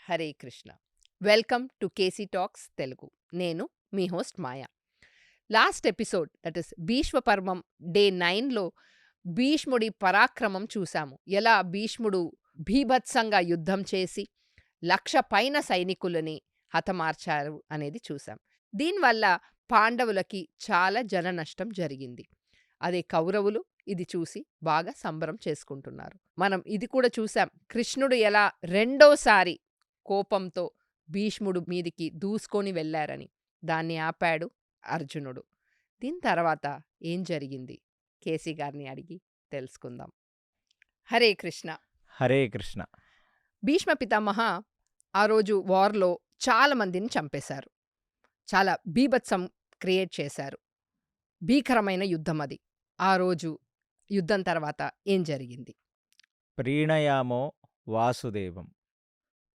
Hare Krishna. Welcome to KC talks Telugu. నేను మీ host Maya. Last episode that is Bhishma Parvam day 9లో భీష్ముడి పరాక్రమం చూశాము. ఎలా భీష్ముడు భీభత్సంగా యుద్ధం చేసి 1,00,000 పైన సైనికులని హతమార్చారు అనేది చూశాం. దీనివల్ల పాండవులకి చాలా జన నష్టం జరిగింది. అదే కౌరవులు ఇది చూసి బాగా సంబరం చేసుకుంటున్నారు. మనం ఇది కూడా చూసాం, కృష్ణుడు ఎలా రెండోసారి కోపంతో భీష్ముడు మీదికి దూసుకొని వెళ్ళారని. దాన్ని ఆపాడు అర్జునుడు. దీని తర్వాత ఏం జరిగింది? కేసీ గారిని అడిగి తెలుసుకుందాం. హరే కృష్ణ. హరే కృష్ణ. భీష్మ పితామహ ఆ రోజు వార్లో చాలా మందిని చంపేశారు. చాలా బీభత్సం క్రియేట్ చేశారు. భీకరమైన యుద్ధం అది. ఆ రోజు యుద్ధం తర్వాత ఏం జరిగింది? ప్రీణయామో వాసుదేవం.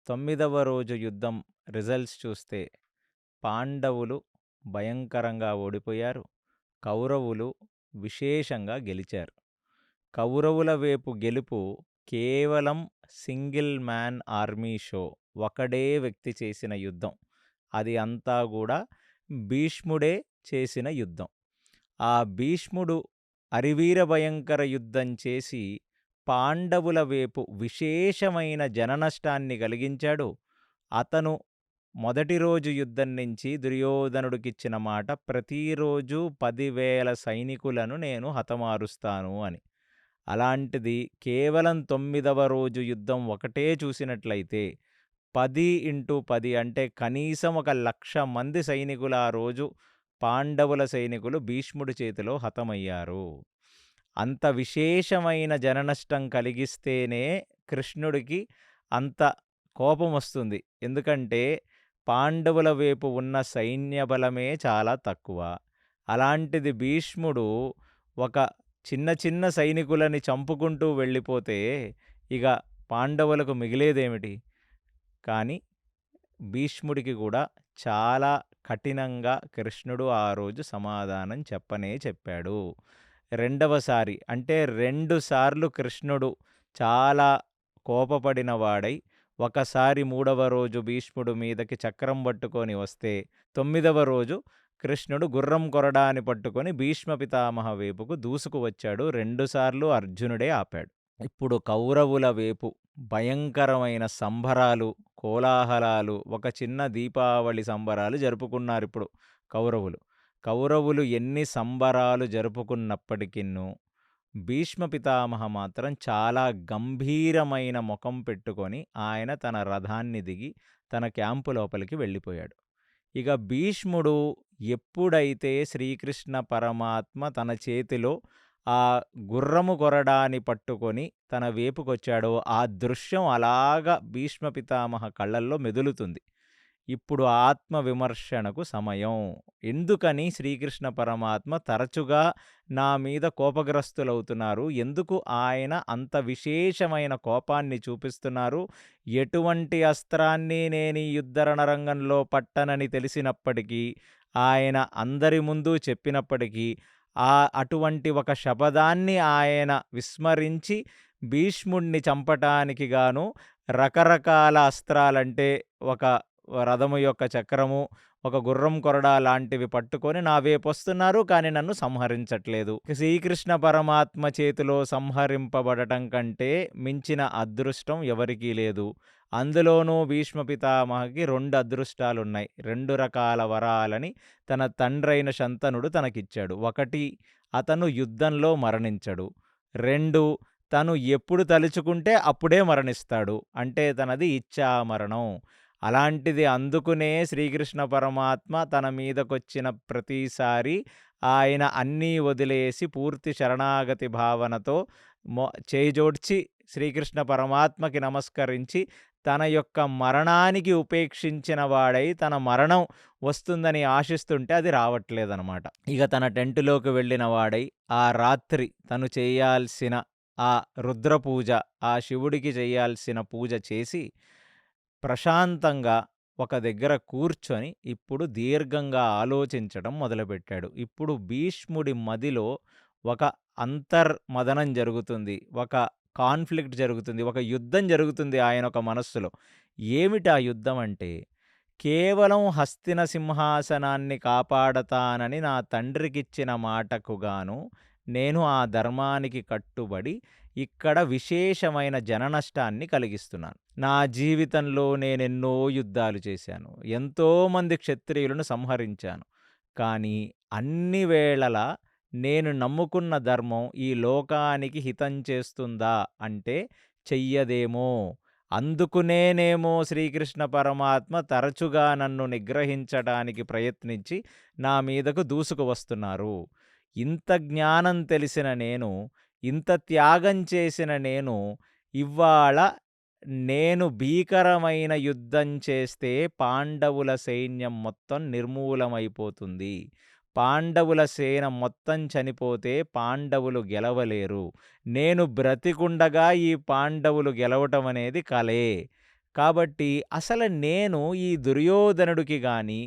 9వ రోజు యుద్ధం రిజల్ట్స్ చూస్తే పాండవులు భయంకరంగా ఓడిపోయారు. కౌరవులు విశేషంగా గెలిచారు. కౌరవుల వైపు గెలుపు కేవలం సింగిల్ మ్యాన్ ఆర్మీ షో, ఒకడే వ్యక్తి చేసిన యుద్ధం. అది అంతా కూడా భీష్ముడే చేసిన యుద్ధం. ఆ భీష్ముడు అరివీర భయంకర యుద్ధం చేసి పాండవుల వైపు విశేషమైన జననష్టాన్ని కలిగించాడు. అతను మొదటి రోజు యుద్ధం నుంచి దుర్యోధనుడికిచ్చిన మాట, ప్రతిరోజు 10,000 సైనికులను నేను హతమారుస్తాను అని. అలాంటిది కేవలం 9వ రోజు యుద్ధం ఒకటే చూసినట్లయితే 10 × 10 అంటే కనీసం 1,00,000 మంది సైనికులు ఆ రోజు పాండవుల సైనికులు భీష్ముడి చేతిలో హతమయ్యారు. అంత విశేషమైన జననష్టం కలిగిస్తేనే కృష్ణుడికి అంత కోపం వస్తుంది. ఎందుకంటే పాండవుల వైపు ఉన్న సైన్య బలమే చాలా తక్కువ. అలాంటిది భీష్ముడు ఒక చిన్న చిన్న సైనికులని చంపుకుంటూ వెళ్ళిపోతే ఇక పాండవులకు మిగిలేదేమిటి? కానీ భీష్ముడికి కూడా చాలా కఠినంగా కృష్ణుడు ఆ రోజు సమాధానం చెప్పాడు. రెండవసారి అంటే 2 సార్లు కృష్ణుడు చాలా కోపపడిన వాడై, ఒకసారి 3వ రోజు భీష్ముడు మీదకి చక్రం పట్టుకొని వస్తే 9వ రోజు కృష్ణుడు గుర్రం కొరడాని పట్టుకొని భీష్మ పితామహ వైపుకు దూసుకు వచ్చాడు. 2 సార్లు అర్జునుడే ఆపాడు. ఇప్పుడు కౌరవుల వైపు భయంకరమైన సంబరాలు, కోలాహలాలు, ఒక చిన్న దీపావళి సంబరాలు జరుపుకున్నారిప్పుడు కౌరవులు. కౌరవులు ఎన్ని సంబరాలు జరుపుకున్నప్పటికిన్ను భీష్మ పితామహ మాత్రం చాలా గంభీరమైన ముఖం పెట్టుకొని ఆయన తన రథాన్ని దిగి తన క్యాంపు లోపలికి వెళ్ళిపోయాడు. ఇక భీష్ముడు ఎప్పుడైతే శ్రీకృష్ణ పరమాత్మ తన చేతిలో ఆ గుర్రము కొరడాని పట్టుకొని తన వేపుకొచ్చాడో ఆ దృశ్యం అలాగా భీష్మ పితామహ కళ్ళల్లో మెదులుతుంది. ఇప్పుడు ఆత్మ విమర్శనకు సమయం. ఎందుకని శ్రీకృష్ణ పరమాత్మ తరచుగా నా మీద కోపగ్రస్తులవుతున్నారు? ఎందుకు ఆయన అంత విశేషమైన కోపాన్ని చూపిస్తున్నారు? ఎటువంటి అస్త్రాన్ని నేను ఈ యుద్ధ రణరంగంలో పట్టనని తెలిసినప్పటికీ, ఆయన అందరి ముందు చెప్పినప్పటికీ, అటువంటి ఒక శపథాన్ని ఆయన విస్మరించి భీష్ముడిని చంపటానికి గాను రకరకాల అస్త్రాలంటే ఒక రథము యొక్క చక్రము, ఒక గుర్రం కొరడా లాంటివి పట్టుకొని నా వైపొస్తున్నారు, కానీ నన్ను సంహరించట్లేదు. శ్రీకృష్ణ పరమాత్మ చేతిలో సంహరింపబడటం కంటే మించిన అదృష్టం ఎవరికీ లేదు. అందులోనూ భీష్మ పితామహకి 2 అదృష్టాలున్నాయి. 2 రకాల వరాలని తన తండ్రైన శంతనుడు తనకిచ్చాడు. 1, అతను యుద్ధంలో మరణించడు. 2, తను ఎప్పుడు తలుచుకుంటే అప్పుడే మరణిస్తాడు. అంటే తనది ఇచ్ఛామరణం. అలాంటిది అందుకునే శ్రీకృష్ణ పరమాత్మ తన మీదకొచ్చిన ప్రతిసారి ఆయన అన్నీ వదిలేసి పూర్తి శరణాగతి భావనతో చేజోడ్చి శ్రీకృష్ణ పరమాత్మకి నమస్కరించి తన యొక్క మరణానికి ఉపేక్షించిన వాడై తన మరణం వస్తుందని ఆశిస్తుంటే అది రావట్లేదనమాట. ఇక తన టెంటులోకి వెళ్ళిన వాడై ఆ రాత్రి తను చేయాల్సిన ఆ రుద్రపూజ, ఆ శివుడికి చేయాల్సిన పూజ చేసి ప్రశాంతంగా ఒక దగ్గర కూర్చొని ఇప్పుడు దీర్ఘంగా ఆలోచించడం మొదలుపెట్టాడు. ఇప్పుడు భీష్ముడి మదిలో ఒక అంతర్మదనం జరుగుతుంది. ఒక కాన్‌ఫ్లిక్ట్ జరుగుతుంది. ఒక యుద్ధం జరుగుతుంది ఆయనొక మనస్సులో. ఏమిటా యుద్ధం అంటే, కేవలం హస్తిన సింహాసనాన్ని కాపాడతానని నా తండ్రికిచ్చిన మాటకు గాను, నేను ఆ ధర్మానికి కట్టుబడి ఇక్కడ విశేషమైన జననష్టాన్ని కలిగిస్తున్నాను. నా జీవితంలో నేనెన్నో యుద్ధాలు చేశాను. ఎంతోమంది క్షత్రియులను సంహరించాను. కానీ అన్ని వేళలా నేను నమ్ముకున్న ధర్మం ఈ లోకానికి హితం చేస్తుందా అంటే చెయ్యదేమో. అందుకునేనేమో శ్రీకృష్ణ పరమాత్మ తరచుగా నన్ను నిగ్రహించడానికి ప్రయత్నించి నా మీదకు దూసుకు వస్తున్నారు. ఇంత జ్ఞానం తెలిసిన నేను, ఇంత త్యాగం చేసిన నేను, ఇవ్వాళ నేను భీకరమైన యుద్ధం చేస్తే పాండవుల సైన్యం మొత్తం నిర్మూలమైపోతుంది. పాండవుల సేన మొత్తం చనిపోతే పాండవులు గెలవలేరు. నేను బ్రతికుండగా ఈ పాండవులు గెలవటం అనేది కలే. కాబట్టి అసలు నేను ఈ దుర్యోధనుడికి గాని,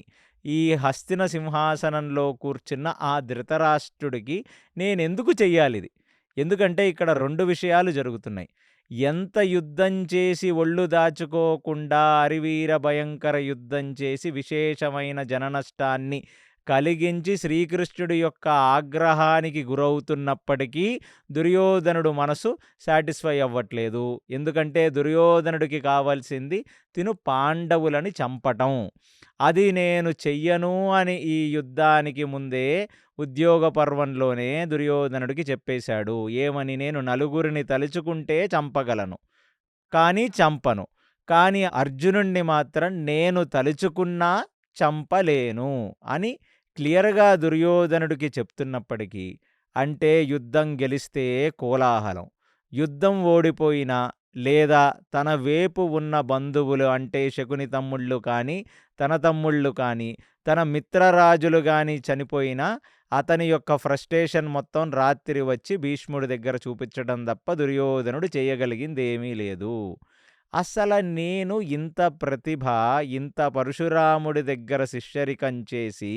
ఈ హస్తిన సింహాసనంలో కూర్చున్న ఆ ధృతరాష్ట్రుడికి నేనెందుకు చెయ్యాలిది? ఎందుకంటే ఇక్కడ 2 విషయాలు జరుగుతున్నాయి. ఎంత యుద్ధం చేసి ఒళ్ళు దాచుకోకుండా అరివీర భయంకర యుద్ధం చేసి విశేషమైన జననష్టాన్ని కలిగించి శ్రీకృష్ణుడి యొక్క ఆగ్రహానికి గురవుతున్నప్పటికీ దుర్యోధనుడు మనసు సాటిస్ఫై అవ్వట్లేదు. ఎందుకంటే దుర్యోధనుడికి కావాల్సింది తిను పాండవులని చంపటం. అది నేను చెయ్యను అని ఈ యుద్ధానికి ముందే ఉద్యోగ పర్వంలోనే దుర్యోధనుడికి చెప్పేశాడు. ఏమని? నేను నలుగురిని తలుచుకుంటే చంపగలను. కానీ చంపను. కానీ అర్జునుడిని మాత్రం నేను తలుచుకున్నా చంపలేను అని క్లియర్‌గా దుర్యోధనుడికి చెప్తున్నప్పటికీ, అంటే యుద్ధం గెలిస్తే కోలాహలం. యుద్ధం ఓడిపోయినా లేదా తన వేపు ఉన్న బంధువులు అంటే శకుని తమ్ముళ్ళు కానీ, తన తమ్ముళ్ళు కానీ, తన మిత్రరాజులు గాని చనిపోయినా అతని యొక్క ఫ్రస్ట్రేషన్ మొత్తం రాత్రి వచ్చి భీష్ముడి దగ్గర చూపించడం తప్ప దుర్యోధనుడు చేయగలిగిందేమీ లేదు. అసల నేను ఇంత ప్రతిభ, ఇంత పరశురాముడి దగ్గర శిష్యరికం చేసి,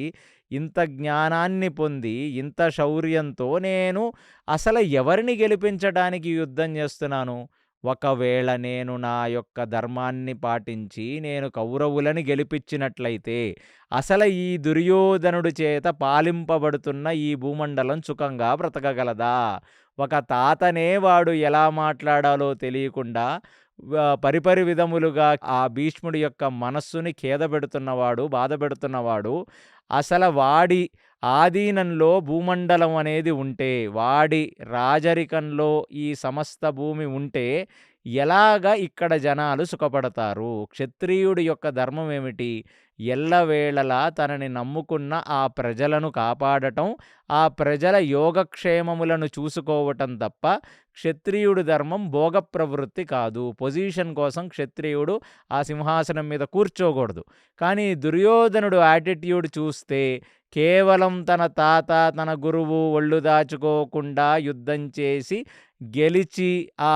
ఇంత జ్ఞానాన్ని పొంది, ఇంత శౌర్యంతో నేను అసలు ఎవరిని గెలిపించడానికి యుద్ధం చేస్తున్నాను? ఒకవేళ నేను నా యొక్క ధర్మాన్ని పాటించి, నేను కౌరవులని గెలిపించినట్లయితే, అసలు ఈ దుర్యోధనుడి చేత పాలింపబడుతున్న ఈ భూమండలం సుఖంగా బ్రతకగలదా? ఒక తాతనే వాడు ఎలా మాట్లాడాలో తెలియకుండా పరిపరి విధములుగా ఆ భీష్ముడి యొక్క మనస్సుని ఖేదపెడుతున్నవాడు, బాధపెడుతున్నవాడు, అసల వాడి ఆధీనంలో భూమండలం అనేది ఉంటే, వాడి రాజరికంలో ఈ సమస్త భూమి ఉంటే, ఎలాగ ఇక్కడ జనాలు సుఖపడతారు? క్షత్రియుడి యొక్క ధర్మం ఏమిటి? ఎల్లవేళలా తనని నమ్ముకున్న ఆ ప్రజలను కాపాడటం, ఆ ప్రజల యోగక్షేమములను చూసుకోవటం తప్ప క్షత్రియుడి ధర్మం భోగ ప్రవృత్తి కాదు. పొజిషన్ కోసం క్షత్రియుడు ఆ సింహాసనం మీద కూర్చోకూడదు. కానీ దుర్యోధనుడు యాటిట్యూడ్ చూస్తే కేవలం తన తాత, తన గురువు ఒళ్ళు దాచుకోకుండా యుద్ధం చేసి గెలిచి ఆ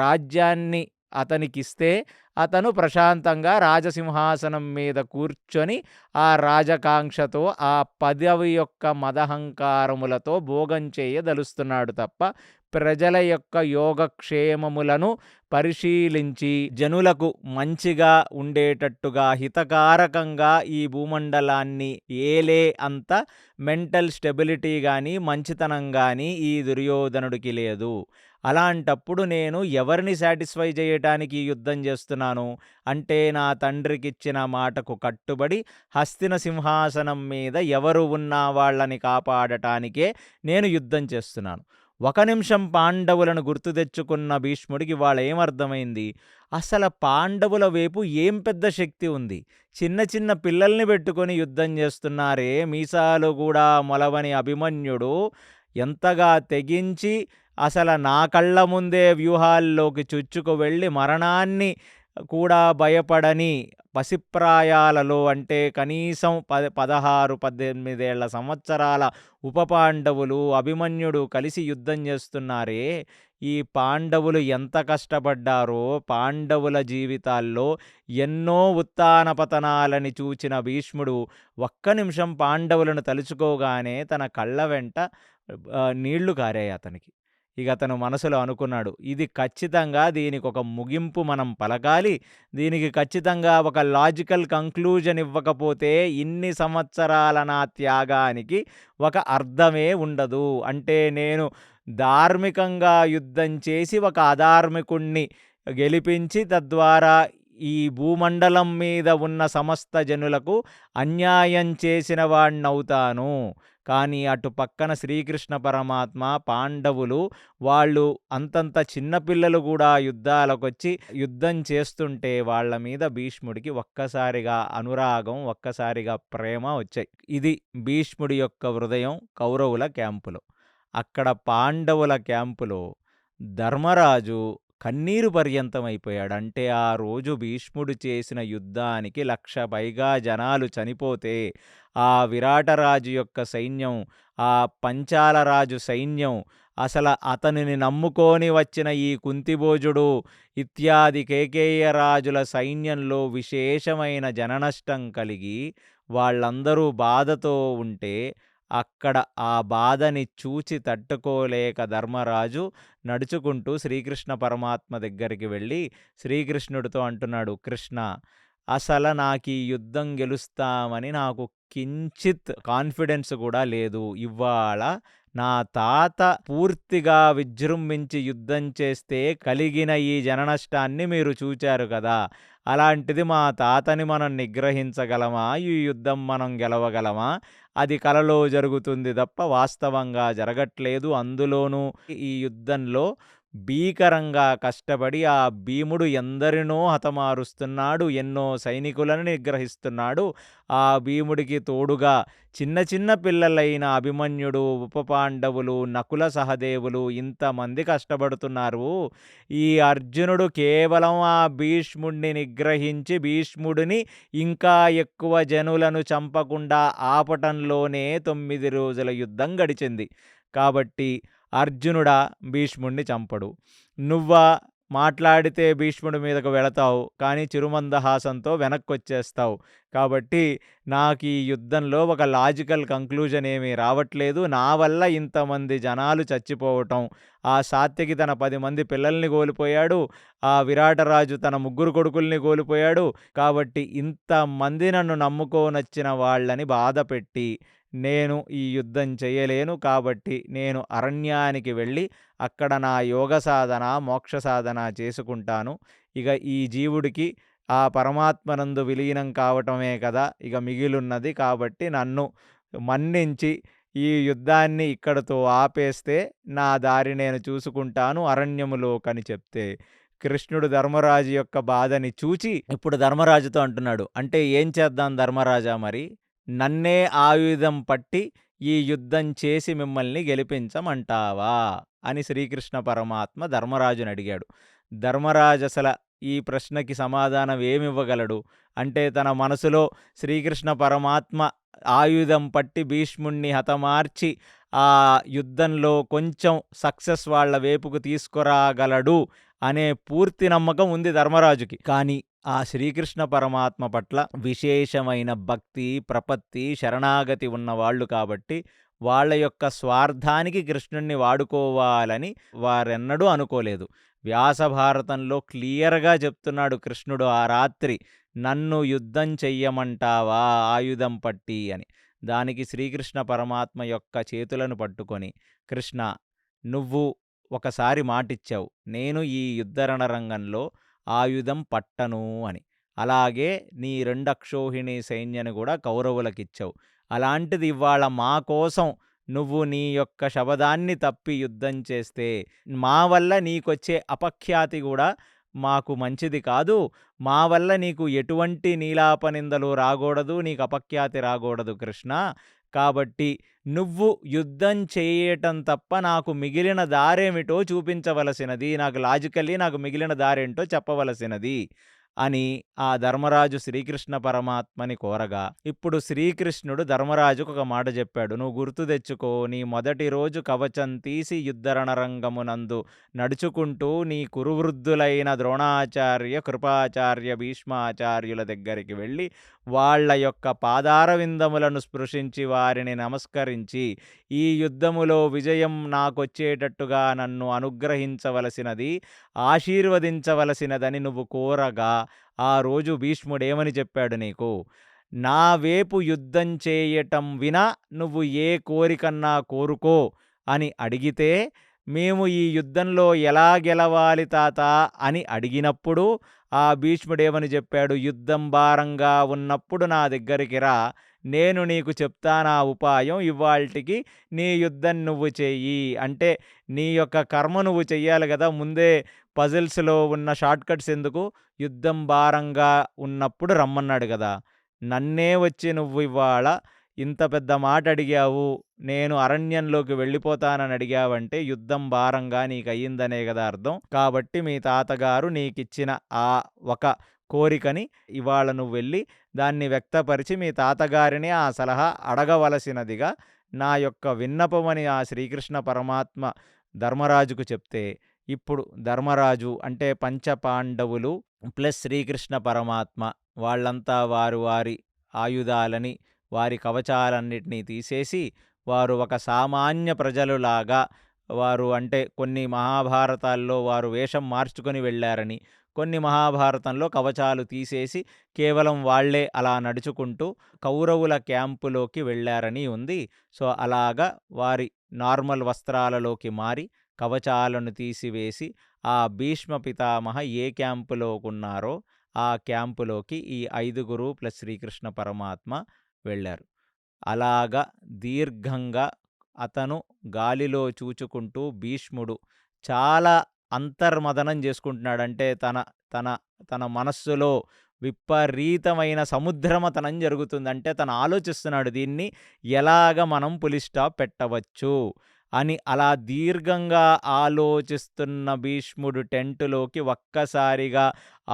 రాజ్యాన్ని అతనికిస్తే అతను ప్రశాంతంగా రాజసింహాసనం మీద కూర్చొని ఆ రాజకాంక్షతో, ఆ పదవి యొక్క మదహంకారములతో భోగం చేయదలుస్తున్నాడు తప్ప ప్రజల యొక్క యోగక్షేమములను పరిశీలించి జనులకు మంచిగా ఉండేటట్టుగా హితకారకంగా ఈ భూమండలాన్ని ఏలే అంత మెంటల్ స్టెబిలిటీ కానీ, మంచితనం కానీ ఈ దుర్యోధనుడికి లేదు. అలాంటప్పుడు నేను ఎవరిని సాటిస్ఫై చేయటానికి యుద్ధం చేస్తున్నాను అంటే, నా తండ్రికిచ్చిన మాటకు కట్టుబడి హస్తిన సింహాసనం మీద ఎవరు ఉన్నా వాళ్ళని కాపాడటానికే నేను యుద్ధం చేస్తున్నాను. ఒక నిమిషం పాండవులను గుర్తు తెచ్చుకున్న భీష్ముడికి ఏమర్థమైంది? అసలు పాండవుల వైపు ఏం పెద్ద శక్తి ఉంది? చిన్న చిన్న పిల్లల్ని పెట్టుకొని యుద్ధం చేస్తున్నారే, మీసాలు కూడా మొలవని అభిమన్యుడు ఎంతగా తెగించి అసలు నా కళ్ళ ముందే వ్యూహాల్లోకి చొచ్చుకు వెళ్ళి మరణాన్ని కూడా భయపడని పసిప్రాయాలలో, అంటే కనీసం 16-18 ఏళ్ల సంవత్సరాల ఉప పాండవులు, అభిమన్యుడు కలిసి యుద్ధం చేస్తున్నారే, ఈ పాండవులు ఎంత కష్టపడ్డారో, పాండవుల జీవితాల్లో ఎన్నో ఉత్థాన పతనాలని చూచిన భీష్ముడు ఒక్క నిమిషం పాండవులను తలుచుకోగానే తన కళ్ళ వెంట నీళ్లు కారాయి అతనికి. ఇక అతను మనసులో అనుకున్నాడు, ఇది ఖచ్చితంగా దీనికొక ముగింపు మనం పలకాలి. దీనికి ఖచ్చితంగా ఒక లాజికల్ కంక్లూజన్ ఇవ్వకపోతే ఇన్ని సంవత్సరాల నా త్యాగానికి ఒక అర్థమే ఉండదు. అంటే నేను ధార్మికంగా యుద్ధం చేసి ఒక అధార్మికుడిని గెలిపించి తద్వారా ఈ భూమండలం మీద ఉన్న సమస్త జనులకు అన్యాయం చేసిన వాడినవుతాను. కానీ అటు పక్కన శ్రీకృష్ణ పరమాత్మ, పాండవులు వాళ్ళు అంతంత చిన్న పిల్లలు గూడా యుద్ధాలకొచ్చి యుద్ధం చేస్తుంటే వాళ్ళ మీద భీష్ముడికి ఒక్కసారిగా అనురాగం, ఒక్కసారిగా ప్రేమ వచ్చాయి. ఇది భీష్ముడి యొక్క హృదయం కౌరవుల క్యాంపులో. అక్కడ పాండవుల క్యాంపులో ధర్మరాజు కన్నీరు పర్యంతమైపోయాడు. అంటే ఆ రోజు భీష్ముడు చేసిన యుద్ధానికి 1,00,000 పైగా జనాలు చనిపోతే, ఆ విరాటరాజు యొక్క సైన్యం, ఆ పంచాల రాజు సైన్యం, అతనిని నమ్ముకొని వచ్చిన ఈ కుంతిభోజుడు ఇత్యాది కేకేయ రాజుల సైన్యంలో విశేషమైన జననష్టం కలిగి వాళ్ళందరూ బాధతో ఉంటే, అక్కడ ఆ బాధని చూచి తట్టుకోలేక ధర్మరాజు నడుచుకుంటూ శ్రీకృష్ణ పరమాత్మ దగ్గరికి వెళ్ళి శ్రీకృష్ణుడితో అంటున్నాడు, కృష్ణ, నాకీ యుద్ధం గెలుస్తామని నాకు కించిత్ కాన్ఫిడెన్స్ కూడా లేదు. ఇవాళ నా తాత పూర్తిగా విజృంభించి యుద్ధం చేస్తే కలిగిన ఈ జననష్టాన్ని మీరు చూచారు కదా! అలాంటిది మా తాతని మనం నిగ్రహించగలమా? ఈ యుద్ధం మనం గెలవగలమా? అది కలలో జరుగుతుంది తప్ప వాస్తవంగా జరగట్లేదు. అందులోనూ ఈ యుద్ధంలో భీకరంగా కష్టపడి ఆ భీముడు ఎందరినో హతమారుస్తున్నాడు. ఎన్నో సైనికులను నిగ్రహిస్తున్నాడు. ఆ భీముడికి తోడుగా చిన్న చిన్న పిల్లలైన అభిమన్యుడు, ఉపపాండవులు, నకుల సహదేవులు ఇంతమంది కష్టపడుతున్నారు. ఈ అర్జునుడు కేవలం ఆ భీష్ముడిని నిగ్రహించి భీష్ముడిని ఇంకా ఎక్కువ జనులను చంపకుండా ఆపటంలోనే 9 రోజుల యుద్ధం గడిచింది. కాబట్టి అర్జునుడా భీష్ముడిని చంపడు. నువ్వా మాట్లాడితే భీష్ముడి మీదకు వెళతావు, కానీ చిరుమందహాసంతో వెనక్కొచ్చేస్తావు. కాబట్టి నాకీ యుద్ధంలో ఒక లాజికల్ కంక్లూజన్ ఏమీ రావట్లేదు. నా వల్ల ఇంతమంది జనాలు చచ్చిపోవటం, ఆ సాత్యకి తన 10 మంది పిల్లల్ని కోల్పోయాడు. ఆ విరాటరాజు తన 3 కొడుకుల్ని కోల్పోయాడు. కాబట్టి ఇంతమంది నన్ను నమ్ముకోనొచ్చిన వాళ్ళని బాధపెట్టి నేను ఈ యుద్ధం చేయలేను. కాబట్టి నేను అరణ్యానికి వెళ్ళి అక్కడ నా యోగ సాధన, మోక్ష సాధన చేసుకుంటాను. ఇక ఈ జీవుడికి ఆ పరమాత్మనందు విలీనం కావటమే కదా ఇక మిగిలున్నది. కాబట్టి నన్ను మన్నించి ఈ యుద్ధాన్ని ఇక్కడితో ఆపేస్తే నా దారి నేను చూసుకుంటాను అరణ్యములోకని చెప్తే, కృష్ణుడు ధర్మరాజు యొక్క బాధని చూచి ఇప్పుడు ధర్మరాజుతో అంటున్నాడు, అంటే ఏం చేద్దాం ధర్మరాజా మరి? నన్నే ఆయుధం పట్టి ఈ యుద్ధం చేసి మిమ్మల్ని గెలిపించమంటావా? అని శ్రీకృష్ణ పరమాత్మ ధర్మరాజుని అడిగాడు. ధర్మరాజు ఈ ప్రశ్నకి సమాధానం ఏమివ్వగలడు? అంటే తన మనసులో శ్రీకృష్ణ పరమాత్మ ఆయుధం పట్టి భీష్ముణ్ణి హతమార్చి ఆ యుద్ధంలో కొంచెం సక్సెస్ వాళ్ళ వైపుకు తీసుకురాగలడు అనే పూర్తి నమ్మకం ఉంది ధర్మరాజుకి. కానీ ఆ శ్రీకృష్ణ పరమాత్మ పట్ల విశేషమైన భక్తి, ప్రపత్తి, శరణాగతి ఉన్నవాళ్ళు కాబట్టి వాళ్ళ యొక్క స్వార్థానికి కృష్ణుణ్ణి వాడుకోవాలని వారెన్నడూ అనుకోలేదు. వ్యాసభారతంలో క్లియర్‌గా చెప్తున్నాడు కృష్ణుడు ఆ రాత్రి, నన్ను యుద్ధం చెయ్యమంటావా ఆయుధం పట్టి అని. దానికి శ్రీకృష్ణ పరమాత్మ యొక్క చేతులను పట్టుకొని, కృష్ణ, నువ్వు ఒకసారి మాటిచ్చావు, నేను ఈ యుద్ధ రణరంగంలో ఆయుధం పట్టను అని. అలాగే నీ 2 అక్షౌహిణి సైన్యాన్ని కూడా కౌరవులకిచ్చావు. అలాంటిది ఇవాళ మా కోసం నువ్వు నీ యొక్క శబదాన్ని తప్పి యుద్ధం చేస్తే మా వల్ల నీకొచ్చే అపఖ్యాతి కూడా మాకు మంచిది కాదు. మా వల్ల నీకు ఎటువంటి నీలాపనిందలు రాకూడదు, నీకు అపఖ్యాతి రాకూడదు కృష్ణ. కాబట్టి నువ్వు యుద్ధం చేయటం తప్ప నాకు మిగిలిన దారేమిటో చూపించవలసినది. నాకు లాజికల్లీ నాకు మిగిలిన దారేంటో చెప్పవలసినది అని ఆ ధర్మరాజు శ్రీకృష్ణ పరమాత్మని కోరగా, ఇప్పుడు శ్రీకృష్ణుడు ధర్మరాజుకు ఒక మాట చెప్పాడు. "నువ్వు గుర్తు తెచ్చుకో, నీ మొదటి రోజు కవచం తీసి యుద్ధరణరంగమునందు నడుచుకుంటూ నీ కురువృద్ధులైన ద్రోణాచార్య, కృపాచార్య, భీష్మాచార్యుల దగ్గరికి వెళ్ళి వాళ్ళ యొక్క పాదార విందములను స్పృశించి వారిని నమస్కరించి, ఈ యుద్ధములో విజయం నాకొచ్చేటట్టుగా నన్ను అనుగ్రహించవలసినది, ఆశీర్వదించవలసినదని నువ్వు కోరగా, ఆ రోజు భీష్ముడేమని చెప్పాడు నీకు? నా వేపు యుద్ధం చేయటం వినా నువ్వు ఏ కోరికన్నా కోరుకో అని అడిగితే, మేము ఈ యుద్ధంలో ఎలా గెలవాలి తాతా అని అడిగినప్పుడు ఆ భీష్ముడేమని చెప్పాడు? యుద్ధం భారంగా ఉన్నప్పుడు నా దగ్గరికి రా, నేను నీకు చెప్తానా ఉపాయం, ఇవాల్టికి నీ యుద్ధం నువ్వు చెయ్యి. అంటే నీ యొక్క కర్మ నువ్వు చెయ్యాలి గదా! ముందే పజిల్స్‌లో ఉన్న షార్ట్‌కట్స్ ఎందుకు? యుద్ధం భారంగా ఉన్నప్పుడు రమ్మన్నాడు గదా! నన్నే వచ్చి నువ్వు ఇవాళ ఇంత పెద్ద మాట అడిగావు, నేను అరణ్యంలోకి వెళ్ళిపోతానని అడిగావంటే యుద్ధం భారంగా నీకయ్యిందనే గదా అర్థం. కాబట్టి మీ తాతగారు నీకిచ్చిన ఆ ఒక కోరికని ఇవాళ నువ్వెళ్ళి దాన్ని వ్యక్తపరిచి మీ తాతగారిని ఆ సలహా అడగవలసినదిగా నా యొక్క విన్నపమని ఆ శ్రీకృష్ణ పరమాత్మ ధర్మరాజుకు చెప్తే, ఇప్పుడు ధర్మరాజు అంటే పంచపాండవులు ప్లస్ శ్రీకృష్ణ పరమాత్మ వాళ్ళంతా వారు వారి ఆయుధాలని, వారి కవచాలన్నిటినీ తీసేసి, వారు ఒక సామాన్య ప్రజలులాగా వారు అంటే కొన్ని మహాభారతాల్లో వారు వేషం మార్చుకొని వెళ్ళారని, కొన్ని మహాభారతంలో కవచాలు తీసేసి కేవలం వాళ్ళే అలా నడుచుకుంటూ కౌరవుల క్యాంపులోకి వెళ్ళారని ఉంది. సో, అలాగా వారి నార్మల్ వస్త్రాలలోకి మారి, కవచాలను తీసివేసి, ఆ భీష్మ పితామహ ఏ క్యాంపులోకున్నారో ఆ క్యాంపులోకి ఈ 5గురు ప్లస్ శ్రీకృష్ణ పరమాత్మ వెళ్ళారు. అలాగా దీర్ఘంగా అతను గాలిలో చూచుకుంటూ భీష్ముడు చాలా అంతర్మథనం చేసుకుంటున్నాడు. అంటే తన తన తన మనస్సులో విపరీతమైన సముద్రమథనం జరుగుతుంది. అంటే తను ఆలోచిస్తున్నాడు దీన్ని ఎలాగ మనం పులి స్టాప్ పెట్టవచ్చు అని. అలా దీర్ఘంగా ఆలోచిస్తున్న భీష్ముడు టెంటులోకి ఒక్కసారిగా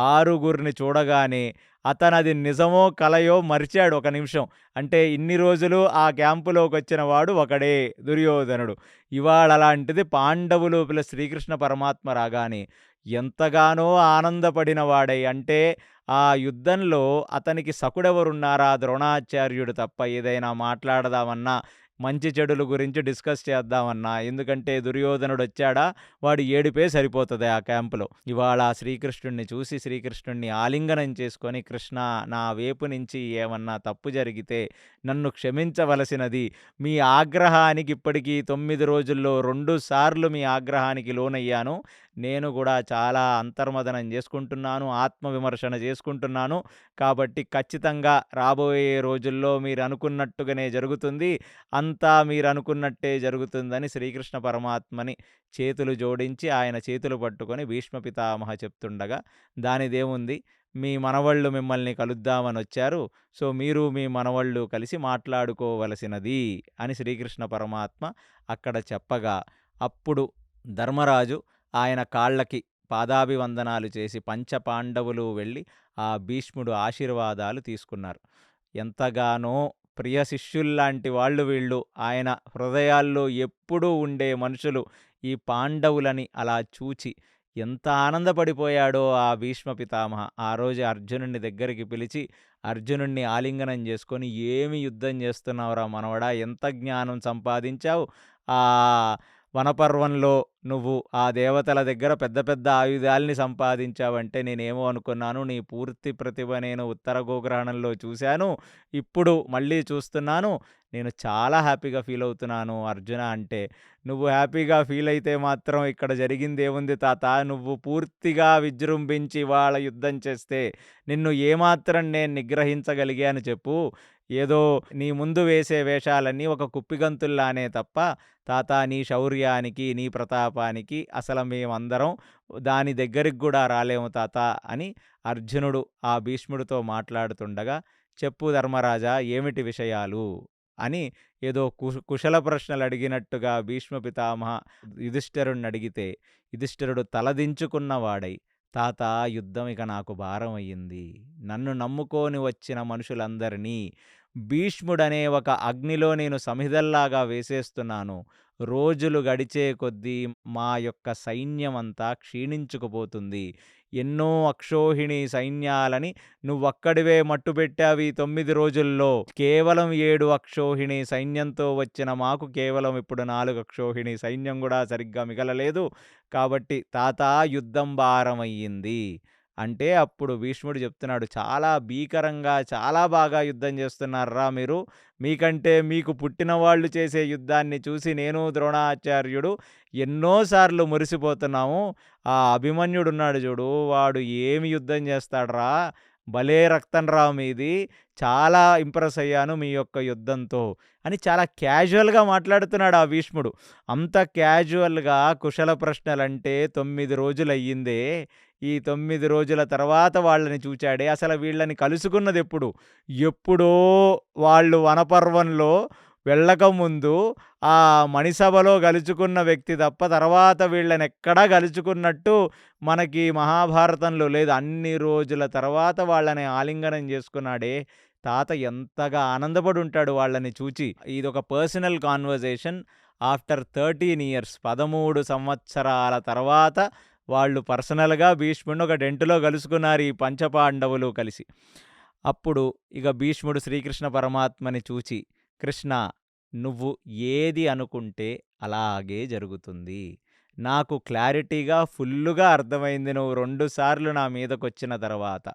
6గురిని చూడగానే అతనది నిజమో కలయో మరిచాడు ఒక నిమిషం. అంటే ఇన్ని రోజులు ఆ క్యాంపులోకొచ్చిన వాడు ఒకడే దుర్యోధనుడు. ఇవాళ అలాంటిది పాండవులు ప్లస్ శ్రీకృష్ణ పరమాత్మ రాగానే ఎంతగానో ఆనందపడిన వాడై, అంటే ఆ యుద్ధంలో అతనికి సకుడెవరున్నారా? ద్రోణాచార్యుడు తప్ప. ఏదైనా మాట్లాడదామన్నా, మంచి చెడుల గురించి డిస్కస్ చేద్దామన్నా, ఎందుకంటే దుర్యోధనుడొచ్చాడా వాడి ఏడుపే సరిపోతది ఆ క్యాంపులో. ఇవాళ శ్రీకృష్ణుడిని చూసి శ్రీకృష్ణుడిని ఆలింగనం చేసుకొని, కృష్ణ నా వేపు నుంచి ఏమన్నా తప్పు జరిగితే నన్ను క్షమించవలసినది. మీ ఆగ్రహానికి ఇప్పటికీ 9 రోజుల్లో 2 సార్లు మీ ఆగ్రహానికి లోనయ్యాను. నేను కూడా చాలా అంతర్మథనం చేసుకుంటున్నాను, ఆత్మవిమర్శన చేసుకుంటున్నాను. కాబట్టి ఖచ్చితంగా రాబోయే రోజుల్లో మీరనుకున్నట్టుగానే జరుగుతుంది. అంతా మీరనుకున్నట్టే జరుగుతుందని శ్రీకృష్ణ పరమాత్మని చేతులు జోడించి ఆయన చేతులు పట్టుకొని భీష్మ పితామహ చెప్తుండగా, దానిదేముంది, మీ మనవళ్ళు మిమ్మల్ని కలుద్దామనొచ్చారు. సో, మీరు మీ మనవళ్ళు కలిసి మాట్లాడుకోవలసినది అని శ్రీకృష్ణ పరమాత్మ అక్కడ చెప్పగా, అప్పుడు ధర్మరాజు ఆయన కాళ్ళకి పాదాభివందనాలు చేసి పంచపాండవులు వెళ్ళి ఆ భీష్ముడు ఆశీర్వాదాలు తీసుకున్నారు. ఎంతగానో ప్రియ శిష్యుల్లాంటి వాళ్ళు వీళ్ళు. ఆయన హృదయాల్లో ఎప్పుడూ ఉండే మనుషులు. ఈ పాండవులని అలా చూచి ఎంత ఆనందపడిపోయాడో ఆ భీష్మ పితామహ. ఆ రోజు అర్జునుడిని దగ్గరికి పిలిచి, అర్జునుడిని ఆలింగనం చేసుకొని, "ఏమి యుద్ధం చేస్తున్నావురా మనవడా? ఎంత జ్ఞానం సంపాదించావు? ఆ వనపర్వంలో నువ్వు ఆ దేవతల దగ్గర పెద్ద పెద్ద ఆయుధాల్ని సంపాదించావంటే నేనేమో అనుకున్నాను. నీ పూర్తి ప్రతిభ నేను ఉత్తర గోగ్రహణంలో చూశాను. ఇప్పుడు మళ్ళీ చూస్తున్నాను. నేను చాలా హ్యాపీగా ఫీల్ అవుతున్నాను అర్జున" అంటే, "నువ్వు హ్యాపీగా ఫీల్ అయితే మాత్రం ఇక్కడ జరిగిందేముంది తాత? నువ్వు పూర్తిగా విజృంభించి ఇవాళ యుద్ధం చేస్తే నిన్ను ఏమాత్రం నేను నిగ్రహించగలిగాను చెప్పు? ఏదో నీ ముందు వేసే వేషాలన్నీ ఒక కుప్పిగంతుల్లానే తప్ప, తాత నీ శౌర్యానికి, నీ ప్రతాపానికి అసలు మేమందరం దాని దగ్గరికి గూడా రాలేము తాత" అని అర్జునుడు ఆ భీష్ముడితో మాట్లాడుతుండగా, "చెప్పు ధర్మరాజా ఏమిటి విషయాలు" అని ఏదో కుశల ప్రశ్నలడిగినట్టుగా భీష్మ పితామహ యుధిష్ఠిరుడినడిగితే, యుధిష్ఠిరుడు తలదించుకున్నవాడై తాత యుద్ధం ఇక నాకు భారం అయ్యింది. నన్ను నమ్ముకొని వచ్చిన మనుషులందరినీ భీష్ముడనే ఒక అగ్నిలో నేను సమిధల్లాగా వేసేస్తున్నాను. రోజులు గడిచే కొద్దీ మా యొక్క సైన్యమంతా క్షీణించుకుపోతుంది. ఎన్నో అక్షోహిణి సైన్యాలని నువ్వొక్కడివే మట్టుబెట్టావు ఈ 9 రోజుల్లో. కేవలం 7 అక్షోహిణి సైన్యంతో వచ్చిన మాకు కేవలం ఇప్పుడు 4 అక్షోహిణి సైన్యం గూడా సరిగ్గా మిగలలేదు. కాబట్టి తాత యుద్ధం భారమయ్యింది. అంటే అప్పుడు భీష్ముడు చెప్తున్నాడు, చాలా భీకరంగా, చాలా బాగా యుద్ధం చేస్తున్నార్రా మీరు. మీకంటే మీకు పుట్టిన వాళ్ళు చేసే యుద్ధాన్ని చూసి నేను, ద్రోణాచార్యుడు ఎన్నో సార్లు మురిసిపోతున్నాము. ఆ అభిమన్యుడున్నాడు చూడు, వాడు ఏమి యుద్ధం చేస్తాడురా! భలే రక్తంరా మీది. చాలా ఇంప్రెస్ అయ్యాను మీ యొక్క యుద్ధంతో అని చాలా క్యాజువల్‌గా మాట్లాడుతున్నాడు ఆ భీష్ముడు. అంత క్యాజువల్‌గా కుశల ప్రశ్నలంటే 9 రోజులయ్యిందే. ఈ 9 రోజుల తర్వాత వాళ్ళని చూచాడే. అసలు వీళ్ళని కలుసుకున్నదెప్పుడు? ఎప్పుడో వాళ్ళు వనపర్వంలో వెళ్ళకముందు ఆ మణిసభలో గలుచుకున్న వ్యక్తి తప్ప తర్వాత వీళ్ళనెక్కడా గలుచుకున్నట్టు మనకి మహాభారతంలో లేదు. అన్ని రోజుల తర్వాత వాళ్ళని ఆలింగనం చేసుకున్నాడే. తాత ఎంతగా ఆనందపడుంటాడు వాళ్ళని చూచి. ఇదొక పర్సనల్ కాన్వర్జేషన్. ఆఫ్టర్ 13 ఇయర్స్ 13 సంవత్సరాల తర్వాత వాళ్ళు పర్సనల్‌గా భీష్ముడిని ఒక టెంటులో కలుసుకున్నారు ఈ పంచపాండవులు కలిసి. అప్పుడు ఇక భీష్ముడు శ్రీకృష్ణ పరమాత్మని చూచి, కృష్ణ నువ్వు ఏది అనుకుంటే అలాగే జరుగుతుంది. నాకు క్లారిటీగా ఫుల్లుగా అర్థమైంది నువ్వు 2 సార్లు నా మీదకొచ్చిన తర్వాత.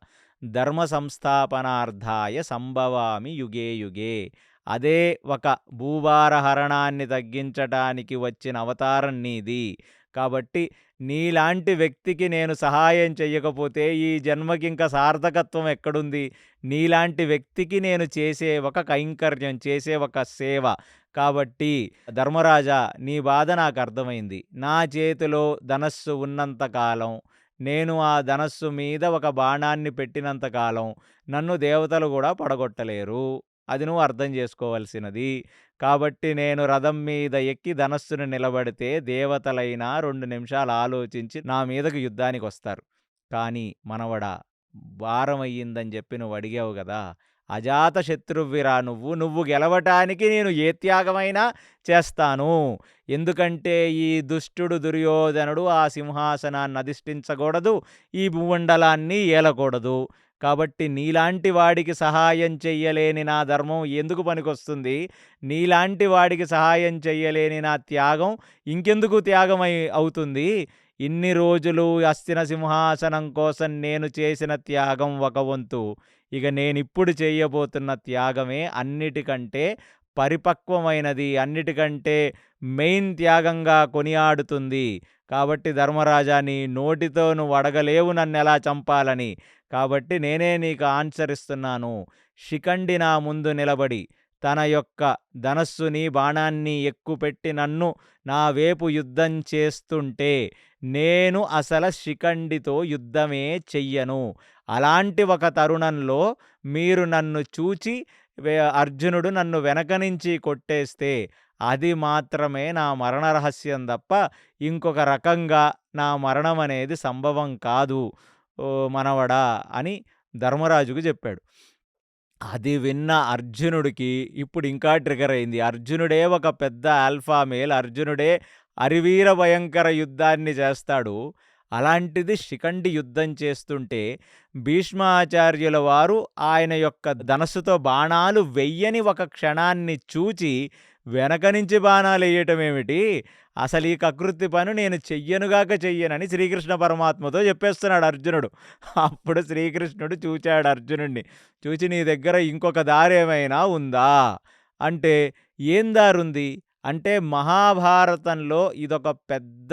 ధర్మ సంస్థాపనార్థాయ సంభవామి యుగే యుగే. అదే ఒక భూభార హరణాన్ని తగ్గించటానికి వచ్చిన అవతారం నీది. కాబట్టి నీలాంటి వ్యక్తికి నేను సహాయం చెయ్యకపోతే ఈ జన్మకింక సార్థకత్వం ఎక్కడుంది? నీలాంటి వ్యక్తికి నేను చేసే ఒక కైంకర్యం, చేసే ఒక సేవ. కాబట్టి ధర్మరాజా నీ బాధ నాకు అర్థమైంది. నా చేతిలో ధనస్సు ఉన్నంత కాలం, నేను ఆ ధనస్సు మీద ఒక బాణాన్ని పెట్టినంత కాలం నన్ను దేవతలు కూడా పడగొట్టలేరు. అది నువ్వు అర్థం చేసుకోవాల్సినది. కాబట్టి నేను రథం మీద ఎక్కి ధనస్సును నిలబడితే దేవతలైనా 2 నిమిషాలు ఆలోచించి నా మీదకు యుద్ధానికొస్తారు. కానీ మనవడా, భారమయ్యిందని చెప్పి నువ్వు అడిగావు గదా! అజాత శత్రువ్విరా నువ్వు. నువ్వు గెలవటానికి నేను ఏ త్యాగమైనా చేస్తాను. ఎందుకంటే ఈ దుష్టుడు దుర్యోధనుడు ఆ సింహాసనాన్ని అధిష్ఠించకూడదు. ఈ భూమండలాన్ని ఏలకూడదు. కాబట్టి నీలాంటి వాడికి సహాయం చెయ్యలేని నా ధర్మం ఎందుకు పనికొస్తుంది? నీలాంటి వాడికి సహాయం చెయ్యలేని నా త్యాగం ఇంకెందుకు అవుతుంది? ఇన్ని రోజులు హస్తిన సింహాసనం కోసం నేను చేసిన త్యాగం ఒక వంతు. ఇక నేనిప్పుడు చేయబోతున్న త్యాగమే అన్నిటికంటే పరిపక్వమైనది, అన్నిటికంటే మెయిన్ త్యాగంగా కొనియాడుతుంది. కాబట్టి ధర్మరాజా, నీ నోటితో నువ్వు అడగలేవు నన్నెలా చంపాలని. కాబట్టి నేనే నీకు ఆన్సర్ ఇస్తున్నాను. శిఖండి నా ముందు నిలబడి తన యొక్క ధనస్సుని, బాణాన్ని ఎక్కుపెట్టి నన్ను నా వైపు యుద్ధం చేస్తుంటే నేను అసలు శిఖండితో యుద్ధమే చెయ్యను. అలాంటి ఒక తరుణంలో మీరు నన్ను చూచి అర్జునుడు నన్ను వెనక నుంచి కొట్టేస్తే అది మాత్రమే నా మరణ రహస్యం తప్ప ఇంకొక రకంగా నా మరణం అనేది సంభవం కాదు ఓ మనవడా అని ధర్మరాజుకు చెప్పాడు. అది విన్న అర్జునుడికి ఇప్పుడు ఇంకా ట్రిగర్ అయింది. అర్జునుడే ఒక పెద్ద ఆల్ఫా మేల్. అర్జునుడే అరివీర భయంకర యుద్ధాన్ని చేస్తాడు. అలాంటిది శిఖండి యుద్ధం చేస్తుంటే భీష్మాచార్యుల వారు ఆయన యొక్క ధనస్సుతో బాణాలు వెయ్యని ఒక క్షణాన్ని చూచి వెనక నుంచి బాణాలు వేయటం ఏమిటి? అసలు ఈ కకృతి పని నేను చెయ్యనుగాక చెయ్యనని శ్రీకృష్ణ పరమాత్మతో చెప్పేస్తున్నాడు అర్జునుడు. అప్పుడు శ్రీకృష్ణుడు చూచాడు అర్జునుడిని. చూచి, నీ దగ్గర ఇంకొక దారేమైనా ఉందా అంటే, ఏం దారుంది అంటే, మహాభారతంలో ఇదొక పెద్ద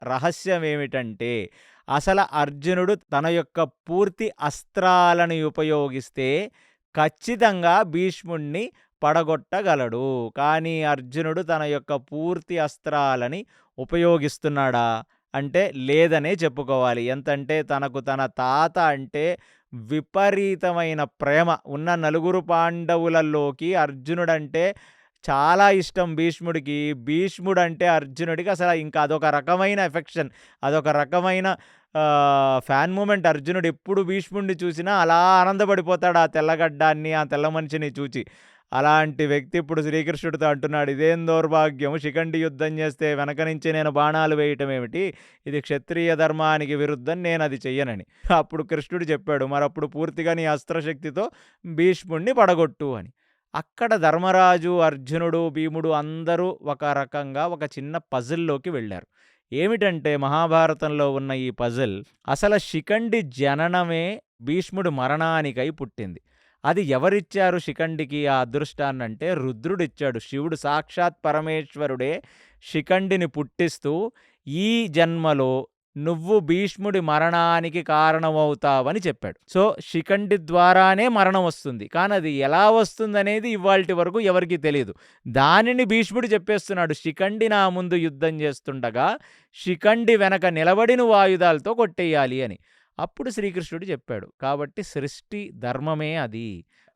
రహస్యం ఏమిటంటే, అసలు అర్జునుడు తన యొక్క పూర్తి అస్త్రాలను ఉపయోగిస్తే ఖచ్చితంగా భీష్ముణ్ణి పడగొట్టగలడు. కానీ అర్జునుడు తన యొక్క పూర్తి అస్త్రాలని ఉపయోగిస్తున్నాడా అంటే లేదనే చెప్పుకోవాలి. ఎంతంటే తనకు తన తాత అంటే విపరీతమైన ప్రేమ. ఉన్న 4 పాండవులలోకి అర్జునుడంటే చాలా ఇష్టం భీష్ముడికి. భీష్ముడంటే అర్జునుడికి అసలు ఇంకా అదొక రకమైన ఎఫెక్షన్, అదొక రకమైన ఫ్యాన్ మూమెంట్ అర్జునుడు ఎప్పుడు భీష్ముడిని చూసినా అలా ఆనందపడిపోతాడు ఆ తెల్లగడ్డాన్ని, ఆ తెల్ల మనిషిని చూచి. అలాంటి వ్యక్తి ఇప్పుడు శ్రీకృష్ణుడితో అంటున్నాడు, "ఇదేం దౌర్భాగ్యం! శిఖండి యుద్ధం చేస్తే వెనక నుంచి నేను బాణాలు వేయటం ఏమిటి? ఇది క్షత్రియ ధర్మానికి విరుద్ధం. నేనది చెయ్యనని." అప్పుడు కృష్ణుడు చెప్పాడు, "మరప్పుడు పూర్తిగా నీ అస్త్రశక్తితో భీష్ముడిని పడగొట్టు" అని. అక్కడ ధర్మరాజు, అర్జునుడు, భీముడు అందరూ ఒక రకంగా ఒక చిన్న పజిల్‌లోకి వెళ్లారు. ఏమిటంటే మహాభారతంలో ఉన్న ఈ పజిల్ అసల శిఖండి జననమే భీష్ముడి మరణానికై పుట్టింది. అది ఎవరిచ్చారు శిఖండికి ఆ అదృష్టాన్నంటే రుద్రుడిచ్చాడు. శివుడు సాక్షాత్ పరమేశ్వరుడే శిఖండిని పుట్టిస్తూ ఈ జన్మలో నువ్వు భీష్ముడి మరణానికి కారణమవుతావని చెప్పాడు. సో శిఖండి ద్వారానే మరణం వస్తుంది. కానీ అది ఎలా వస్తుందనేది ఇవాల్టి వరకు ఎవరికీ తెలీదు. దానిని భీష్ముడు చెప్పేస్తున్నాడు. శిఖండి నా ముందు యుద్ధం చేస్తుండగా శిఖండి వెనక నిలబడి నువ్వు ఆయుధాలతో కొట్టేయాలి అని. అప్పుడు శ్రీకృష్ణుడు చెప్పాడు. కాబట్టి సృష్టి ధర్మమే అది.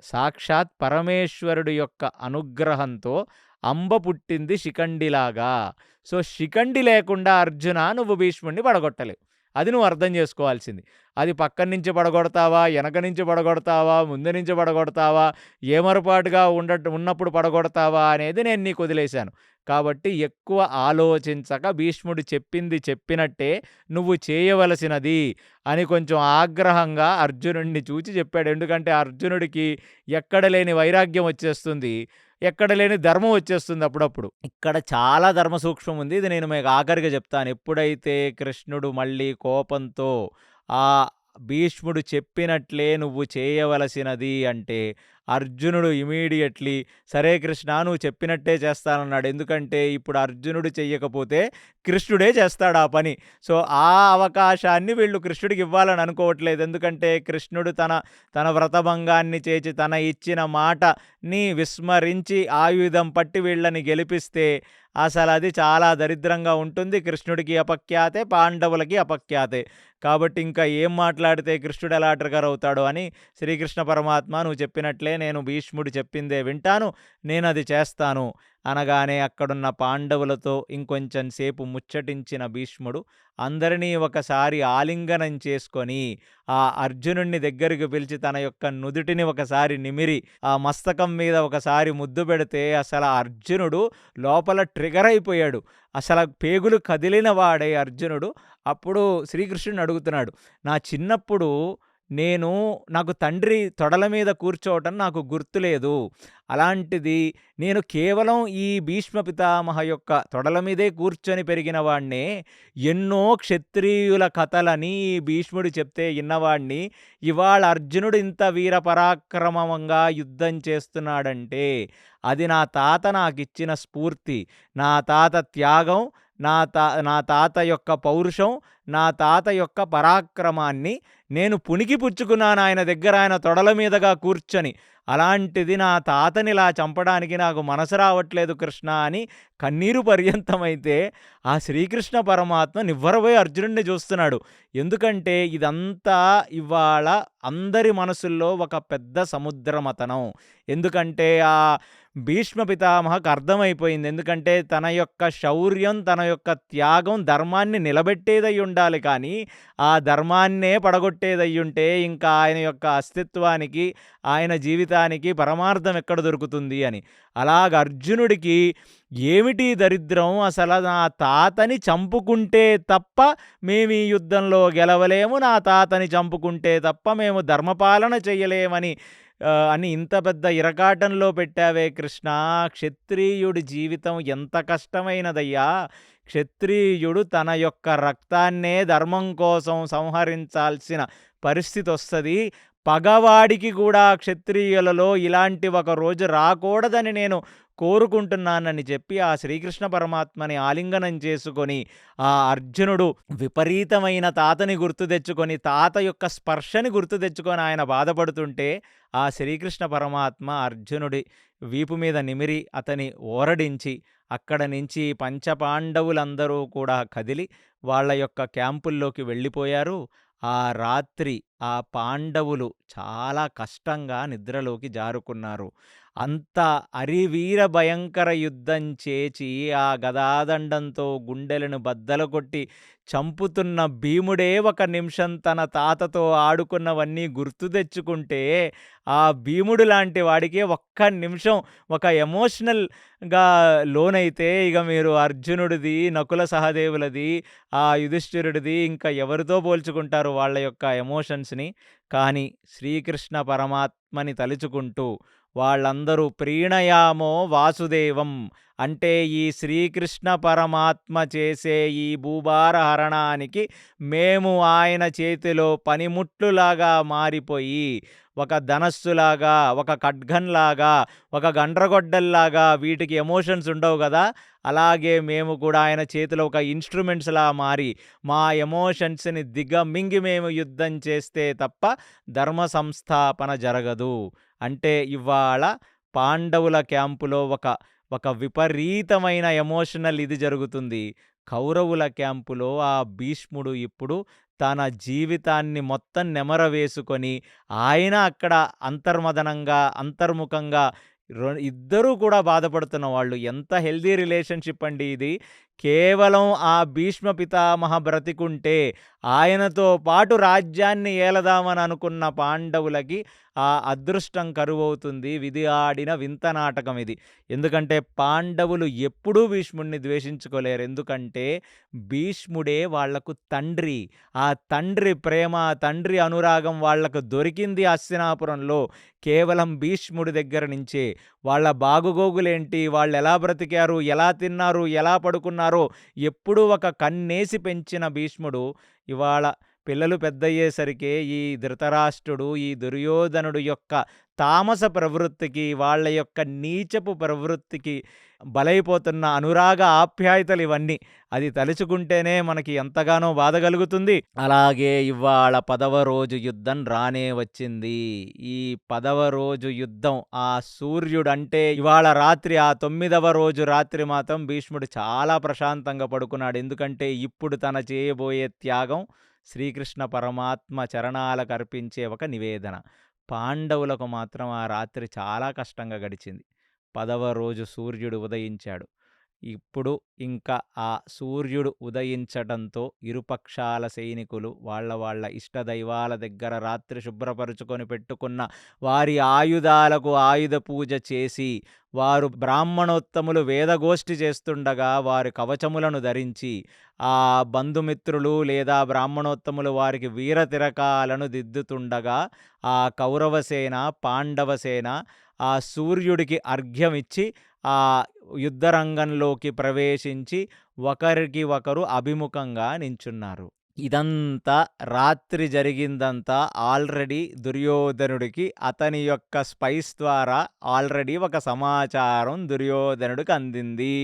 సాక్షాత్ పరమేశ్వరుడి యొక్క అనుగ్రహంతో అంబ పుట్టింది శిఖండిలాగా. సో శిఖండి లేకుండా అర్జున నువ్వు భీష్ముడిని పడగొట్టలేవు. అది నువ్వు అర్థం చేసుకోవాల్సింది. అది పక్కన నుంచి పడగొడతావా, వెనక నుంచి పడగొడతావా, ముందు నుంచి పడగొడతావా, ఏమరపాటుగా ఉన్నప్పుడు పడగొడతావా అనేది నేను నీకు వదిలేశాను. కాబట్టి ఎక్కువ ఆలోచించక భీష్ముడు చెప్పింది చెప్పినట్టే నువ్వు చేయవలసినది అని కొంచెం ఆగ్రహంగా అర్జునుడిని చూచి చెప్పాడు. ఎందుకంటే అర్జునుడికి ఎక్కడ లేని వైరాగ్యం వచ్చేస్తుంది. ఎక్కడ లేని ధర్మం వచ్చేస్తుంది అప్పుడప్పుడు. ఇక్కడ చాలా ధర్మ సూక్ష్మం ఉంది. ఇది నేను మీకు ఆఖరిగా చెప్తాను. ఎప్పుడైతే కృష్ణుడు మళ్ళీ కోపంతో ఆ భీష్ముడు చెప్పినట్లే నువ్వు చేయవలసినది అంటే అర్జునుడు ఇమీడియట్లీ సరే కృష్ణ నువ్వు చెప్పినట్టే చేస్తానన్నాడు. ఎందుకంటే ఇప్పుడు అర్జునుడు చెయ్యకపోతే కృష్ణుడే చేస్తాడు ఆ పని. సో ఆ అవకాశాన్ని వీళ్ళు కృష్ణుడికి ఇవ్వాలని అనుకోవట్లేదు. ఎందుకంటే కృష్ణుడు తన వ్రతభంగాన్ని చేసి తన ఇచ్చిన మాటని విస్మరించి ఆయుధం పట్టి వీళ్ళని గెలిపిస్తే అసలు అది చాలా దరిద్రంగా ఉంటుంది. కృష్ణుడికి అపఖ్యాతే, పాండవులకి అపఖ్యాతే. కాబట్టి ఇంకా ఏం మాట్లాడితే కృష్ణుడు ఎలా ట్రిగర్ అవుతాడో అని శ్రీకృష్ణ పరమాత్మ నువ్వు చెప్పినట్లే నేను భీష్ముడు చెప్పిందే వింటాను, నేను అది చేస్తాను అనగానే అక్కడున్న పాండవులతో ఇంకొంచెం సేపు ముచ్చటించిన భీష్ముడు అందరినీ ఒకసారి ఆలింగనం చేసుకొని ఆ అర్జునుడిని దగ్గరికి పిలిచి తన యొక్క నుదుటిని ఒకసారి నిమిరి ఆ మస్తకం మీద ఒకసారి ముద్దు పెడితే అసలు అర్జునుడు లోపల ట్రిగర్ అయిపోయాడు. అసలు పేగులు కదిలిన వాడే అర్జునుడు. అప్పుడు శ్రీకృష్ణుడిని అడుగుతున్నాడు, నా చిన్నప్పుడు నాకు తండ్రి తొడల మీద కూర్చోవటం నాకు గుర్తులేదు. అలాంటిది నేను కేవలం ఈ భీష్మ పితామహ యొక్క తొడల మీదే కూర్చొని పెరిగిన వాడినే. ఎన్నో క్షత్రియుల కథలని భీష్ముడు చెప్తే విన్నవాడిని. ఇవాళ అర్జునుడు ఇంత వీర పరాక్రమంగా యుద్ధం చేస్తున్నాడంటే అది నా తాత నాకిచ్చిన స్ఫూర్తి. నా తాత త్యాగం, నా తాత యొక్క పౌరుషం, నా తాత యొక్క పరాక్రమాన్ని నేను పుణికి పుచ్చుకున్నాను ఆయన దగ్గర, ఆయన తొడల మీదగా కూర్చొని. అలాంటిది నా తాతని ఇలా చంపడానికి నాకు మనసు రావట్లేదు కృష్ణ అని కన్నీరు పర్యంతమైతే ఆ శ్రీకృష్ణ పరమాత్మ నివ్వరపోయి అర్జునుడిని చూస్తున్నాడు. ఎందుకంటే ఇదంతా ఇవాళ అందరి మనసుల్లో ఒక పెద్ద సముద్రమతనం. ఎందుకంటే ఆ భీష్మ పితామహకు అర్థమైపోయింది. ఎందుకంటే తన యొక్క శౌర్యం, తన యొక్క త్యాగం ధర్మాన్ని నిలబెట్టేదై ఉండాలి. కానీ ఆ ధర్మాన్నే పడగొట్టేదయ్యుంటే ఇంకా ఆయన యొక్క అస్తిత్వానికి, ఆయన జీవితానికి పరమార్థం ఎక్కడ దొరుకుతుంది అని. అలాగ అర్జునుడికి ఏమిటి దరిద్రం, అసలు నా తాతని చంపుకుంటే తప్ప మేము ఈ యుద్ధంలో గెలవలేము, నా తాతని చంపుకుంటే తప్ప మేము ధర్మపాలన చెయ్యలేమని అని ఇంత పెద్ద ఇరకాటంలో పెట్టావే కృష్ణ. క్షత్రియుడి జీవితం ఎంత కష్టమైనదయ్యా. క్షత్రియుడు తన యొక్క రక్తాన్నే ధర్మం కోసం సంహరించాల్సిన పరిస్థితి వస్తుంది. పగవాడికి కూడా క్షత్రియులలో ఇలాంటి ఒక రోజు రాకూడదని నేను కోరుకుంటున్నానని చెప్పి ఆ శ్రీకృష్ణ పరమాత్మని ఆలింగనం చేసుకొని ఆ అర్జునుడు విపరీతమైన తాతని గుర్తు తెచ్చుకొని, తాత యొక్క స్పర్శని గుర్తు తెచ్చుకొని ఆయన బాధపడుతుంటే ఆ శ్రీకృష్ణ పరమాత్మ అర్జునుడి వీపు మీద నిమిరి అతని ఓరడించి అక్కడ నుంచి పంచపాండవులందరూ కూడా కదిలి వాళ్ళ యొక్క క్యాంపుల్లోకి వెళ్ళిపోయారు. ఆ రాత్రి ఆ పాండవులు చాలా కష్టంగా నిద్రలోకి జారుకున్నారు. అంత అరివీర భయంకర యుద్ధం చేచి ఆ గదాదండంతో గుండెలను బద్దలు కొట్టి చంపుతున్న భీముడే ఒక నిమిషం తన తాతతో ఆడుకున్నవన్నీ గుర్తు తెచ్చుకుంటే, ఆ భీముడు లాంటి వాడికి ఒక్క నిమిషం ఒక ఎమోషనల్‌గా లోనైతే ఇక మీరు అర్జునుడిది, నకుల సహదేవులది, యుధిష్ఠిరుడిది ఇంకా ఎవరితో పోల్చుకుంటారు వాళ్ళ యొక్క ఎమోషన్స్‌ని. కానీ శ్రీకృష్ణ పరమాత్మని తలుచుకుంటూ వాళ్ళందరూ ప్రీణయామో వాసుదేవం అంటే ఈ శ్రీకృష్ణ పరమాత్మ చేసే ఈ భూభార హరణానికి మేము ఆయన చేతిలో పనిముట్లులాగా మారిపోయి, ఒక ధనస్సులాగా, ఒక ఖడ్గంలాగా, ఒక గండ్రగొడ్డల్లాగా వీటికి ఎమోషన్స్ ఉండవు గదా! అలాగే మేము కూడా ఆయన చేతిలో ఒక ఇన్‌స్ట్రుమెంట్స్‌లా మారి, మా ఎమోషన్స్‌ని దిగమింగి మేము యుద్ధం చేస్తే తప్ప ధర్మ సంస్థాపన జరగదు. అంటే ఇవాళ పాండవుల క్యాంపులో ఒక విపరీతమైన ఎమోషనల్ ఇది జరుగుతుంది. కౌరవుల క్యాంపులో ఆ భీష్ముడు ఇప్పుడు తన జీవితాన్ని మొత్తం నెమరవేసుకొని, ఆయన అక్కడ అంతర్మదనంగా, అంతర్ముఖంగా ఇద్దరూ కూడా బాధపడుతున్న వాళ్ళు. ఎంత హెల్తీ రిలేషన్‌షిప్ అండి ఇది. కేవలం ఆ భీష్మ పితామహ బ్రతికుంటే, ఆయనతో పాటు రాజ్యాన్ని ఏలదామని అనుకున్న పాండవులకి ఆ అదృష్టం కరువవుతుంది. విధి ఆడిన వింత నాటకం ఇది. ఎందుకంటే పాండవులు ఎప్పుడూ భీష్ముడిని ద్వేషించుకోలేరు. ఎందుకంటే భీష్ముడే వాళ్లకు తండ్రి. ఆ తండ్రి ప్రేమ, తండ్రి అనురాగం వాళ్లకు దొరికింది హస్తినాపురంలో కేవలం భీష్ముడి దగ్గర నుంచే. వాళ్ళ బాగుగోగులేంటి, వాళ్ళెలా బ్రతికారు, ఎలా తిన్నారు, ఎలా పడుకున్నారో ఎప్పుడూ ఒక కన్నేసి పెంచిన భీష్ముడు ఇవాళ పిల్లలు పెద్దయ్యేసరికే ఈ ధృతరాష్ట్రుడు, ఈ దుర్యోధనుడు యొక్క తామస ప్రవృత్తికి, వాళ్ళ యొక్క నీచపు ప్రవృత్తికి బలైపోతున్న అనురాగ ఆప్యాయతలు ఇవన్నీ. అది తలుచుకుంటేనే మనకి ఎంతగానో బాధ కలుగుతుంది. అలాగే ఇవాళ 10వ రోజు యుద్ధం రానే వచ్చింది. ఈ 10వ రోజు యుద్ధం ఆ సూర్యుడంటే ఇవాళ రాత్రి ఆ 9వ రోజు రాత్రి మాత్రం భీష్ముడు చాలా ప్రశాంతంగా పడుకున్నాడు. ఎందుకంటే ఇప్పుడు తన చేయబోయే త్యాగం శ్రీకృష్ణ పరమాత్మ చరణాలకు అర్పించే ఒక నివేదన. పాండవులకు మాత్రం ఆ రాత్రి చాలా కష్టంగా గడిచింది. 10వ రోజు సూర్యుడు ఉదయించాడు. ఇప్పుడు ఇంకా ఆ సూర్యుడు ఉదయించడంతో ఇరుపక్షాల సైనికులు వాళ్ళ ఇష్టదైవాల దగ్గర రాత్రి శుభ్రపరుచుకొని పెట్టుకున్న వారి ఆయుధాలకు ఆయుధ పూజ చేసి, వారు బ్రాహ్మణోత్తములు వేదగోష్ఠి చేస్తుండగా వారి కవచములను ధరించి, ఆ బంధుమిత్రులు లేదా బ్రాహ్మణోత్తములు వారికి వీరతిరకాలను దిద్దుతుండగా, ఆ కౌరవసేన, పాండవసేన ఆ సూర్యుడికి అర్ఘ్యమిచ్చి ఆ యుద్ధరంగంలోకి ప్రవేశించి ఒకరికి ఒకరు అభిముఖంగా నించున్నారు. ఇదంతా రాత్రి జరిగిందంతా ఆల్రెడీ దుర్యోధనుడికి అతని యొక్క స్పైస్ ద్వారా ఆల్రెడీ ఒక సమాచారం దుర్యోధనుడికి అందింది.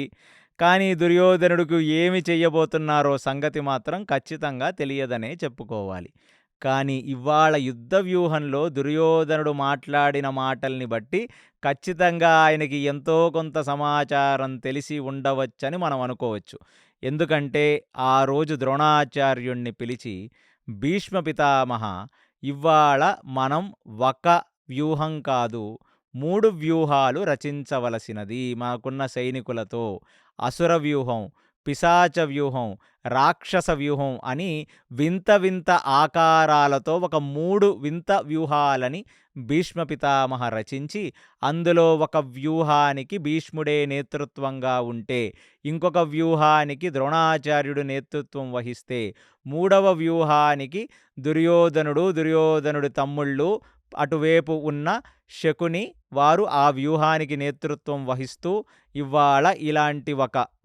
కానీ దుర్యోధనుడికి ఏమి చెయ్యబోతున్నారో సంగతి మాత్రం ఖచ్చితంగా తెలియదనే చెప్పుకోవాలి. కానీ ఇవాళ యుద్ధ వ్యూహంలో దుర్యోధనుడు మాట్లాడిన మాటల్ని బట్టి ఖచ్చితంగా ఆయనకి ఎంతో కొంత సమాచారం తెలిసి ఉండవచ్చని మనం అనుకోవచ్చు. ఎందుకంటే ఆ రోజు ద్రోణాచార్యుణ్ణి పిలిచి, భీష్మ పితామహ, ఇవాళ మనం ఒక వ్యూహం కాదు 3 వ్యూహాలు రచించవలసినది మాకున్న సైనికులతో. అసుర వ్యూహం, పిశాచ వ్యూహం, రాక్షస వ్యూహం అని వింత వింత ఆకారాలతో ఒక 3 వింత వ్యూహాలని భీష్మ పితామహ రచించి, అందులో ఒక వ్యూహానికి భీష్ముడే నేతృత్వంగా ఉంటే, ఇంకొక వ్యూహానికి ద్రోణాచార్యుడు నేతృత్వం వహిస్తే, 3వ వ్యూహానికి దుర్యోధనుడి తమ్ముళ్ళు అటువైపు ఉన్న శకుని వారు ఆ వ్యూహానికి నేతృత్వం వహిస్తూ ఇవాళ ఇలాంటి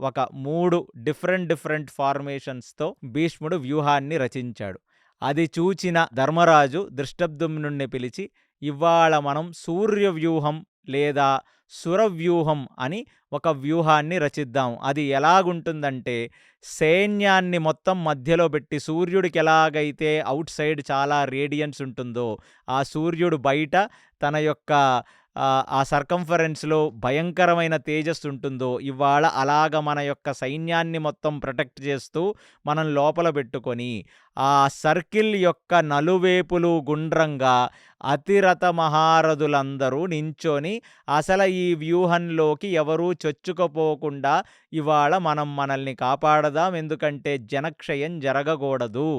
ఒక 3 డిఫరెంట్ ఫార్మేషన్స్‌తో భీష్ముడు వ్యూహాన్ని రచించాడు. అది చూచిన ధర్మరాజు దృష్టద్యుమ్నుడిని పిలిచి, ఇవాళ మనం సూర్య వ్యూహం లేదా సురవ్యూహం అని ఒక వ్యూహాన్ని రచిద్దాం. అది ఎలాగుంటుందంటే, సైన్యాన్ని మొత్తం మధ్యలో పెట్టి సూర్యుడికి ఎలాగైతే అవుట్ సైడ్ చాలా రేడియన్స్ ఉంటుందో, ఆ సూర్యుడు బయట తన యొక్క ఆ సర్కంఫరెన్స్‌లో భయంకరమైన తేజస్సు ఉంటుందో, ఇవాళ అలాగ మన యొక్క సైన్యాన్ని మొత్తం ప్రొటెక్ట్ చేస్తూ మనం లోపల పెట్టుకొని, ఆ సర్కిల్ యొక్క నలువైపులు గుండ్రంగా అతిరథ మహారథులందరూ నించొని అసల ఈ వ్యూహంలోకి ఎవరూ చొచ్చుకుపోకుండా ఇవాళ మనం మనల్ని కాపాడదాం. ఎందుకంటే జనక్షయం జరగకూడదు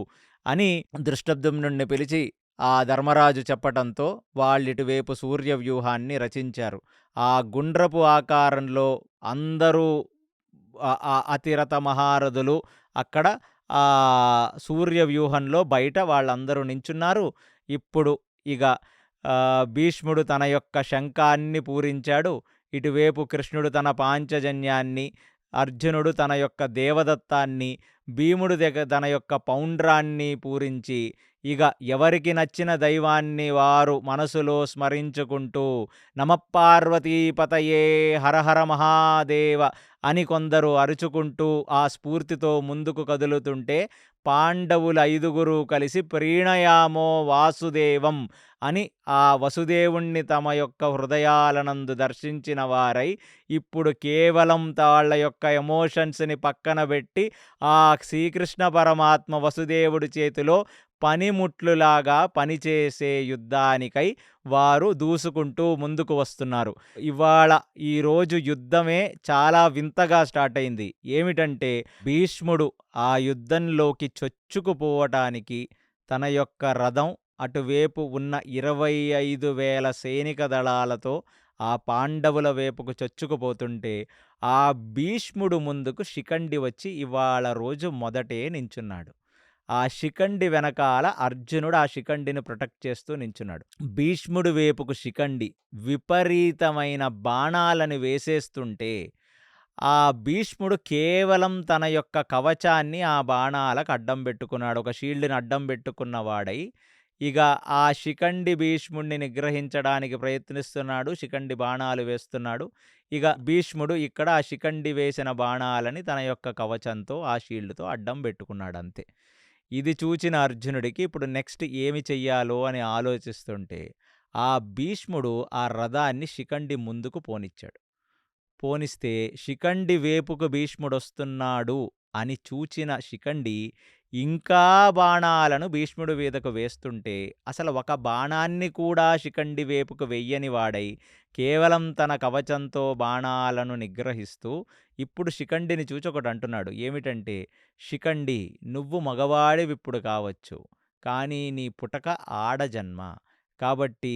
అని దృష్టద్యుమ్నుడిని పిలిచి ఆ ధర్మరాజు చెప్పటంతో వాళ్ళిటువైపు సూర్య వ్యూహాన్ని రచించారు. ఆ గుండ్రపు ఆకారంలో అందరూ అతిరథ మహారథులు అక్కడ సూర్య వ్యూహంలో బయట వాళ్ళందరూ నించున్నారు. ఇప్పుడు ఇక భీష్ముడు తన యొక్క శంఖాన్ని పూరించాడు. ఇటువైపు కృష్ణుడు తన పాంచజన్యాన్ని, అర్జునుడు తన యొక్క దేవదత్తాన్ని, భీముడు తన యొక్క పౌండ్రాన్ని పూరించి ఇక ఎవరికి నచ్చిన దైవాన్ని వారు మనసులో స్మరించుకుంటూ నమఃపార్వతీపతయే హరహర మహాదేవ అని కొందరు అరుచుకుంటూ ఆ స్ఫూర్తితో ముందుకు కదులుతుంటే, పాండవులు 5గురు కలిసి ప్రీణయామో వాసుదేవం అని ఆ వసుదేవుణ్ణి తమ యొక్క హృదయాలనందు దర్శించిన వారై ఇప్పుడు కేవలం వాళ్ళ యొక్క ఎమోషన్స్ని పక్కన పెట్టి ఆ శ్రీకృష్ణ పరమాత్మ వసుదేవుడి చేతిలో పనిముట్లులాగా పనిచేసే యుద్ధానికై వారు దూసుకుంటూ ముందుకు వస్తున్నారు. ఇవాళ ఈరోజు యుద్ధమే చాలా వింతగా స్టార్ట్ అయింది. ఏమిటంటే భీష్ముడు ఆ యుద్ధంలోకి చొచ్చుకుపోవటానికి తన యొక్క రథం అటువైపు ఉన్న 25,000 సైనిక దళాలతో ఆ పాండవుల వైపుకు చొచ్చుకుపోతుంటే, ఆ భీష్ముడు ముందుకు శిఖండి వచ్చి ఇవాళ రోజు మొదటే నించున్నాడు. ఆ శిఖండి వెనకాల అర్జునుడు ఆ శిఖండిని ప్రొటెక్ట్ చేస్తూ నించున్నాడు. భీష్ముడి వైపుకు శిఖండి విపరీతమైన బాణాలను వేసేస్తుంటే, ఆ భీష్ముడు కేవలం తన యొక్క కవచాన్ని ఆ బాణాలకు అడ్డం పెట్టుకున్నాడు. ఒక షీల్డ్‌ని అడ్డం పెట్టుకున్నవాడై ఇక ఆ శిఖండి భీష్ముడిని నిగ్రహించడానికి ప్రయత్నిస్తున్నాడు. శిఖండి బాణాలు వేస్తున్నాడు. ఇక భీష్ముడు ఇక్కడ ఆ శిఖండి వేసిన బాణాలని తన యొక్క కవచంతో ఆ షీల్డ్‌తో అడ్డం పెట్టుకున్నాడు అంతే. ఇది చూచిన అర్జునుడికి ఇప్పుడు నెక్స్ట్ ఏమి చెయ్యాలో అని ఆలోచిస్తుంటే, ఆ భీష్ముడు ఆ రథాన్ని శిఖండి ముందుకు పోనిచ్చాడు. పోనిస్తే శిఖండి వేపుకు భీష్ముడొస్తున్నాడు అని చూచిన శిఖండి ఇంకా బాణాలను భీష్ముడి మీదకు వేస్తుంటే, అసలు ఒక బాణాన్ని కూడా శిఖండి వేపుకు వెయ్యని వాడై కేవలం తన కవచంతో బాణాలను నిగ్రహిస్తూ ఇప్పుడు శిఖండిని చూచి ఒకటి అంటున్నాడు. ఏమిటంటే, శిఖండి, నువ్వు మగవాడివిప్పుడు కావచ్చు, కానీ నీ పుటక ఆడజన్మ. కాబట్టి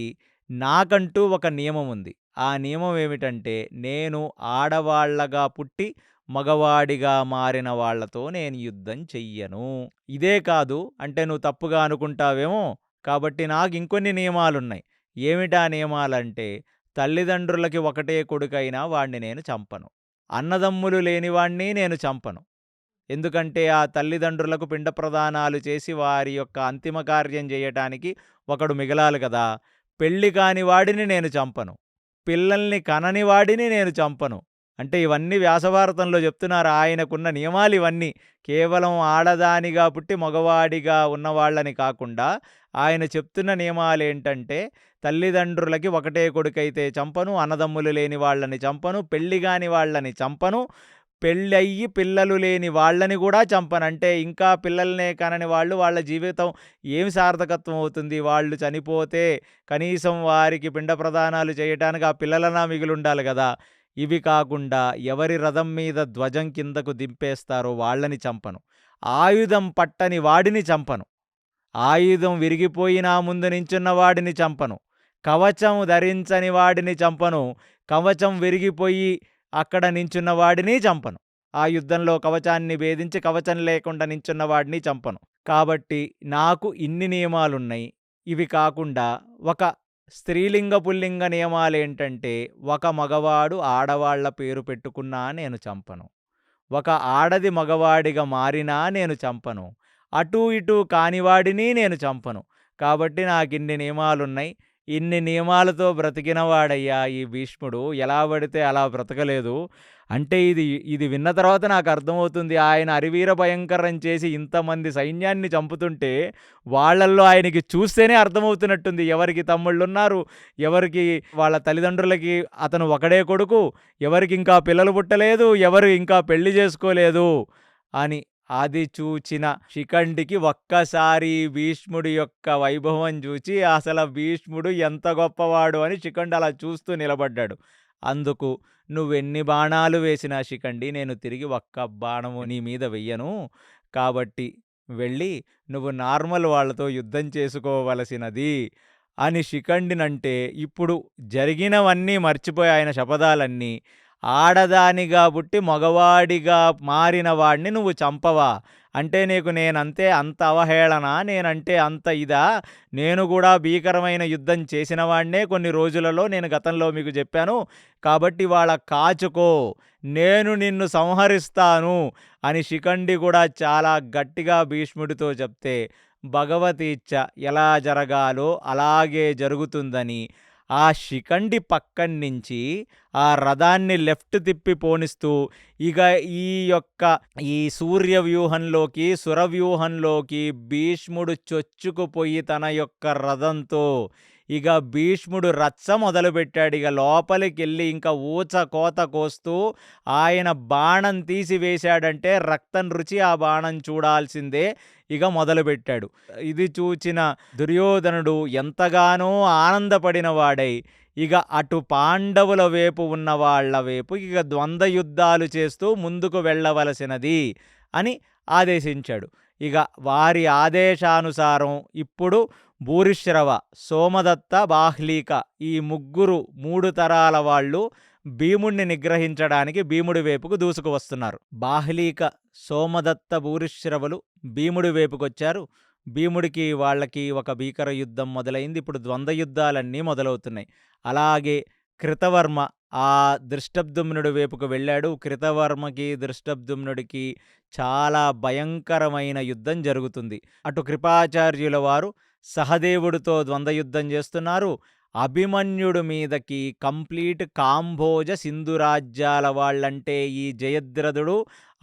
నాకంటూ ఒక నియమం ఉంది. ఆ నియమం ఏమిటంటే, నేను ఆడవాళ్లగా పుట్టి మగవాడిగా మారిన వాళ్లతో నేను యుద్ధం చెయ్యను. ఇదే కాదు అంటే నువ్వు తప్పుగా అనుకుంటావేమో, కాబట్టి నాకు ఇంకొన్ని నియమాలున్నాయి. ఏమిటా నియమాలంటే, తల్లిదండ్రులకి ఒకటే కొడుకైనా వాణ్ణి నేను చంపను. అన్నదమ్ములు లేనివాణ్ణి నేను చంపను. ఎందుకంటే ఆ తల్లిదండ్రులకు పిండ ప్రదానాలు చేసి వారి యొక్క అంతిమ కార్యం చేయటానికి ఒకడు మిగలాలి కదా. పెళ్లి కాని వాడిని నేను చంపను. పిల్లల్ని కనని వాడిని నేను చంపను. అంటే ఇవన్నీ వ్యాసభారతంలో చెప్తున్నారు. ఆయనకున్న నియమాలు ఇవన్నీ. కేవలం ఆడదానిగా పుట్టి మగవాడిగా ఉన్నవాళ్ళని కాకుండా ఆయన చెప్తున్న నియమాలేంటంటే, తల్లిదండ్రులకి ఒకటే కొడుకైతే చంపను, అన్నదమ్ములు లేని వాళ్ళని చంపను, పెళ్లి కాని వాళ్ళని చంపను, పెళ్ళయ్యి పిల్లలు లేని వాళ్ళని కూడా చంపను. అంటే ఇంకా పిల్లల్నే కనని వాళ్ళు, వాళ్ళ జీవితం ఏమి సార్థకత్వం అవుతుంది? వాళ్ళు చనిపోతే కనీసం వారికి పిండ ప్రదానాలు చేయటానికి ఆ పిల్లలనా మిగిలుండాలి కదా. ఇవి కాకుండా ఎవరి రథం మీద ధ్వజం కిందకు దింపేస్తారో వాళ్ళని చంపను. ఆయుధం పట్టని వాడిని చంపను. ఆయుధం విరిగిపోయినా ముందు నించున్న వాడిని చంపను. కవచం ధరించని వాడిని చంపను. కవచం విరిగిపోయి అక్కడ నించున్న వాడిని చంపను. ఆ యుద్ధంలో కవచాన్ని భేదించి కవచం లేకుండా నించున్న వాడిని చంపను. కాబట్టి నాకు ఇన్ని నియమాలున్నాయి. ఇవి కాకుండా ఒక స్త్రీలింగ పుల్లింగ నియమాలేంటంటే, ఒక మగవాడు ఆడవాళ్ల పేరు పెట్టుకున్నా నేను చంపను. ఒక ఆడది మగవాడిగా మారినా నేను చంపను. అటూ ఇటూ కానివాడిని నేను చంపను. కాబట్టి నాకిన్ని నియమాలున్నాయి. ఇన్ని నియమాలతో బ్రతికినవాడయ్యా ఈ భీష్ముడు. ఎలా పడితే అలా బ్రతకలేదు. అంటే ఇది విన్న తర్వాత నాకర్థమవుతుంది. ఆయన అరివీర భయంకరం చేసి ఇంతమంది సైన్యాన్ని చంపుతుంటే, వాళ్ళల్లో ఆయనకి చూస్తేనే అర్థమవుతున్నట్టుంది. ఎవరికి తమ్ముళ్ళున్నారు, ఎవరికి వాళ్ళ తల్లిదండ్రులకి అతను ఒకడే కొడుకు, ఎవరికింకా పిల్లలు పుట్టలేదు, ఎవరు ఇంకా పెళ్లి చేసుకోలేదు అని. అది చూచిన శిఖండికి ఒక్కసారి భీష్ముడి యొక్క వైభవం చూచి, అసలు భీష్ముడు ఎంత గొప్పవాడు అని శిఖండి అలా చూస్తూ నిలబడ్డాడు. అందుకు "నువ్వెన్ని బాణాలు వేసినా శిఖండి, నేను తిరిగి ఒక్క బాణము నీ మీద వెయ్యను. కాబట్టి వెళ్ళి నువ్వు నార్మల్ వాళ్ళతో యుద్ధం చేసుకోవలసినది" అని శిఖండినంటే, ఇప్పుడు జరిగినవన్నీ మర్చిపోయి ఆయన శపథాలన్నీ, ఆడదానిగా పుట్టి మగవాడిగా మారిన వాడిని నువ్వు చంపవా? అంటే నీకు నేనంతే అంత అవహేళనా? నేనంటే అంత ఇదా? నేను కూడా భీకరమైన యుద్ధం చేసిన వాడినే కొన్ని రోజులలో, నేను గతంలో మీకు చెప్పాను. కాబట్టి ఇవాళ కాచుకో, నేను నిన్ను సంహరిస్తాను అని శిఖండి కూడా చాలా గట్టిగా భీష్ముడితో చెప్తే, భగవతీచ్ఛ ఎలా జరగాలో అలాగే జరుగుతుందని ఆ శిఖండి పక్కన్నించి ఆ రథాన్ని లెఫ్ట్ తిప్పి పోనిస్తూ, ఇక ఈ సూర్య వ్యూహంలోకి, సురవ్యూహంలోకి భీష్ముడు చొచ్చుకుపోయి తన యొక్క రథంతో ఇక భీష్ముడు రచ్చ మొదలుపెట్టాడు. ఇక లోపలికెళ్ళి ఇంకా ఊచ కోత కోస్తూ ఆయన బాణం తీసి వేశాడంటే రక్తం రుచి ఆ బాణం చూడాల్సిందే ఇక మొదలుపెట్టాడు. ఇది చూచిన దుర్యోధనుడు ఎంతగానో ఆనందపడిన వాడై, ఇక అటు పాండవుల వైపు ఉన్న వాళ్ళ వైపు ఇక ద్వంద్వ యుద్ధాలు చేస్తూ ముందుకు వెళ్ళవలసినది అని ఆదేశించాడు. ఇక వారి ఆదేశానుసారం ఇప్పుడు భూరిశ్రవ, సోమదత్త, బాహ్లీక ఈ ముగ్గురు 3 తరాల వాళ్ళు భీముణ్ణి నిగ్రహించడానికి భీముడి వైపుకు దూసుకు వస్తున్నారు. బాహ్లీక, సోమదత్త, భూరిశ్రవులు భీముడి వైపుకొచ్చారు. భీముడికి వాళ్ళకి ఒక భీకర యుద్ధం మొదలైంది. ఇప్పుడు ద్వంద్వ యుద్ధాలన్నీ మొదలవుతున్నాయి. అలాగే కృతవర్మ ఆ దృష్టద్యుమ్నుడి వైపుకు వెళ్ళాడు. కృతవర్మకి, దృష్టద్యుమ్నుడికి చాలా భయంకరమైన యుద్ధం జరుగుతుంది. అటు కృపాచార్యుల వారు సహదేవుడితో ద్వంద్వ యుద్ధం చేస్తున్నారు. అభిమన్యుడి మీదకి కంప్లీట్ కాంబోజ సింధు రాజ్యాల వాళ్ళంటే ఈ జయద్రథుడు,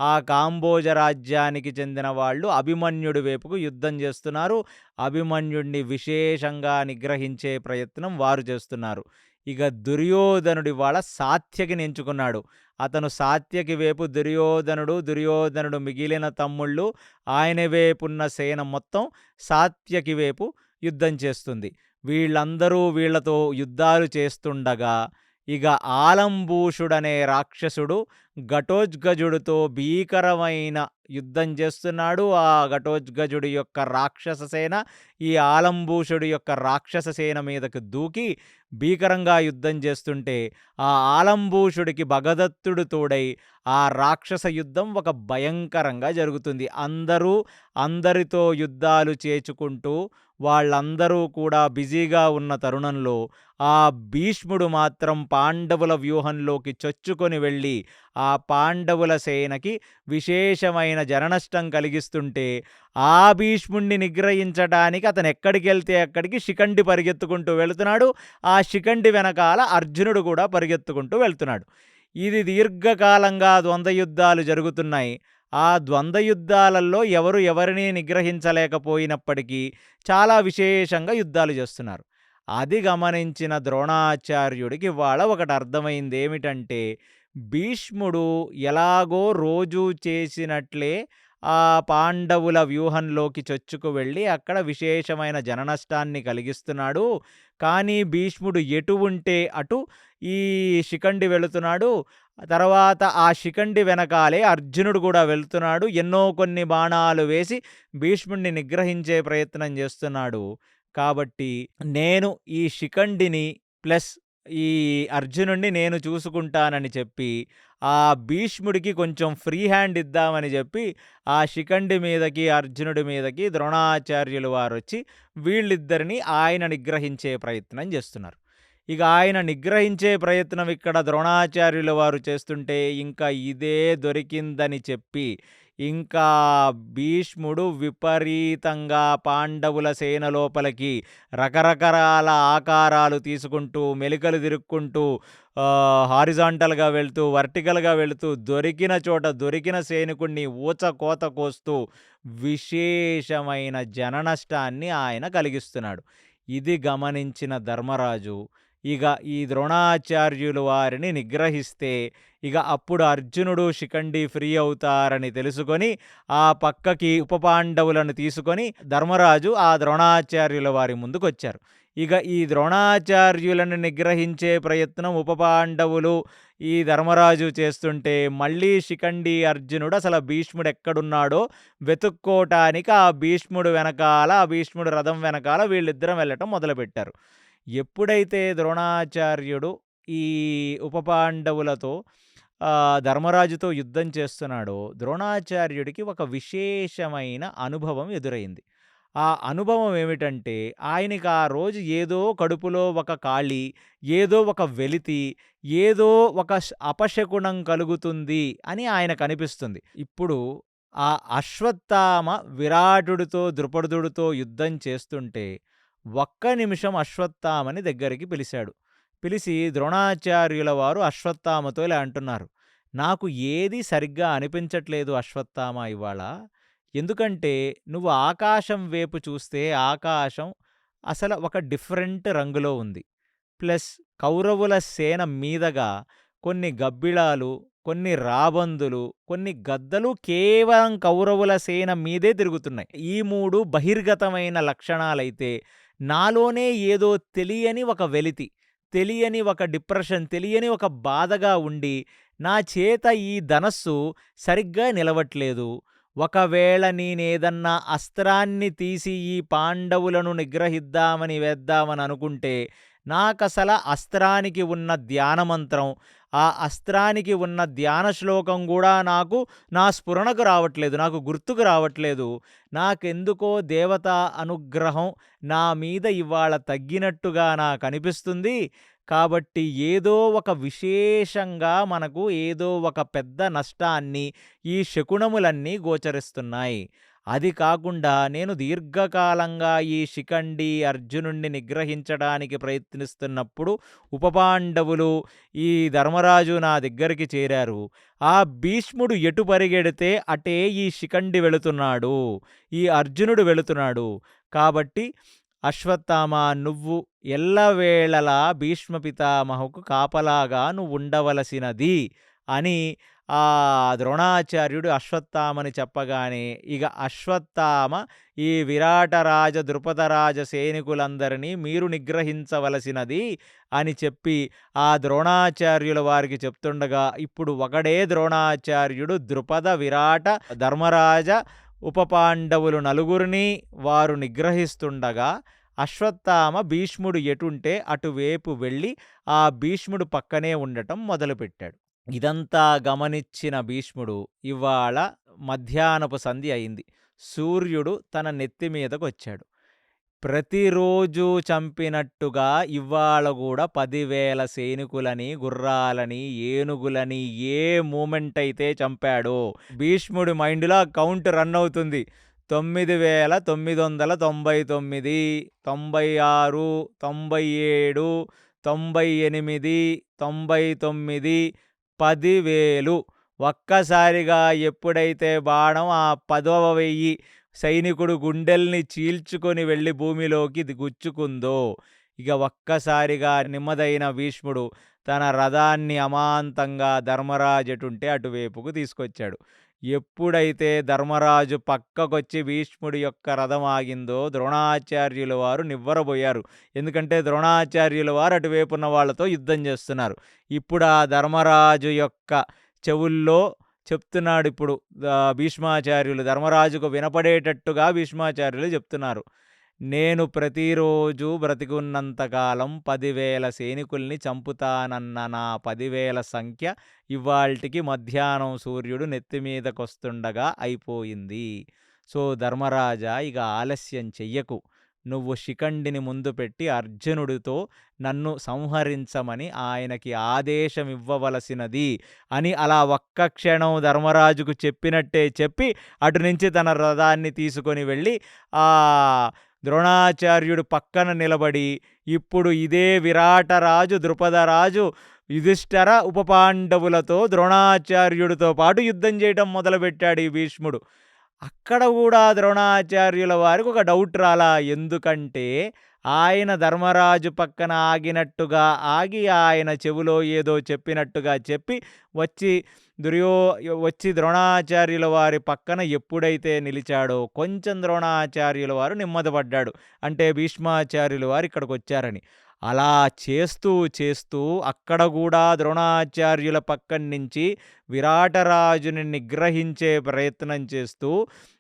ఆ కాంబోజ రాజ్యానికి చెందిన వాళ్ళు అభిమన్యుడి వైపుకు యుద్ధం చేస్తున్నారు. అభిమన్యుడిని విశేషంగా నిగ్రహించే ప్రయత్నం వారు చేస్తున్నారు. ఇక దుర్యోధనుడి వాళ్ళ సాత్యకిని ఎంచుకున్నాడు. అతను సాత్యకి వైపు దుర్యోధనుడు మిగిలిన తమ్ముళ్ళు ఆయన వైపున్న సేన మొత్తం సాత్యకి వైపు యుద్ధం చేస్తుంది. వీళ్ళందరూ వీళ్లతో యుద్ధాలు చేస్తుండగా ఇక ఆలంబూషుడనే రాక్షసుడు ఘటోత్కచుడితో భీకరమైన యుద్ధం చేస్తున్నాడు. ఆ ఘటోత్కచుడి యొక్క రాక్షస సేన ఈ ఆలంబూషుడి యొక్క రాక్షస సేన మీదకు దూకి భీకరంగా యుద్ధం చేస్తుంటే, ఆ ఆలంబూషుడికి భగదత్తుడు తోడై ఆ రాక్షస యుద్ధం ఒక భయంకరంగా జరుగుతుంది. అందరితో యుద్ధాలు చేచుకుంటూ వాళ్ళందరూ కూడా బిజీగా ఉన్న తరుణంలో ఆ భీష్ముడు మాత్రం పాండవుల వ్యూహంలోకి చొచ్చుకొని వెళ్ళి ఆ పాండవుల సేనకి విశేషమైన జననష్టం కలిగిస్తుంటే, ఆ భీష్ముణ్ణి నిగ్రహించడానికి అతను ఎక్కడికి వెళ్తే అక్కడికి శిఖండి పరిగెత్తుకుంటూ వెళుతున్నాడు. ఆ శిఖండి వెనకాల అర్జునుడు కూడా పరిగెత్తుకుంటూ వెళ్తున్నాడు. ఇది దీర్ఘకాలంగా ద్వంద్వ యుద్ధాలు జరుగుతున్నాయి. ఆ ద్వంద్వ యుద్ధాలలో ఎవరు ఎవరిని నిగ్రహించలేకపోయినప్పటికీ చాలా విశేషంగా యుద్ధాలు చేస్తున్నారు. అది గమనించిన ద్రోణాచార్యుడికి ఇవాళ ఒకటి అర్థమైంది. ఏమిటంటే, భీష్ముడు ఎలాగో రోజూ చేసినట్లే ఆ పాండవుల వ్యూహంలోకి చొచ్చుకు వెళ్ళి అక్కడ విశేషమైన జననష్టాన్ని కలిగిస్తున్నాడు. కానీ భీష్ముడు ఎటు ఉంటే అటు ఈ శిఖండి వెళుతున్నాడు. తర్వాత ఆ శిఖండి వెనకాలే అర్జునుడు కూడా వెళ్తున్నాడు. కొన్ని బాణాలు వేసి భీష్ముడిని నిగ్రహించే ప్రయత్నం చేస్తున్నాడు. కాబట్టి నేను ఈ శిఖండిని ప్లస్ ఈ అర్జునుడిని నేను చూసుకుంటానని చెప్పి ఆ భీష్ముడికి కొంచెం ఫ్రీ హ్యాండ్ ఇద్దామని చెప్పి ఆ శిఖండి మీదకి, అర్జునుడి మీదకి ద్రోణాచార్యులు వారు వచ్చి వీళ్ళిద్దరిని ఆయన నిగ్రహించే ప్రయత్నం చేస్తున్నారు. ఇక ఆయన నిగ్రహించే ప్రయత్నం ఇక్కడ ద్రోణాచార్యుల వారు చేస్తుంటే ఇంకా ఇదే దొరికిందని చెప్పి ఇంకా భీష్ముడు విపరీతంగా పాండవుల సేన లోపలికి రకరకాల ఆకారాలు తీసుకుంటూ, మెలికలు తిరుక్కుంటూ, హారిజాంటల్‌గా వెళ్తూ, వర్టికల్‌గా వెళుతూ, దొరికిన చోట దొరికిన సైనికుడిని ఊచకోత కోస్తూ విశేషమైన జననష్టాన్ని ఆయన కలిగిస్తున్నాడు. ఇది గమనించిన ధర్మరాజు ఇక ఈ ద్రోణాచార్యులు వారిని నిగ్రహిస్తే ఇక అప్పుడు అర్జునుడు, శిఖండి ఫ్రీ అవుతారని తెలుసుకొని ఆ పక్కకి ఉపపాండవులను తీసుకొని ధర్మరాజు ఆ ద్రోణాచార్యుల వారి ముందుకొచ్చారు. ఇక ఈ ద్రోణాచార్యులను నిగ్రహించే ప్రయత్నం ఉపపాండవులు, ఈ ధర్మరాజు చేస్తుంటే మళ్ళీ శిఖండి, అర్జునుడు అసలు భీష్ముడు ఎక్కడున్నాడో వెతుక్కోటానికి ఆ భీష్ముడు వెనకాల, ఆ భీష్ముడు రథం వెనకాల వీళ్ళిద్దరం వెళ్ళటం మొదలుపెట్టారు. ఎప్పుడైతే ద్రోణాచార్యుడు ఈ ఉపపాండవులతో ధర్మరాజుతో యుద్ధం చేస్తున్నాడో ద్రోణాచార్యుడికి ఒక విశేషమైన అనుభవం ఎదురైంది. ఆ అనుభవం ఏమిటంటే ఆయనకి ఆ రోజు ఏదో కడుపులో ఒక ఖాళీ, ఏదో ఒక వెలితి, ఏదో ఒక అపశకునం కలుగుతుంది అని ఆయనకనిపిస్తుంది. ఇప్పుడు ఆ అశ్వత్థామ విరాటుడితో, ద్రుపదుడితో యుద్ధం చేస్తుంటే ఒక్క నిమిషం అశ్వత్థామని దగ్గరికి పిలిచాడు. పిలిచి ద్రోణాచార్యుల వారు అశ్వత్థామతో ఇలా అంటున్నారు, నాకు ఏది సరిగ్గా అనిపించట్లేదు అశ్వత్థామ ఇవాళ. ఎందుకంటే నువ్వు ఆకాశం వైపు చూస్తే ఆకాశం అసలు ఒక డిఫరెంట్ రంగులో ఉంది. ప్లస్ కౌరవుల సేన మీదగా కొన్ని గబ్బిళాలు, కొన్ని రాబందులు, కొన్ని గద్దలు కేవలం కౌరవుల సేన మీదే తిరుగుతున్నాయి. ఈ 3 బహిర్గతమైన లక్షణాలైతే నాలోనే ఏదో తెలియని ఒక వెలితి, తెలియని ఒక డిప్రెషన్, తెలియని ఒక బాధగా ఉండి నా చేత ఈ ధనస్సు సరిగ్గా నిలవట్లేదు. ఒకవేళ నేనేదన్నా అస్త్రాన్ని తీసి ఈ పాండవులను నిగ్రహిద్దామని వేద్దామని అనుకుంటే నాకసల అస్త్రానికి ఉన్న ధ్యానమంత్రం, ఆ అస్త్రానికి ఉన్న ధ్యాన శ్లోకం కూడా నా స్ఫురణకు రావట్లేదు, నాకు గుర్తుకు రావట్లేదు. నాకెందుకో దేవతా అనుగ్రహం నా మీద ఇవాళ తగ్గినట్టుగా నాకనిపిస్తుంది. కాబట్టి ఏదో ఒక విశేషంగా మనకు ఏదో ఒక పెద్ద నష్టాన్ని ఈ శకునములన్నీ గోచరిస్తున్నాయి. అది కాకుండా నేను దీర్ఘకాలంగా ఈ శిఖండి, అర్జునుడిని నిగ్రహించడానికి ప్రయత్నిస్తున్నప్పుడు ఉపపాండవులు, ఈ ధర్మరాజు నా దగ్గరికి చేరారు. ఆ భీష్ముడు ఎటు పరిగెడితే అటే ఈ శిఖండి వెళుతున్నాడు, ఈ అర్జునుడు వెళుతున్నాడు. కాబట్టి అశ్వత్థామ, నువ్వు ఎల్లవేళలా భీష్మ పితామహకు కాపలాగా నువ్వు ఉండవలసినది అని ఆ ద్రోణాచార్యుడు అశ్వత్థామని చెప్పగానే ఇక అశ్వత్థామ ఈ విరాటరాజ, ద్రుపదరాజ సైనికులందరినీ మీరు నిగ్రహించవలసినది అని చెప్పి ఆ ద్రోణాచార్యుల వారికి చెప్తుండగా ఇప్పుడు ఒకడే ద్రోణాచార్యుడు ద్రుపద, విరాట, ధర్మరాజ, ఉపపాండవులు నలుగురిని వారు నిగ్రహిస్తుండగా అశ్వత్థామ భీష్ముడు ఎటుంటే అటువైపు వెళ్ళి ఆ భీష్ముడు పక్కనే ఉండటం మొదలుపెట్టాడు. ఇదంతా గమనించిన భీష్ముడు ఇవాళ మధ్యాహ్నపు సంధి అయింది. సూర్యుడు తన నెత్తి మీదకొచ్చాడు. ప్రతిరోజు చంపినట్టుగా ఇవాళ కూడా 10,000 సైనికులని, గుర్రాలని, ఏనుగులని ఏ మూమెంట్ అయితే చంపాడో భీష్ముడి మైండ్లో కౌంట్ రన్ అవుతుంది. 9,999, 96, 97, 98, 99, 10,000. ఒక్కసారిగా ఎప్పుడైతే బాణం ఆ 10వ వెయ్యి సైనికుడు గుండెల్ని చీల్చుకొని వెళ్ళి భూమిలోకి గుచ్చుకుందో ఇక ఒక్కసారిగా నెమ్మదైన భీష్ముడు తన రథాన్ని అమాంతంగా ధర్మరాజుటుంటే అటువైపుకు తీసుకొచ్చాడు. ఎప్పుడైతే ధర్మరాజు పక్కకొచ్చి భీష్ముడి యొక్క రథం ఆగిందో ద్రోణాచార్యుల వారు నివ్వరబోయారు. ఎందుకంటే ద్రోణాచార్యుల వారు అటువైపు ఉన్న వాళ్ళతో యుద్ధం చేస్తున్నారు. ఇప్పుడు ఆ ధర్మరాజు యొక్క చెవుల్లో చెప్తున్నాడు. ఇప్పుడు భీష్మాచార్యులు ధర్మరాజుకు వినపడేటట్టుగా భీష్మాచార్యులు చెప్తున్నారు, నేను ప్రతిరోజు బ్రతికున్నంతకాలం 10,000 సైనికుల్ని చంపుతానన్న నా 10,000 సంఖ్య ఇవాల్టికి మధ్యాహ్నం సూర్యుడు నెత్తిమీదకొస్తుండగా అయిపోయింది. సో ధర్మరాజా, ఇక ఆలస్యం చెయ్యకు, నువ్వు శిఖండిని ముందు పెట్టి అర్జునుడితో నన్ను సంహరించమని ఆయనకి ఆదేశమివ్వవలసినది అని అలా ఒక్క క్షణం ధర్మరాజుకు చెప్పినట్టే చెప్పి అటు నుంచి తన రథాన్ని తీసుకొని వెళ్ళి ఆ ద్రోణాచార్యుడు పక్కన నిలబడి ఇప్పుడు ఇదే విరాటరాజు ద్రుపదరాజు యుధిష్ఠర ఉపపాండవులతో ద్రోణాచార్యుడితో పాటు యుద్ధం చేయటం మొదలుపెట్టాడు ఈ భీష్ముడు. అక్కడ కూడా ద్రోణాచార్యుల వారికి ఒక డౌట్ రాలా. ఎందుకంటే ఆయన ధర్మరాజు పక్కన ఆగినట్టుగా ఆగి ఆయన చెవిలో ఏదో చెప్పినట్టుగా చెప్పి వచ్చి వచ్చి ద్రోణాచార్యుల వారి పక్కన ఎప్పుడైతే నిలిచాడో కొంచెం ద్రోణాచార్యుల వారు నెమ్మదిపడ్డాడు. అంటే భీష్మాచార్యుల వారు ఇక్కడికి వచ్చారని. అలా చేస్తూ చేస్తూ అక్కడ కూడా ద్రోణాచార్యుల పక్కన నుంచి విరాటరాజుని నిగ్రహించే ప్రయత్నం చేస్తూ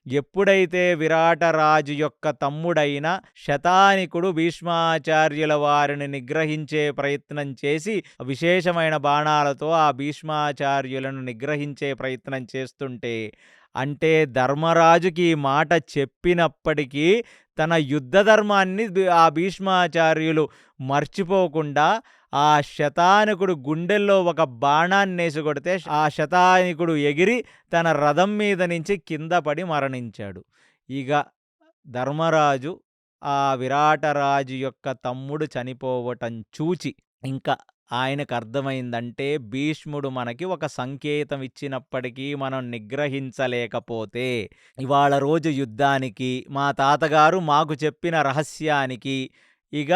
ఎప్పుడైతే విరాటరాజు యొక్క తమ్ముడైన శతానికుడు భీష్మాచార్యుల వారిని నిగ్రహించే ప్రయత్నం చేసి విశేషమైన బాణాలతో ఆ భీష్మాచార్యులను నిగ్రహించే ప్రయత్నం చేస్తుంటే, అంటే ధర్మరాజుకి ఈ మాట చెప్పినప్పటికీ తన యుద్ధ ధర్మాన్ని ఆ భీష్మాచార్యులు మర్చిపోకుండా ఆ శతానికుడు గుండెల్లో ఒక బాణాన్నేసి కొడితే ఆ శతానికుడు ఎగిరి తన రథం మీద నుంచి కింద పడి మరణించాడు. ఇక ధర్మరాజు ఆ విరాటరాజు యొక్క తమ్ముడు చనిపోవటం చూచి ఇంకా ఆయనకు అర్థమైందంటే భీష్ముడు మనకి ఒక సంకేతం ఇచ్చినప్పటికీ మనం నిగ్రహించలేకపోతే ఇవాళ రోజు యుద్ధానికి మా తాతగారు మాకు చెప్పిన రహస్యానికి ఇక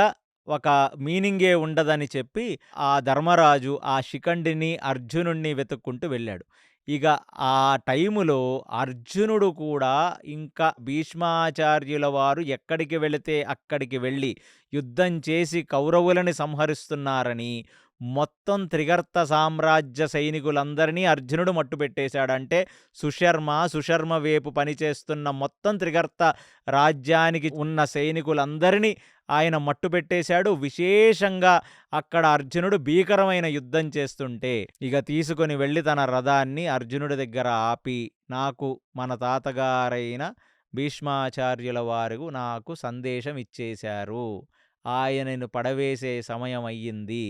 ఒక మీనింగే ఉండదని చెప్పి ఆ ధర్మరాజు ఆ శిఖండిని అర్జునుడిని వెతుక్కుంటూ వెళ్ళాడు. ఇక ఆ టైములో అర్జునుడు కూడా ఇంకా భీష్మాచార్యుల వారు ఎక్కడికి వెళితే అక్కడికి వెళ్ళి యుద్ధం చేసి కౌరవులని సంహరిస్తున్నారని మొత్తం త్రిగర్త సామ్రాజ్య సైనికులందరినీ అర్జునుడు మట్టుపెట్టేశాడు. అంటే సుశర్మ వైపు పనిచేస్తున్న మొత్తం త్రిగర్త రాజ్యానికి ఉన్న సైనికులందరినీ ఆయన మట్టుపెట్టేశాడు. విశేషంగా అక్కడ అర్జునుడు భీకరమైన యుద్ధం చేస్తుంటే ఇక తీసుకొని వెళ్ళి తన రథాన్ని అర్జునుడి దగ్గర ఆపి, నాకు మన తాతగారైన భీష్మాచార్యుల వారు నాకు సందేశం ఇచ్చేశారు, ఆయనను పడవేసే సమయం అయ్యింది,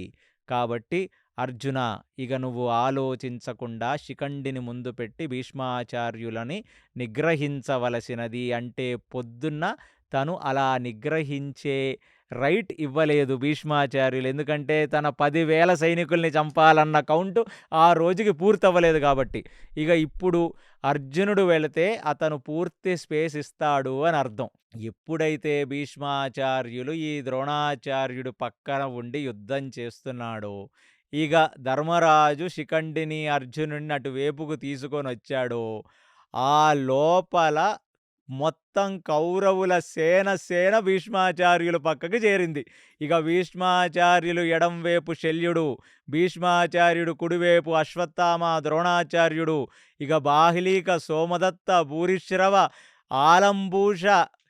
కాబట్టి అర్జున ఇక నువ్వు ఆలోచించకుండా శిఖండిని ముందు పెట్టి భీష్మాచార్యులని నిగ్రహించవలసినది. అంటే పొద్దున్న తను అలా నిగ్రహించే రైట్ ఇవ్వలేదు భీష్మాచార్యులు. ఎందుకంటే తన 10,000 సైనికుల్ని చంపాలన్న కౌంటు ఆ రోజుకి పూర్తవ్వలేదు కాబట్టి. ఇక ఇప్పుడు అర్జునుడు వెళితే అతను పూర్తి స్పేస్ ఇస్తాడు అని అర్థం. ఎప్పుడైతే భీష్మాచార్యులు ఈ ద్రోణాచార్యుడు పక్కన ఉండి యుద్ధం చేస్తున్నాడో, ఇక ధర్మరాజు శిఖండిని అర్జునుడిని అటువైపుకు తీసుకొని వచ్చాడో, ఆ లోపల మొత్తం కౌరవుల సేన భీష్మాచార్యుల పక్కకి చేరింది. ఇక భీష్మాచార్యులు ఎడంవైపు శల్యుడు, భీష్మాచార్యుడు కుడివైపు అశ్వత్థామ, ద్రోణాచార్యుడు, ఇక బాహ్లీక, సోమదత్త, భూరిశ్రవ, ఆలంబూష,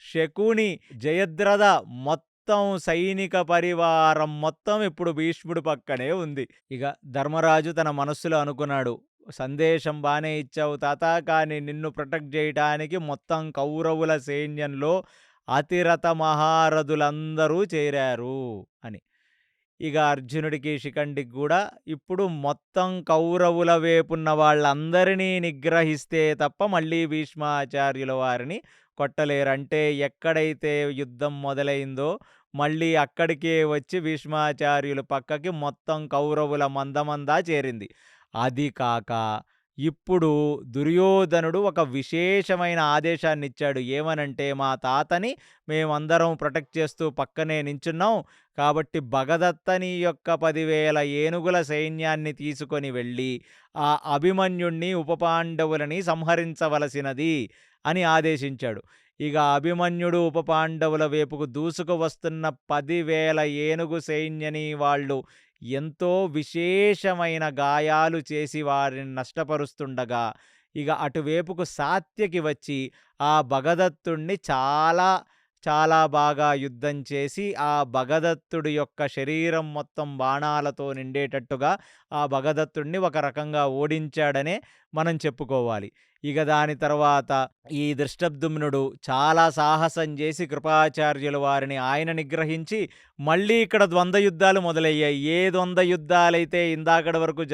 శకుని, జయద్రథ మొత్తం సైనిక పరివారం మొత్తం ఇప్పుడు భీష్ముడి పక్కనే ఉంది. ఇక ధర్మరాజు తన మనస్సులో అనుకున్నాడు, సందేశం బానే ఇచ్చావు తాత, కానీ నిన్ను ప్రొటెక్ట్ చేయడానికి మొత్తం కౌరవుల సైన్యంలో అతిరథ మహారథులందరూ చేరారు అని. ఇక అర్జునుడికి శిఖండికి కూడా ఇప్పుడు మొత్తం కౌరవుల వైపున్న వాళ్ళందరినీ నిగ్రహిస్తే తప్ప మళ్ళీ భీష్మాచార్యుల వారిని కొట్టలేరు. అంటే ఎక్కడైతే యుద్ధం మొదలైందో మళ్ళీ అక్కడికే వచ్చి భీష్మాచార్యుల పక్కకి మొత్తం కౌరవుల మందమందా చేరింది. అది కాక ఇప్పుడు దుర్యోధనుడు ఒక విశేషమైన ఆదేశాన్నిచ్చాడు. ఏమనంటే, మా తాతని మేమందరం ప్రొటెక్ట్ చేస్తూ పక్కనే నించున్నాం, కాబట్టి భగదత్తని యొక్క 10,000 ఏనుగుల సైన్యాన్ని తీసుకొని వెళ్ళి ఆ అభిమన్యుణ్ణి ఉపపాండవులని సంహరించవలసినది అని ఆదేశించాడు. ఇక అభిమన్యుడు ఉపపాండవుల వైపుకు దూసుకు వస్తున్న 10,000 ఏనుగు సైన్యని వాళ్ళు ఎంతో విశేషమైన గాయాలు చేసి వారిని నష్టపరుస్తుండగా, ఇక అటువైపుకు సాత్యకి వచ్చి ఆ భగదత్తుణ్ణి చాలా చాలా బాగా యుద్ధం చేసి, ఆ భగదత్తుడి యొక్క శరీరం మొత్తం బాణాలతో నిండేటట్టుగా ఆ భగదత్తుడిని ఒక రకంగా ఓడించాడనే మనం చెప్పుకోవాలి. ఇక దాని తర్వాత ఈ దృష్టద్యుమ్నుడు చాలా సాహసం చేసి కృపాచార్యుల వారిని ఆయన నిగ్రహించి, మళ్ళీ ఇక్కడ ద్వంద్వ యుద్ధాలు మొదలయ్యాయి. ఏ ద్వంద్వ యుద్ధాలైతే ఇందాకటి వరకు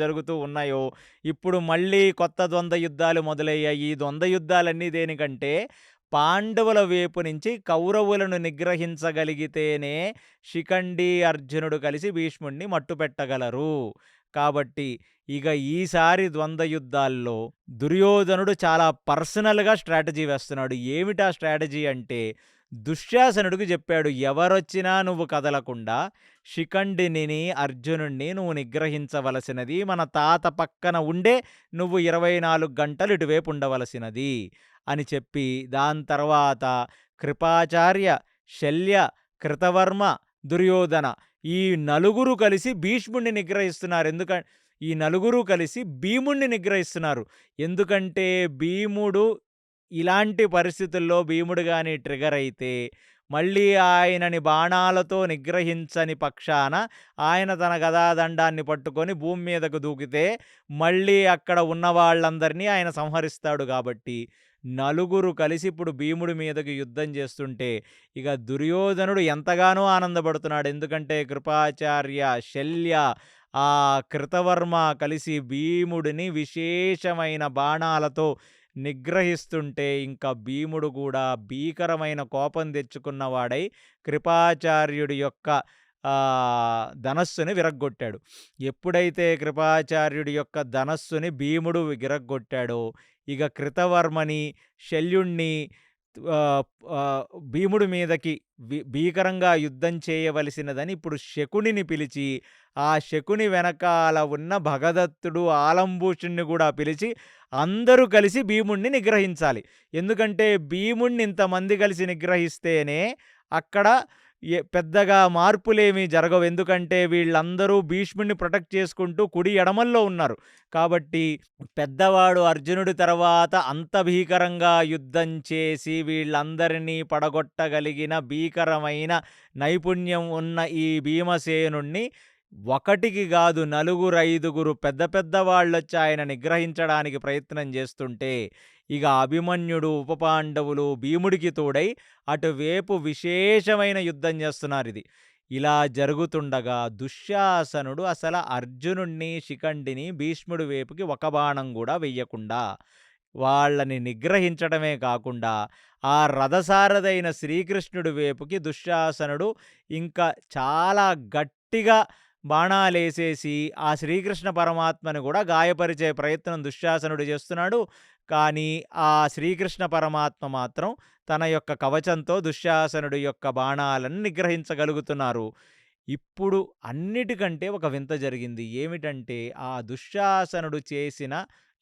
జరుగుతూ ఉన్నాయో, ఇప్పుడు మళ్ళీ కొత్త ద్వంద్వ యుద్ధాలు మొదలయ్యాయి. ఈ ద్వంద్వ యుద్ధాలన్నీ దేనికంటే, పాండవుల వైపు నుంచి కౌరవులను నిగ్రహించగలిగితేనే శిఖండి, అర్జునుడు కలిసి భీష్ముడిని మట్టుపెట్టగలరు. కాబట్టి ఇక ఈసారి ద్వంద్వ యుద్ధాల్లో దుర్యోధనుడు చాలా పర్సనల్‌గా స్ట్రాటజీ వేస్తున్నాడు. ఏమిటా స్ట్రాటజీ అంటే, దుశ్శాసనుడికి చెప్పాడు, ఎవరొచ్చినా నువ్వు కదలకుండా శిఖండిని, అర్జునుడిని నువ్వు నిగ్రహించవలసినది. మన తాత పక్కన ఉండే నువ్వు 24 గంటలు ఇటువైపు ఉండవలసినది అని చెప్పి, దాని తర్వాత కృపాచార్య, శల్య, కృతవర్మ, దుర్యోధన ఈ నలుగురు కలిసి భీష్ముడిని నిగ్రహిస్తున్నారు. ఈ నలుగురు కలిసి భీముడిని నిగ్రహిస్తున్నారు. ఎందుకంటే భీముడు ఇలాంటి పరిస్థితుల్లో భీముడు గాని ట్రిగర్ అయితే, మళ్ళీ ఆయనని బాణాలతో నిగ్రహించని పక్షాన ఆయన తన గదాదండాన్ని పట్టుకొని భూమి మీదకు దూకితే, మళ్ళీ అక్కడ ఉన్న వాళ్ళందరినీ ఆయన సంహరిస్తాడు కాబట్టి, నలుగురు కలిసి ఇప్పుడు భీముడి మీదకి యుద్ధం చేస్తుంటే, ఇక దుర్యోధనుడు ఎంతగానో ఆనందపడుతున్నాడు. ఎందుకంటే కృపాచార్య, శల్య, ఆ కృతవర్మ కలిసి భీముడిని విశేషమైన బాణాలతో నిగ్రహిస్తుంటే, ఇంకా భీముడు కూడా భీకరమైన కోపం తెచ్చుకున్నవాడై కృపాచార్యుడి యొక్క ధనస్సుని విరగ్గొట్టాడు. ఎప్పుడైతే కృపాచార్యుడి యొక్క ధనస్సుని భీముడు విరగ్గొట్టాడో, ఇక కృతవర్మని, శల్యుణ్ణి ఆహ్, ఆహ్, భీముడి మీదకి భీకరంగా యుద్ధం చేయవలసినదని ఇప్పుడు శకునిని పిలిచి, ఆ శకుని వెనకాల ఉన్న భగదత్తుడు, ఆలంబూషుడిని కూడా పిలిచి అందరూ కలిసి భీముడిని నిగ్రహించాలి. ఎందుకంటే భీముడిని ఇంతమంది కలిసి నిగ్రహిస్తేనే అక్కడ పెద్దగా మార్పులేమీ జరగవు. ఎందుకంటే వీళ్ళందరూ భీష్ముడిని ప్రొటెక్ట్ చేసుకుంటూ కుడి ఎడమల్లో ఉన్నారు. కాబట్టి పెద్దవాడు అర్జునుడి తర్వాత అంత భీకరంగా యుద్ధం చేసి వీళ్ళందరినీ పడగొట్టగలిగిన భీకరమైన నైపుణ్యం ఉన్న ఈ భీమసేనుణ్ణి ఒకటికి గాదు నలుగురు, ఐదుగురు పెద్ద పెద్ద వాళ్ళొచ్చి ఆయన నిగ్రహించడానికి ప్రయత్నం చేస్తుంటే, ఇక అభిమన్యుడు, ఉపపాండవులు భీముడికి తోడై అటువైపు విశేషమైన యుద్ధం చేస్తున్నారిది. ఇలా జరుగుతుండగా దుశ్శాసనుడు అసలు అర్జునుడిని, శిఖండిని భీష్ముడి వైపుకి ఒక బాణం కూడా వెయ్యకుండా, వాళ్ళని నిగ్రహించడమే కాకుండా, ఆ రథసారథైన శ్రీకృష్ణుడి వైపుకి దుశ్శాసనుడు ఇంకా చాలా గట్టిగా బాణాలేసేసి ఆ శ్రీకృష్ణ పరమాత్మని కూడా గాయపరిచే ప్రయత్నం దుశ్శాసనుడు చేస్తున్నాడు. కానీ ఆ శ్రీకృష్ణ పరమాత్మ మాత్రం తన యొక్క కవచంతో దుశ్శాసనుడి యొక్క బాణాలను నిగ్రహించగలుగుతున్నారు. ఇప్పుడు అన్నిటికంటే ఒక వింత జరిగింది. ఏమిటంటే, ఆ దుశ్శాసనుడు చేసిన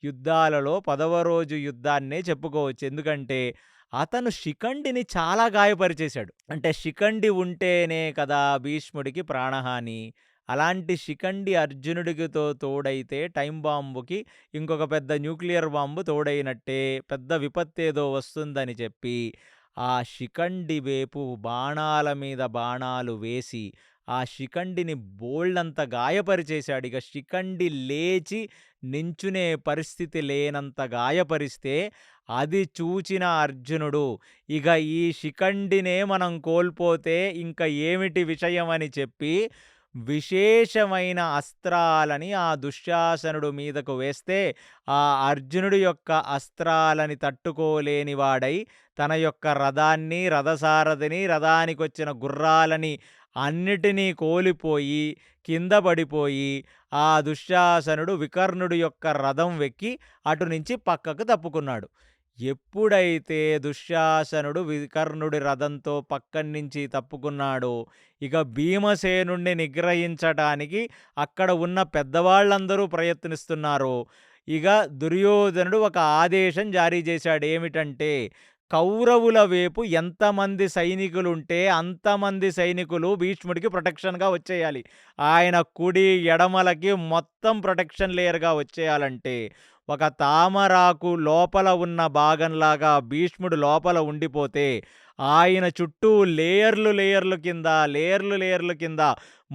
యుద్ధాలలో 10వ రోజు యుద్ధాన్నే చెప్పుకోవచ్చు. ఎందుకంటే అతను శిఖండిని చాలా గాయపరిచేశాడు. అంటే శిఖండి ఉంటేనే కదా భీష్ముడికి ప్రాణహాని. అలాంటి శిఖండి అర్జునుడికితో తోడైతే టైం బాంబుకి ఇంకొక పెద్ద న్యూక్లియర్ బాంబు తోడైనట్టే, పెద్ద విపత్తేదో వస్తుందని చెప్పి, ఆ శిఖండి వైపు బాణాల మీద బాణాలు వేసి, ఆ శిఖండిని బోల్డంత గాయపరిచేశాడు. ఇక శిఖండి లేచి నించునే పరిస్థితి లేనంత గాయపరిస్తే, అది చూచిన అర్జునుడు, ఇక ఈ శిఖండినే మనం కోల్పోతే ఇంక ఏమిటి విషయం అని చెప్పి, విశేషమైన అస్త్రాలని ఆ దుశ్శాసనుడు మీదకు వేస్తే, ఆ అర్జునుడి యొక్క అస్త్రాలని తట్టుకోలేని వాడై తన యొక్క రథాన్ని, రథసారథిని, రథానికొచ్చిన గుర్రాలని అన్నిటినీ కోల్పోయి కింద పడిపోయి, ఆ దుశ్శాసనుడు వికర్ణుడి యొక్క రథం వెక్కి అటు నుంచి పక్కకు తప్పుకున్నాడు. ఎప్పుడైతే దుశ్శాసనుడు వికర్ణుడి రథంతో పక్కన నుంచి తప్పుకున్నాడో, ఇక భీమసేనుణ్ణి నిగ్రహించటానికి అక్కడ ఉన్న పెద్దవాళ్ళందరూ ప్రయత్నిస్తున్నారో, ఇక దుర్యోధనుడు ఒక ఆదేశం జారీ చేశాడు. ఏమిటంటే, కౌరవుల వైపు ఎంతమంది సైనికులుంటే అంతమంది సైనికులు భీష్ముడికి ప్రొటెక్షన్‌గా వచ్చేయాలి. ఆయన కుడి, ఎడమలకి మొత్తం ప్రొటెక్షన్ లేయర్‌గా వచ్చేయాలంటే, ఒక తామరాకు లోపల ఉన్న భాగంలాగా భీష్ముడు లోపల ఉండిపోతే, ఆయన చుట్టూ లేయర్లు లేయర్లు కింద, లేయర్లు లేయర్లు కింద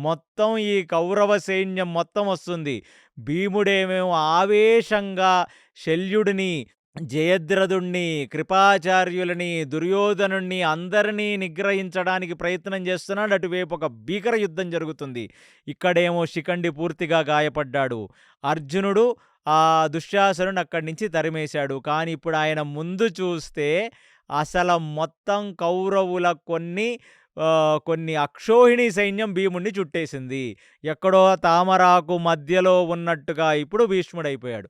మొత్తం ఈ కౌరవ సైన్యం మొత్తం వస్తుంది. భీముడేమేమో ఆవేశంగా శల్యుడిని, జయద్రథుణ్ణి, కృపాచార్యులని, దుర్యోధనుణ్ణి అందరినీ నిగ్రహించడానికి ప్రయత్నం చేస్తున్నాడు. అటువైపు ఒక భీకర యుద్ధం జరుగుతుంది. ఇక్కడేమో శిఖండి పూర్తిగా గాయపడ్డాడు. అర్జునుడు ఆ దుశ్శాసనుడిని అక్కడి నుంచి తరిమేశాడు. కానీ ఇప్పుడు ఆయన ముందు చూస్తే అసలు మొత్తం కౌరవుల కొన్ని అక్షోహిణి సైన్యం భీముడిని చుట్టేసింది. ఎక్కడో తామరాకు మధ్యలో ఉన్నట్టుగా ఇప్పుడు భీష్ముడైపోయాడు.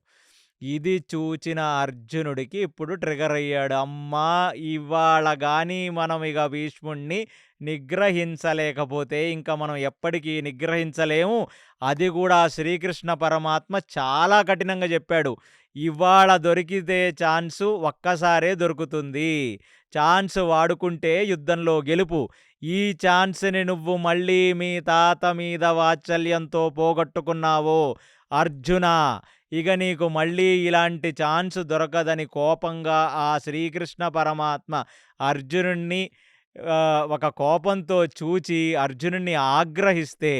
ఇది చూచిన అర్జునుడికి ఇప్పుడు ట్రిగర్ అయ్యాడు. అమ్మా! ఇవాళ గాని మనం ఇక భీష్ముడిని నిగ్రహించలేకపోతే ఇంక మనం ఎప్పటికీ నిగ్రహించలేము. అది కూడా శ్రీకృష్ణ పరమాత్మ చాలా కఠినంగా చెప్పాడు. ఇవాళ దొరికితే ఛాన్సు ఒక్కసారే దొరుకుతుంది. ఛాన్స్ వాడుకుంటే యుద్ధంలో గెలుపు. ఈ ఛాన్స్‌ని నువ్వు మళ్ళీ మీ తాత మీద వాత్సల్యంతో పోగొట్టుకున్నావో అర్జునా! ఇక నీకు మళ్ళీ ఇలాంటి ఛాన్స్ దొరకదని కోపంగా ఆ శ్రీకృష్ణ పరమాత్మ అర్జునుడిని ఒక కోపంతో చూచి అర్జునుడిని ఆగ్రహిస్తే,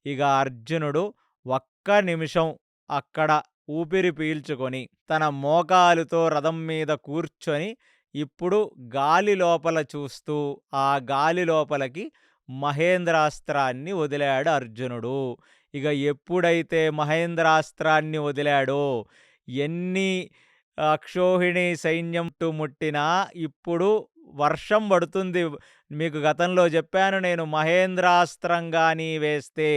ఇక అర్జునుడు ఒక్క నిమిషం అక్కడ ఊపిరి పీల్చుకొని తన మోకాలుతో రథం మీద కూర్చొని ఇప్పుడు గాలి లోపల చూస్తూ ఆ గాలి లోపలికి మహేంద్రాస్త్రాన్ని వదిలాడు అర్జునుడు. ఇక ఎప్పుడైతే మహేంద్రాస్త్రాన్ని వదిలాడో ఎన్ని అక్షోహిణి సైన్యం చుట్టుముట్టినా ఇప్పుడు వర్షం పడుతుంది. మీకు గతంలో చెప్పాను నేను, మహేంద్రాస్త్రం గాని వేస్తే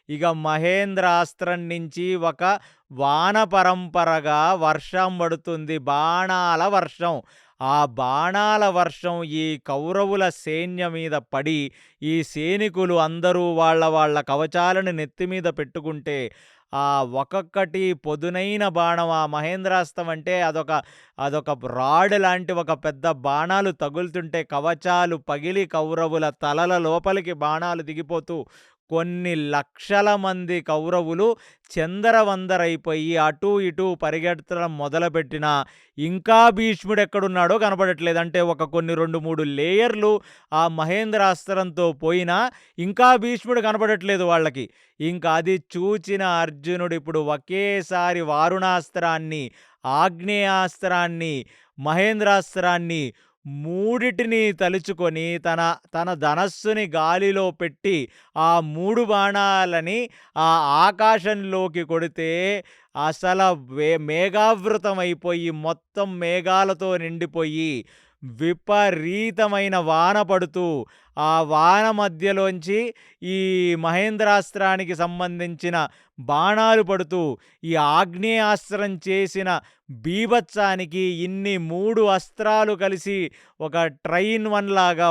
ఇక మహేంద్రాస్త్రం నుంచి ఒక వాన పరంపరగా వర్షం పడుతుంది. బాణాల వర్షం. ఆ బాణాల వర్షం ఈ కౌరవుల సైన్యం మీద పడి ఈ సైనికులు అందరూ వాళ్ళ కవచాలను నెత్తి మీద పెట్టుకుంటే ఆ ఒక్కొక్కటి పొదునైన బాణం, ఆ మహేంద్రాస్త్రం అంటే అదొక రాడ్ లాంటి ఒక పెద్ద బాణాలు తగులుతుంటే కవచాలు పగిలి కౌరవుల తలల లోపలికి బాణాలు దిగిపోతూ కొన్ని లక్షల మంది కౌరవులు చెందరవందరైపోయి అటూ ఇటూ పరిగెత్తడం మొదలుపెట్టినా ఇంకా భీష్ముడు ఎక్కడున్నాడో కనపడట్లేదు. అంటే కొన్ని 2-3 లేయర్లు ఆ మహేంద్రాస్త్రంతో పోయినా ఇంకా భీష్ముడు కనపడట్లేదు వాళ్ళకి. ఇంకా అది చూచిన అర్జునుడు ఇప్పుడు ఒకేసారి వారుణాస్త్రాన్ని, ఆగ్నేయాస్త్రాన్ని, మహేంద్రాస్త్రాన్ని మూడిటిని తలుచుకొని తన ధనస్సుని గాలిలో పెట్టి ఆ 3 బాణాలని ఆ ఆకాశంలోకి కొడితే అసలు మేఘావృతమైపోయి మొత్తం మేఘాలతో నిండిపోయి విపరీతమైన వాన పడుతూ ఆ వాన మధ్యలోంచి ఈ మహేంద్రాస్త్రానికి సంబంధించిన బాణాలు పడుతూ ఈ ఆగ్నేయాస్త్రం చేసిన బీభత్సానికి ఇన్ని 3 అస్త్రాలు కలిసి ఒక ట్రైన్ వన్ లాగా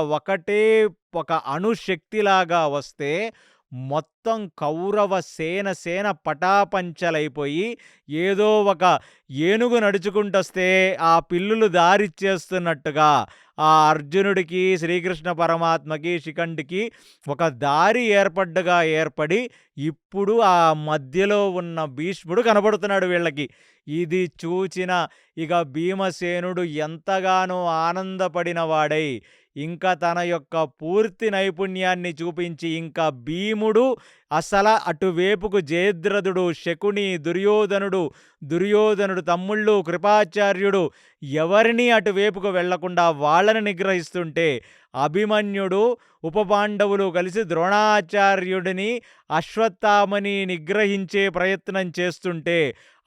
ఒక అణుశక్తిలాగా వస్తే మొత్తం కౌరవ సేన పటాపంచలైపోయి ఏదో ఒక ఏనుగు నడుచుకుంటొస్తే ఆ పిల్లులు దారిచ్చేస్తున్నట్టుగా ఆ అర్జునుడికి, శ్రీకృష్ణ పరమాత్మకి, శిఖండికి ఒక దారి ఏర్పడి ఇప్పుడు ఆ మధ్యలో ఉన్న భీష్ముడు కనపడుతున్నాడు వీళ్ళకి. ఇది చూచిన ఇక భీమసేనుడు ఎంతగానో ఆనందపడిన వాడై ఇంకా తన యొక్క పూర్తి నైపుణ్యాన్ని చూపించి ఇంకా భీముడు అటువైపుకు జయద్రథుడు, శకుని, దుర్యోధనుడు తమ్ముళ్ళు, కృపాచార్యుడు ఎవరినీ అటువైపుకు వెళ్లకుండా వాళ్ళని నిగ్రహిస్తుంటే అభిమన్యుడు, ఉపపాండవులు కలిసి ద్రోణాచార్యుడిని, అశ్వత్థామని నిగ్రహించే ప్రయత్నం చేస్తుంటే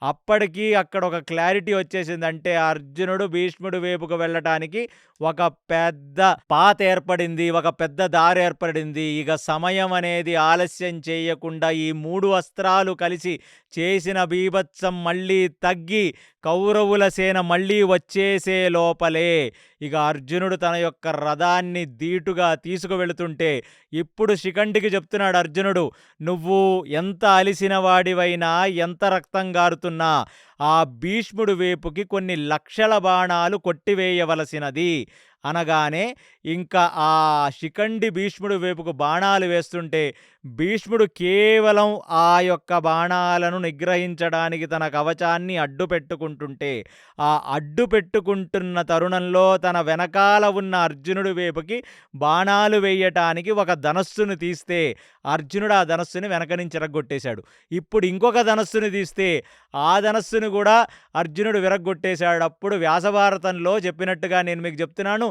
అప్పటికి అక్కడ ఒక క్లారిటీ వచ్చేసింది. అంటే అర్జునుడు భీష్ముడి వైపుకు వెళ్ళటానికి ఒక పెద్ద పాత ఏర్పడింది, ఒక పెద్ద దారి ఏర్పడింది. ఇక సమయం అనేది ఆలస్యం చేయకుండా ఈ 3 అస్త్రాలు కలిసి చేసిన బీభత్సం మళ్ళీ తగ్గి కౌరవుల సేన మళ్ళీ వచ్చేసే లోపలే ఇక అర్జునుడు తన యొక్క రథాన్ని ధీటుగా తీసుకువెళుతుంటే ఇప్పుడు శిఖండికి చెప్తున్నాడు అర్జునుడు, నువ్వు ఎంత అలిసిన వాడివైనా, ఎంత రక్తం గారుతున్నా ఆ భీష్ముడి వైపుకి కొన్ని లక్షల బాణాలు కొట్టివేయవలసినది. అనగానే ఇంకా ఆ శిఖండి భీష్ముడి వైపుకు బాణాలు వేస్తుంటే భీష్ముడు కేవలం ఆ యొక్క బాణాలను నిగ్రహించడానికి తన కవచాన్ని అడ్డు పెట్టుకుంటుంటే, ఆ అడ్డు పెట్టుకుంటున్న తరుణంలో తన వెనకాల ఉన్న అర్జునుడి వైపుకి బాణాలు వేయటానికి ఒక ధనస్సును తీస్తే అర్జునుడు ఆ ధనస్సుని వెనక నుంచి విరగ్గొట్టేశాడు. ఇప్పుడు ఇంకొక ధనస్సుని తీస్తే ఆ ధనస్సుని కూడా అర్జునుడు విరగ్గొట్టేశాడు. అప్పుడు వ్యాసభారతంలో చెప్పినట్టుగా నేను మీకు చెప్తున్నాను,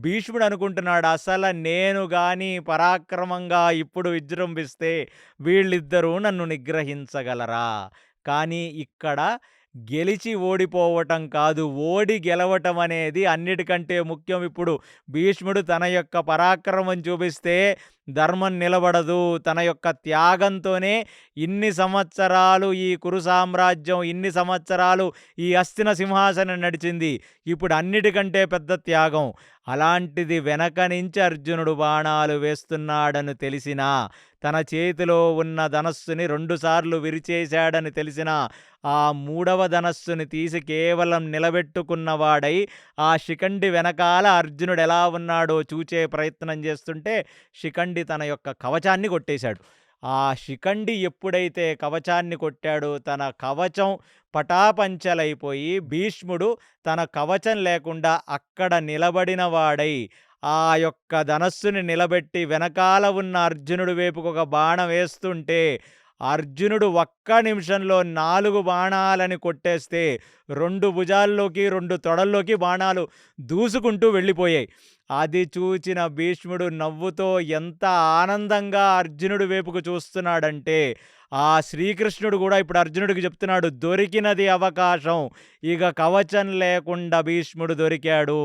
భీష్ముడు అనుకుంటున్నాడు, అసలు నేను గాని పరాక్రమంగా ఇప్పుడు విజృంభిస్తే వీళ్ళిద్దరూ నన్ను నిగ్రహించగలరా? కానీ ఇక్కడ గెలిచి ఓడిపోవటం కాదు, ఓడి గెలవటం అనేది అన్నిటికంటే ముఖ్యం. ఇప్పుడు భీష్ముడు తన యొక్క పరాక్రమం చూపిస్తే ధర్మం నిలబడదు. తన యొక్క త్యాగంతోనే ఇన్ని సంవత్సరాలు ఈ కురు సామ్రాజ్యం, ఇన్ని సంవత్సరాలు ఈ హస్తిన సింహాసనం నడిచింది. ఇప్పుడు అన్నిటికంటే పెద్ద త్యాగం. అలాంటిది వెనక నుంచి అర్జునుడు బాణాలు వేస్తున్నాడని తెలిసినా, తన చేతిలో ఉన్న ధనస్సుని 2 సార్లు విరిచేశాడని తెలిసినా, ఆ మూడవ ధనస్సుని తీసి కేవలం నిలబెట్టుకున్నవాడై ఆ శిఖండి వెనకాల అర్జునుడు ఎలా ఉన్నాడో చూచే ప్రయత్నం చేస్తుంటే శిఖండి తన యొక్క కవచాన్ని కొట్టేశాడు. ఆ శిఖండి ఎప్పుడైతే కవచాన్ని కొట్టాడో తన కవచం పటాపంచలైపోయి భీష్ముడు తన కవచం లేకుండా అక్కడ నిలబడిన వాడై ఆ యొక్క ధనస్సుని నిలబెట్టి వెనకాల ఉన్న అర్జునుడి వైపుకు ఒక బాణం వేస్తుంటే అర్జునుడు ఒక్క నిమిషంలో 4 బాణాలని కొట్టేస్తే 2 భుజాల్లోకి 2 తొడల్లోకి బాణాలు దూసుకుంటూ వెళ్ళిపోయాయి. అది చూచిన భీష్ముడు నవ్వుతో ఎంత ఆనందంగా అర్జునుడి వైపుకు చూస్తున్నాడంటే, ఆ శ్రీకృష్ణుడు కూడా ఇప్పుడు అర్జునుడికి చెప్తున్నాడు, దొరికినది అవకాశం. ఇక కవచం లేకుండా భీష్ముడు దొరికాడు.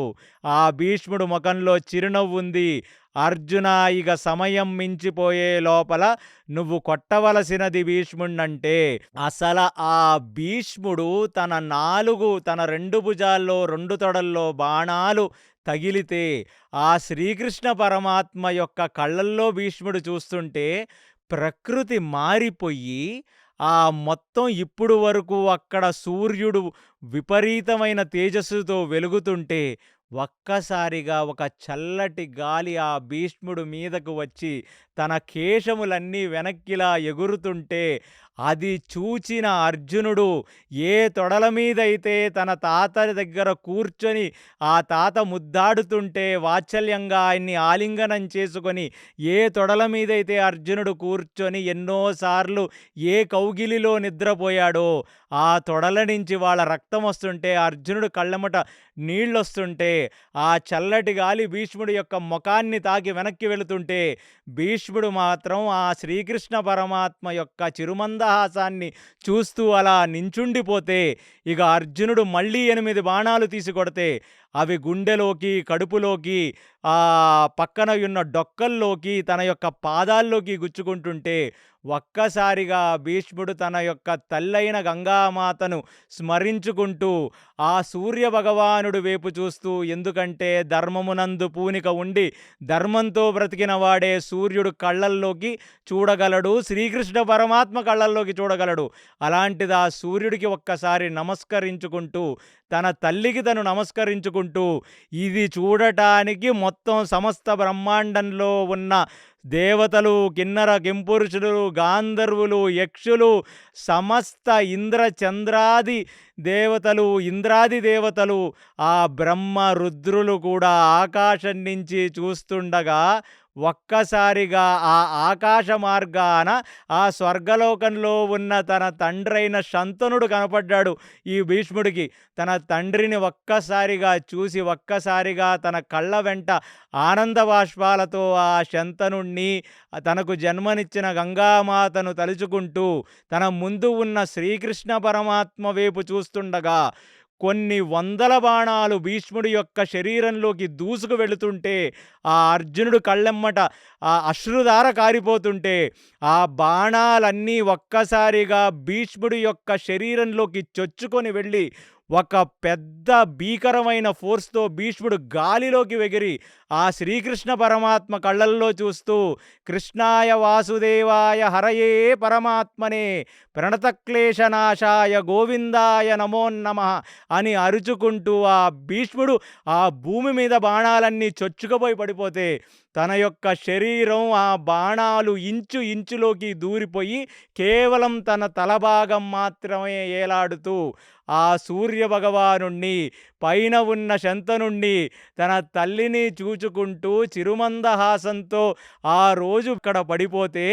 ఆ భీష్ముడు ముఖంలో చిరునవ్వుంది. అర్జున, ఇక సమయం మించిపోయే లోపల నువ్వు కొట్టవలసినది భీష్ముడినంటే. అసలు ఆ భీష్ముడు తన 2 భుజాల్లో 2 తొడల్లో బాణాలు తగిలితే ఆ శ్రీకృష్ణ పరమాత్మ యొక్క కళ్ళల్లో భీష్ముడు చూస్తుంటే ప్రకృతి మారిపోయి ఆ మొత్తం ఇప్పుడు వరకు అక్కడ సూర్యుడు విపరీతమైన తేజస్సుతో వెలుగుతుంటే ఒక్కసారిగా ఒక చల్లటి గాలి ఆ భీష్ముడు మీదకు వచ్చి తన కేశములన్నీ వెనక్కిలా ఎగురుతుంటే అది చూచిన అర్జునుడు ఏ తొడల మీదైతే తన తాత దగ్గర కూర్చొని ఆ తాత ముద్దాడుతుంటే వాత్సల్యంగా ఆయన్ని ఆలింగనం చేసుకొని ఏ తొడల మీదైతే అర్జునుడు కూర్చొని ఎన్నోసార్లు ఏ కౌగిలిలో నిద్రపోయాడో ఆ తొడల నుంచి వాళ్ళ రక్తం వస్తుంటే అర్జునుడు కళ్ళెమట నీళ్ళొస్తుంటే ఆ చల్లటి గాలి భీష్ముడి యొక్క ముఖాన్ని తాకి వెనక్కి వెళుతుంటే భీష్ముడు మాత్రం ఆ శ్రీకృష్ణ పరమాత్మ యొక్క చిరుమందహాసాన్ని చూస్తూ అలా నించుండిపోతే ఇక అర్జునుడు మళ్ళీ 8 బాణాలు తీసి కొడితే అవి గుండెలోకి, కడుపులోకి, ఆ పక్కన ఉన్న డొక్కల్లోకి, తన యొక్క పాదాల్లోకి గుచ్చుకుంటుంటే ఒక్కసారిగా భీష్ముడు తన యొక్క తల్లైన గంగామాతను స్మరించుకుంటూ ఆ సూర్యభగవానుడి వైపు చూస్తూ, ఎందుకంటే ధర్మమునందు పూనిక ఉండి ధర్మంతో బ్రతికిన వాడే సూర్యుడు కళ్ళల్లోకి చూడగలడు, శ్రీకృష్ణ పరమాత్మ కళ్ళల్లోకి చూడగలడు. అలాంటిది ఆ సూర్యుడికి ఒక్కసారి నమస్కరించుకుంటూ తన తల్లికి తను నమస్కరించుకుంటూ ఇది చూడటానికి మొత్తం సమస్త బ్రహ్మాండంలో ఉన్న దేవతలు, కిన్నర కింపురుషులు, గాంధర్వులు, యక్షులు, సమస్త ఇంద్రచంద్రాది దేవతలు, ఇంద్రాది దేవతలు, ఆ బ్రహ్మ రుద్రులు కూడా ఆకాశం నుంచి చూస్తుండగా ఒక్కసారిగా ఆ ఆకాశ మార్గాన ఆ స్వర్గలోకంలో ఉన్న తన తండ్రైన శంతనుడు కనపడ్డాడు ఈ భీష్ముడికి. తన తండ్రిని ఒక్కసారిగా చూసి ఒక్కసారిగా తన కళ్ళ వెంట ఆనంద బాష్పాలతో ఆ శంతనుణ్ణి, తనకు జన్మనిచ్చిన గంగామాతను తలుచుకుంటూ తన ముందు ఉన్న శ్రీకృష్ణ పరమాత్మ వైపు చూస్తుండగా కొన్ని వందల బాణాలు భీష్ముడి యొక్క శరీరంలోకి దూసుకు వెళుతుంటే ఆ అర్జునుడు కళ్ళెమ్మట ఆ అశ్రుధార కారిపోతుంటే ఆ బాణాలన్నీ ఒక్కసారిగా భీష్ముడి యొక్క శరీరంలోకి చొచ్చుకొని వెళ్ళి ఒక పెద్ద భీకరమైన ఫోర్స్‌తో భీష్ముడు గాలిలోకి ఎగిరి ఆ శ్రీకృష్ణ పరమాత్మ కళ్ళల్లో చూస్తూ కృష్ణాయ వాసుదేవాయ హరయే పరమాత్మనే ప్రణతక్లేశనాశాయ గోవిందాయ నమోన్నమః అని అరుచుకుంటూ ఆ భీష్ముడు ఆ భూమి మీద బాణాలన్నీ చొచ్చుకుపోయి పడిపోతే తన యొక్క శరీరం ఆ బాణాలు ఇంచు ఇంచులోకి దూరిపోయి కేవలం తన తలభాగం మాత్రమే ఏలాడుతూ ఆ సూర్య భగవానుణ్ణి పైన ఉన్న శంతనుణ్ణి తన తల్లిని చూచుకుంటూ చిరుమందహాసంతో ఆ రోజు ఇక్కడ పడిపోతే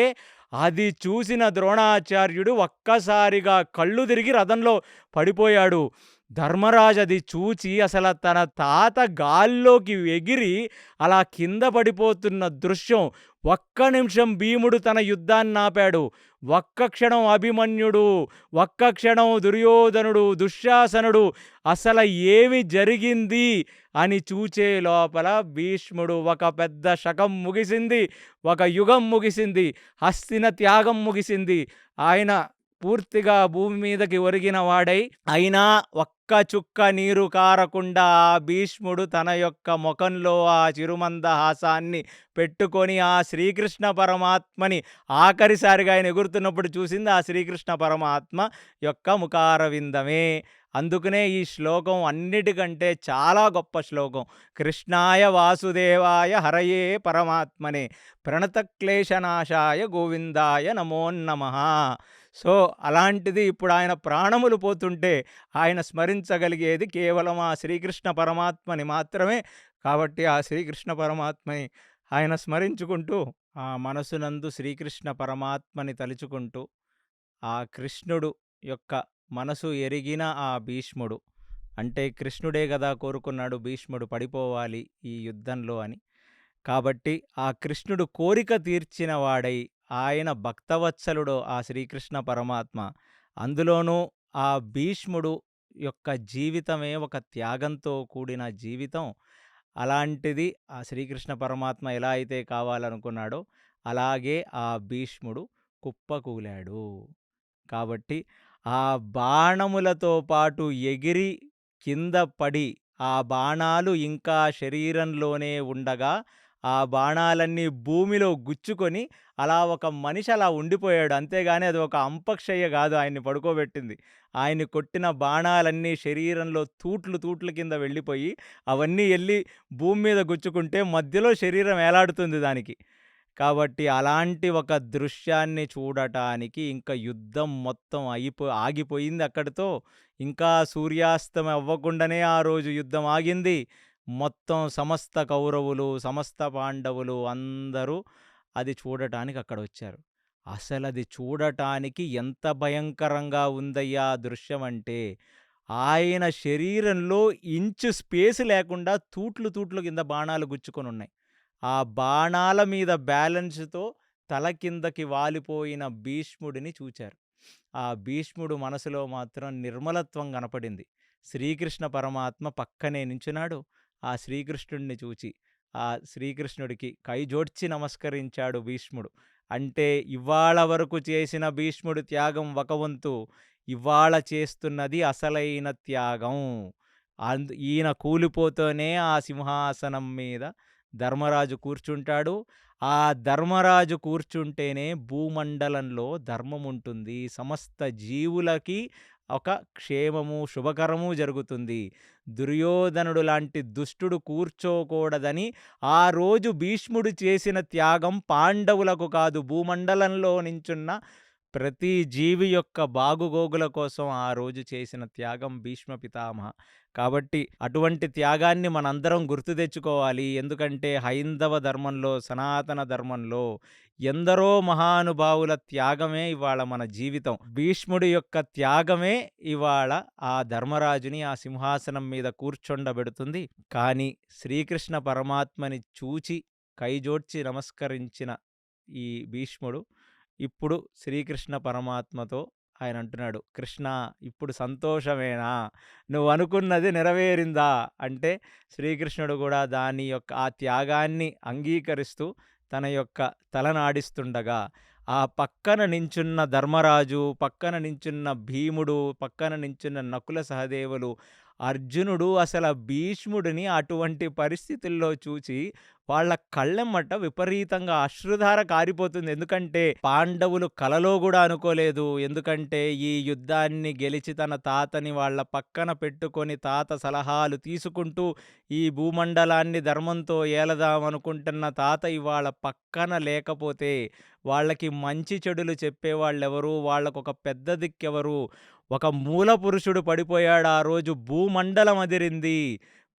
అది చూసిన ద్రోణాచార్యుడు ఒక్కసారిగా కళ్ళు తిరిగి రథంలో పడిపోయాడు. ధర్మరాజు అది చూచి అసలు తన తాత గాల్లోకి ఎగిరి అలా కింద పడిపోతున్న దృశ్యం, ఒక్క నిమిషం భీముడు తన యుద్ధాన్ని ఆపాడు. ఒక్క క్షణం అభిమన్యుడు, ఒక్క క్షణం దుర్యోధనుడు, దుశ్శాసనుడు అసలు ఏమి జరిగింది అని చూచే లోపల భీష్ముడు ఒక పెద్ద శకం ముగిసింది, ఒక యుగం ముగిసింది, హస్తిన త్యాగం ముగిసింది. ఆయన పూర్తిగా భూమి మీదకి ఒరిగిన వాడై అయినా ఒక్క చుక్క నీరు కారకుండా ఆ భీష్ముడు తన యొక్క ముఖంలో ఆ చిరుమందహాసాన్ని పెట్టుకొని ఆ శ్రీకృష్ణ పరమాత్మని ఆఖరిసారిగా ఆయన ఎగురుతున్నప్పుడు చూసింది ఆ శ్రీకృష్ణ పరమాత్మ యొక్క ముఖారవిందమే. అందుకనే ఈ శ్లోకం అన్నిటికంటే చాలా గొప్ప శ్లోకం. కృష్ణాయ వాసుదేవాయ హరయే పరమాత్మనే ప్రణతక్లేశనాశాయ గోవిందాయ నమోన్నమః. సో అలాంటిది ఇప్పుడు ఆయన ప్రాణములు పోతుంటే ఆయన స్మరించగలిగేది కేవలం ఆ శ్రీకృష్ణ పరమాత్మని మాత్రమే. కాబట్టి ఆ శ్రీకృష్ణ పరమాత్మని ఆయన స్మరించుకుంటూ ఆ మనసునందు శ్రీకృష్ణ పరమాత్మని తలుచుకుంటూ ఆ కృష్ణుడు యొక్క మనసు ఎరిగిన ఆ భీష్ముడు, అంటే కృష్ణుడే కదా కోరుకున్నాడు భీష్ముడు పడిపోవాలి ఈ యుద్ధంలో అని. కాబట్టి ఆ కృష్ణుడు కోరిక తీర్చిన వాడై ఆయన భక్తవత్సలుడు ఆ శ్రీకృష్ణ పరమాత్మ. అందులోనూ ఆ భీష్ముడు యొక్క జీవితమే ఒక త్యాగంతో కూడిన జీవితం. అలాంటిది ఆ శ్రీకృష్ణ పరమాత్మ ఎలా అయితే కావాలనుకున్నాడో అలాగే ఆ భీష్ముడు కుప్పకూలాడు. కాబట్టి ఆ బాణములతో పాటు ఎగిరి కింద పడి ఆ బాణాలు ఇంకా శరీరంలోనే ఉండగా ఆ బాణాలన్నీ భూమిలో గుచ్చుకొని అలా ఒక మనిషి అలా ఉండిపోయాడు. అంతేగాని అది ఒక అంపక్షయ్య కాదు ఆయన్ని పడుకోబెట్టింది. ఆయన్ని కొట్టిన బాణాలన్నీ శరీరంలో తూట్లు తూట్ల కింద వెళ్ళిపోయి అవన్నీ వెళ్ళి భూమి మీద గుచ్చుకుంటే మధ్యలో శరీరం వేలాడుతుంది దానికి. కాబట్టి అలాంటి ఒక దృశ్యాన్ని చూడటానికి ఇంకా యుద్ధం మొత్తం ఆగిపోయింది అక్కడితో. ఇంకా సూర్యాస్తం అవ్వకుండానే ఆ రోజు యుద్ధం ఆగింది. మొత్తం సమస్త కౌరవులు, సమస్త పాండవులు అందరూ అది చూడటానికి అక్కడొచ్చారు. అసలది చూడటానికి ఎంత భయంకరంగా ఉందయ్యా ఆ దృశ్యం అంటే, ఆయన శరీరంలో ఇంచు స్పేస్ లేకుండా తూట్లు తూట్లు కింద బాణాలు గుచ్చుకొనున్నాయి. ఆ బాణాల మీద బ్యాలెన్స్‌తో తల కిందకి వాలిపోయిన భీష్ముడిని చూచారు. ఆ భీష్ముడు మనసులో మాత్రం నిర్మలత్వం కనపడింది. శ్రీకృష్ణ పరమాత్మ పక్కనే నించున్నాడు. ఆ శ్రీకృష్ణుడిని చూచి ఆ శ్రీకృష్ణుడికి కైజోడ్చి నమస్కరించాడు భీష్ముడు. అంటే ఇవాళ వరకు చేసిన భీష్ముడి త్యాగం ఒక వంతు, ఇవాళ చేస్తున్నది అసలైన త్యాగం. ఈయన కూలిపోతూనే ఆ సింహాసనం మీద ధర్మరాజు కూర్చుంటాడు. ఆ ధర్మరాజు కూర్చుంటేనే భూమండలంలో ధర్మం ఉంటుంది. సమస్త జీవులకి ఒక క్షేమము, శుభకరము జరుగుతుంది. దుర్యోధనుడు లాంటి దుష్టుడు కూర్చోకూడదని ఆ రోజు భీష్ముడు చేసిన త్యాగం పాండవులకు కాదు, భూమండలంలో నించున్న ప్రతి జీవి యొక్క బాగుగోగుల కోసం ఆ రోజు చేసిన త్యాగం భీష్మ పితామహ. కాబట్టి అటువంటి త్యాగాన్ని మనందరం గుర్తు తెచ్చుకోవాలి. ఎందుకంటే హైందవ ధర్మంలో, సనాతన ధర్మంలో ఎందరో మహానుభావుల త్యాగమే ఇవాళ మన జీవితం. భీష్ముడి యొక్క త్యాగమే ఇవాళ ఆ ధర్మరాజుని ఆ సింహాసనం మీద కూర్చొండబెడుతుంది. కానీ శ్రీకృష్ణ పరమాత్మని చూచి కైజోడ్చి నమస్కరించిన ఈ భీష్ముడు ఇప్పుడు శ్రీకృష్ణ పరమాత్మతో ఆయన అంటున్నాడు, కృష్ణ ఇప్పుడు సంతోషమేనా, నువ్వు అనుకున్నది నెరవేరిందా అంటే శ్రీకృష్ణుడు కూడా దాని యొక్క ఆ త్యాగాన్ని అంగీకరిస్తూ తన యొక్క తలనాడిస్తుండగా ఆ పక్కన నించున్న ధర్మరాజు, పక్కన నించున్న భీముడు, పక్కన నించున్న నకుల సహదేవులు, అర్జునుడు అసల భీష్ముడిని అటువంటి పరిస్థితుల్లో చూచి వాళ్ళ కళ్ళెమ్మట విపరీతంగా అశ్రుధార కారిపోతుంది. ఎందుకంటే పాండవులు కలలో గూడా అనుకోలేదు. ఎందుకంటే ఈ యుద్ధాన్ని గెలిచి తన తాతని వాళ్ళ పక్కన పెట్టుకొని తాత సలహాలు తీసుకుంటూ ఈ భూమండలాన్ని ధర్మంతో ఏలదామనుకుంటున్న తాత ఇవాళ పక్కన లేకపోతే వాళ్ళకి మంచి చెడులు చెప్పేవాళ్ళెవరు? వాళ్ళకొక పెద్ద దిక్కెవరు? ఒక మూల పురుషుడు పడిపోయాడు ఆ రోజు భూమండలం అదిరింది.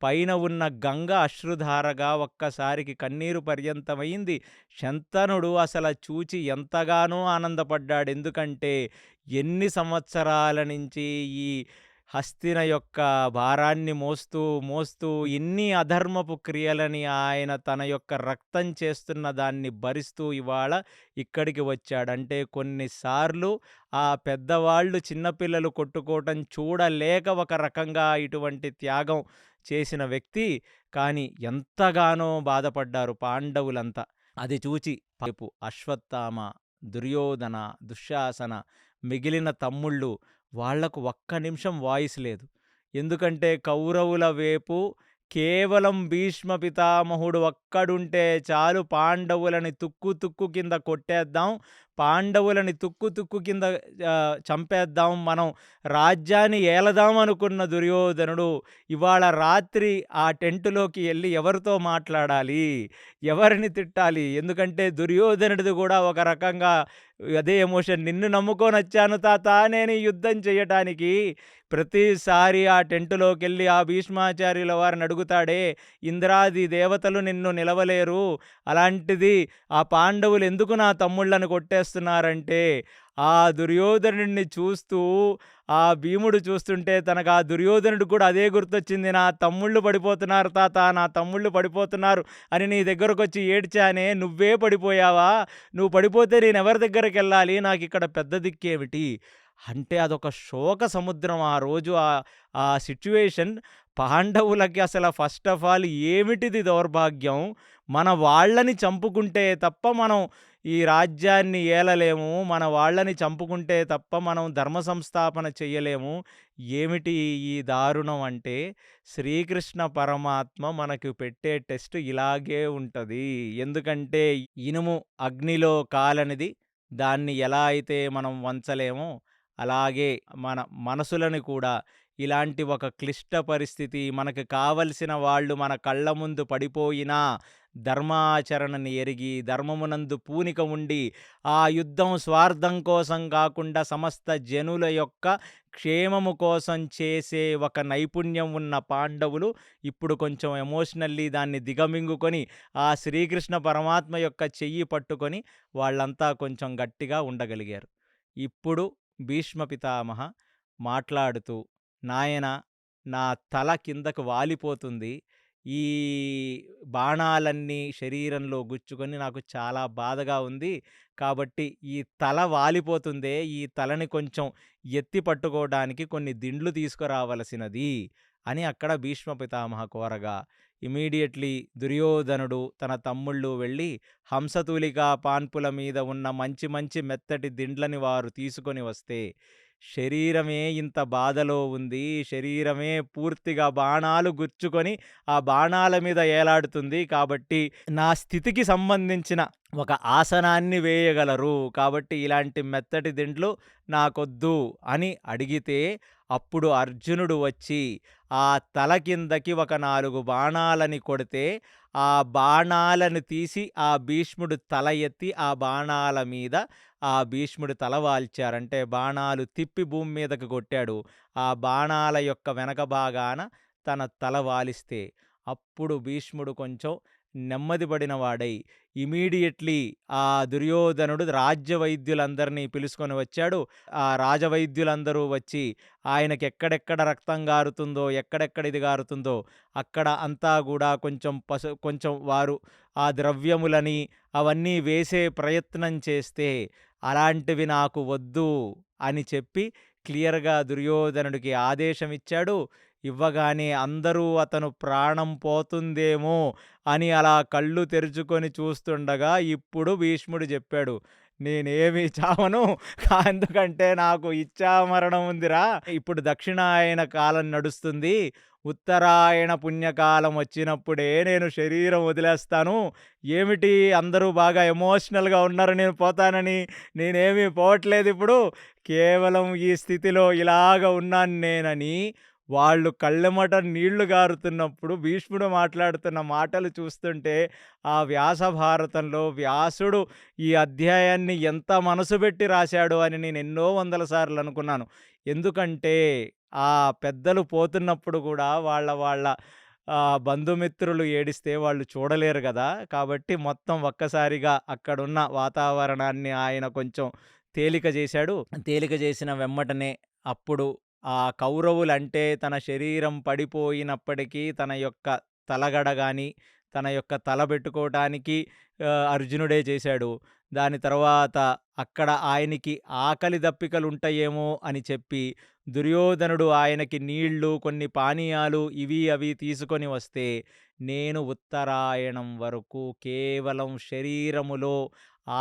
పైన ఉన్న గంగ అశ్రుధారగా ఒక్కసారికి కన్నీరు పర్యంతమైంది. శంతనుడు అసల చూచి ఎంతగానో ఆనందపడ్డాడు. ఎందుకంటే ఎన్ని సంవత్సరాల నుంచి ఈ హస్తిన యొక్క భారాన్ని మోస్తూ, మోస్తూ ఇన్ని అధర్మపు క్రియలని ఆయన తన యొక్క రక్తం చేస్తున్న దాన్ని భరిస్తూ ఇవాళ ఇక్కడికి వచ్చాడు. అంటే కొన్నిసార్లు ఆ పెద్దవాళ్ళు చిన్నపిల్లలు కొట్టుకోవటం చూడలేక ఒక రకంగా ఇటువంటి త్యాగం చేసిన వ్యక్తి. కానీ ఎంతగానో బాధపడ్డారు పాండవులంతా. అది చూచి వైపు అశ్వత్థామ, దుర్యోధన, దుశ్శాసన, మిగిలిన తమ్ముళ్ళు వాళ్లకు ఒక్క నిమిషం వాయిస్ లేదు. ఎందుకంటే కౌరవుల వైపు కేవలం భీష్మ పితామహుడు ఒక్కడుంటే చాలు, పాండవులని తుక్కు తుక్కు కింద కొట్టేద్దాం, పాండవులని తుక్కు తుక్కు కింద చంపేద్దాం, మనం రాజ్యాన్ని ఏలదాం అనుకున్న దుర్యోధనుడు ఇవాళ రాత్రి ఆ టెంటులోకి వెళ్ళి ఎవరితో మాట్లాడాలి, ఎవరిని తిట్టాలి? ఎందుకంటే దుర్యోధనుడిది కూడా ఒక రకంగా అదే ఎమోషన్. నిన్ను నమ్ముకొని వచ్చాను తాత నేను ఈ యుద్ధం చేయటానికి. ప్రతిసారి ఆ టెంటులోకెళ్ళి ఆ భీష్మాచార్యుల వారిని అడుగుతాడే, ఇంద్రాది దేవతలు నిన్ను నిలవలేరు, అలాంటిది ఆ పాండవులు ఎందుకు నా తమ్ముళ్ళని కొట్టేస్తున్నారంటే, ఆ దుర్యోధనుడిని చూస్తూ ఆ భీముడు చూస్తుంటే తనకు ఆ దుర్యోధనుడు కూడా అదే గుర్తొచ్చింది. నా తమ్ముళ్ళు పడిపోతున్నారు తాత, నా తమ్ముళ్ళు పడిపోతున్నారు అని నీ దగ్గరకొచ్చి ఏడ్చానే, నువ్వే పడిపోయావా? నువ్వు పడిపోతే నేను ఎవరి దగ్గరికి వెళ్ళాలి? నాకు ఇక్కడ పెద్ద దిక్కేమిటి? అంటే అదొక శోక సముద్రం ఆ రోజు. ఆ సిట్యుయేషన్ పాండవులకి అసలు ఫస్ట్ ఆఫ్ ఆల్ ఏమిటిది దౌర్భాగ్యం? మన వాళ్ళని చంపుకుంటే తప్ప మనం ఈ రాజ్యాన్ని ఏలలేము, మన వాళ్ళని చంపుకుంటే తప్ప మనం ధర్మ సంస్థాపన చెయ్యలేము. ఏమిటి ఈ దారుణం అంటే, శ్రీకృష్ణ పరమాత్మ మనకు పెట్టే టెస్ట్ ఇలాగే ఉంటది. ఎందుకంటే ఇనుము అగ్నిలో కాలనిది, దాన్ని ఎలా అయితే మనం వంచలేమో అలాగే మన మనసులను కూడా ఇలాంటి ఒక క్లిష్ట పరిస్థితి, మనకు కావలసిన వాళ్ళు మన కళ్ళ ముందు పడిపోయినా ధర్మాచరణని ఎరిగి ధర్మమునందు పూనిక ఉండి ఆ యుద్ధం స్వార్థం కోసం కాకుండా సమస్త జనుల యొక్క క్షేమము కోసం చేసే ఒక నైపుణ్యం ఉన్న పాండవులు ఇప్పుడు కొంచెం ఎమోషనల్లీ దాన్ని దిగమింగుకొని ఆ శ్రీకృష్ణ పరమాత్మ యొక్క చెయ్యి పట్టుకొని వాళ్ళంతా కొంచెం గట్టిగా ఉండగలిగారు. ఇప్పుడు భీష్మ పితామహ మాట్లాడుతూ, నాయనా నా తల కిందకు వాలిపోతుంది, ఈ బాణాలన్నీ శరీరంలో గుచ్చుకొని నాకు చాలా బాధగా ఉంది, కాబట్టి ఈ తల వాలిపోతుందే, ఈ తలని కొంచెం ఎత్తి పట్టుకోవడానికి కొన్ని దిండ్లు తీసుకురావలసినది అని అక్కడ భీష్మ పితామహ కోరగా, ఇమీడియట్లీ దుర్యోధనుడు తన తమ్ముళ్ళు వెళ్ళి హంసతూలికా పాన్పుల మీద ఉన్న మంచి మంచి మెత్తటి దిండ్లని వారు తీసుకొని వస్తే, శరీరమే ఇంత బాధలో ఉంది, శరీరమే పూర్తిగా బాణాలు గుచ్చుకొని ఆ బాణాల మీద ఏలాడుతుంది, కాబట్టి నా స్థితికి సంబంధించిన ఒక ఆసనాన్ని వేయగలరు, కాబట్టి ఇలాంటి మెత్తటి దిండ్లు నాకొద్దు అని అడిగితే, అప్పుడు అర్జునుడు వచ్చి ఆ తల కిందకి ఒక 4 బాణాలని కొడితే, ఆ బాణాలను తీసి ఆ భీష్ముడు తల ఎత్తి ఆ బాణాల మీద ఆ భీష్ముడి తల వాల్చారంటే బాణాలు తిప్పి భూమి మీదకి కొట్టాడు. ఆ బాణాల యొక్క వెనక భాగాన తన తల వాలిస్తే అప్పుడు భీష్ముడు కొంచెం నెమ్మది పడిన వాడై ఇమీడియట్లీ ఆ దుర్యోధనుడు రాజ్యవైద్యులందరినీ పిలుచుకొని వచ్చాడు. ఆ రాజవైద్యులందరూ వచ్చి ఆయనకి ఎక్కడెక్కడ రక్తం గారుతుందో, ఎక్కడెక్కడ ఇది గారుతుందో అక్కడ అంతా కూడా కొంచెం వారు ఆ ద్రవ్యములని అవన్నీ వేసే ప్రయత్నం చేస్తే, అలాంటివి నాకు వద్దు అని చెప్పి క్లియర్‌గా దుర్యోధనుడికి ఆదేశం ఇచ్చాడు. ఇవ్వగానే అందరూ అతను ప్రాణం పోతుందేమో అని అలా కళ్ళు తెరుచుకొని చూస్తుండగా ఇప్పుడు భీష్ముడు చెప్పాడు, నేనేమి చావను. ఎందుకంటే నాకు ఇచ్ఛామరణం ఉందిరా. ఇప్పుడు దక్షిణాయన కాలం నడుస్తుంది. ఉత్తరాయణ పుణ్యకాలం వచ్చినప్పుడే నేను శరీరం వదిలేస్తాను. ఏమిటి అందరూ బాగా ఎమోషనల్‌గా ఉన్నారు నేను పోతానని. నేనేమి పోవట్లేదిప్పుడు. కేవలం ఈ స్థితిలో ఇలాగ ఉన్నాను నేనని వాళ్ళు కళ్ళెమ్మట నీళ్లు గారుతున్నప్పుడు భీష్ముడు మాట్లాడుతున్న మాటలు చూస్తుంటే, ఆ వ్యాస భారతంలో వ్యాసుడు ఈ అధ్యాయాన్ని ఎంత మనసు పెట్టి రాశాడో అని నేను ఎన్నో వందల సార్లు అనుకున్నాను. ఎందుకంటే, ఆ పెద్దలు పోతున్నప్పుడు గూడా వాళ్ళ బంధుమిత్రులు ఏడిస్తే వాళ్ళు చూడలేరు గదా! కాబట్టి మొత్తం ఒక్కసారిగా అక్కడున్న వాతావరణాన్ని ఆయన కొంచెం తేలిక జేశాడు. తేలిక జేసిన వెమ్మటనే అప్పుడు ఆ కౌరవులంటే తన శరీరం పడిపోయినప్పటికీ తన యొక్క తలగడ గాని, తన యొక్క తల బెట్టుకోవటానికి అర్జునుడే చేశాడు. దాని తర్వాత అక్కడ ఆయనకి ఆకలి దప్పికలుంటాయేమో అని చెప్పి, దుర్యోధనుడు ఆయనకి నీళ్ళు, కొన్ని పానీయాలు ఇవి అవి తీసుకొని వస్తే, నేను ఉత్తరాయణం వరకు కేవలం శరీరములో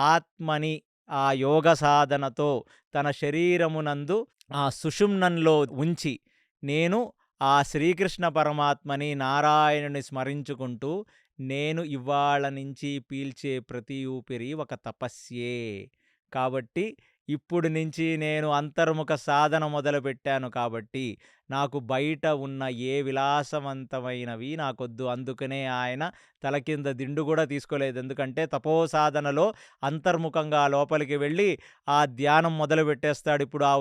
ఆత్మని ఆ యోగ సాధనతో తన శరీరమునందు ఆ సుషుమ్నంలో ఉంచి, నేను ఆ శ్రీకృష్ణ పరమాత్మని, నారాయణుని స్మరించుకుంటూ, నేను ఇవ్వాళ నుంచి పీల్చే ప్రతి ఊపిరి ఒక తపస్యే. కాబట్టి ఇప్పుడు నుంచి నేను అంతర్ముఖ సాధన మొదలుపెట్టాను కాబట్టి, నాకు బయట ఉన్న ఏ విలాసవంతమైనవి నాకొద్దు. అందుకనే ఆయన తల కింద దిండు గూడా తీసుకోలేదు. ఎందుకంటే తపో సాధనలో అంతర్ముఖంగా లోపలికి వెళ్ళి ఆ ధ్యానం మొదలుపెట్టేస్తాడు. ఇప్పుడు ఆ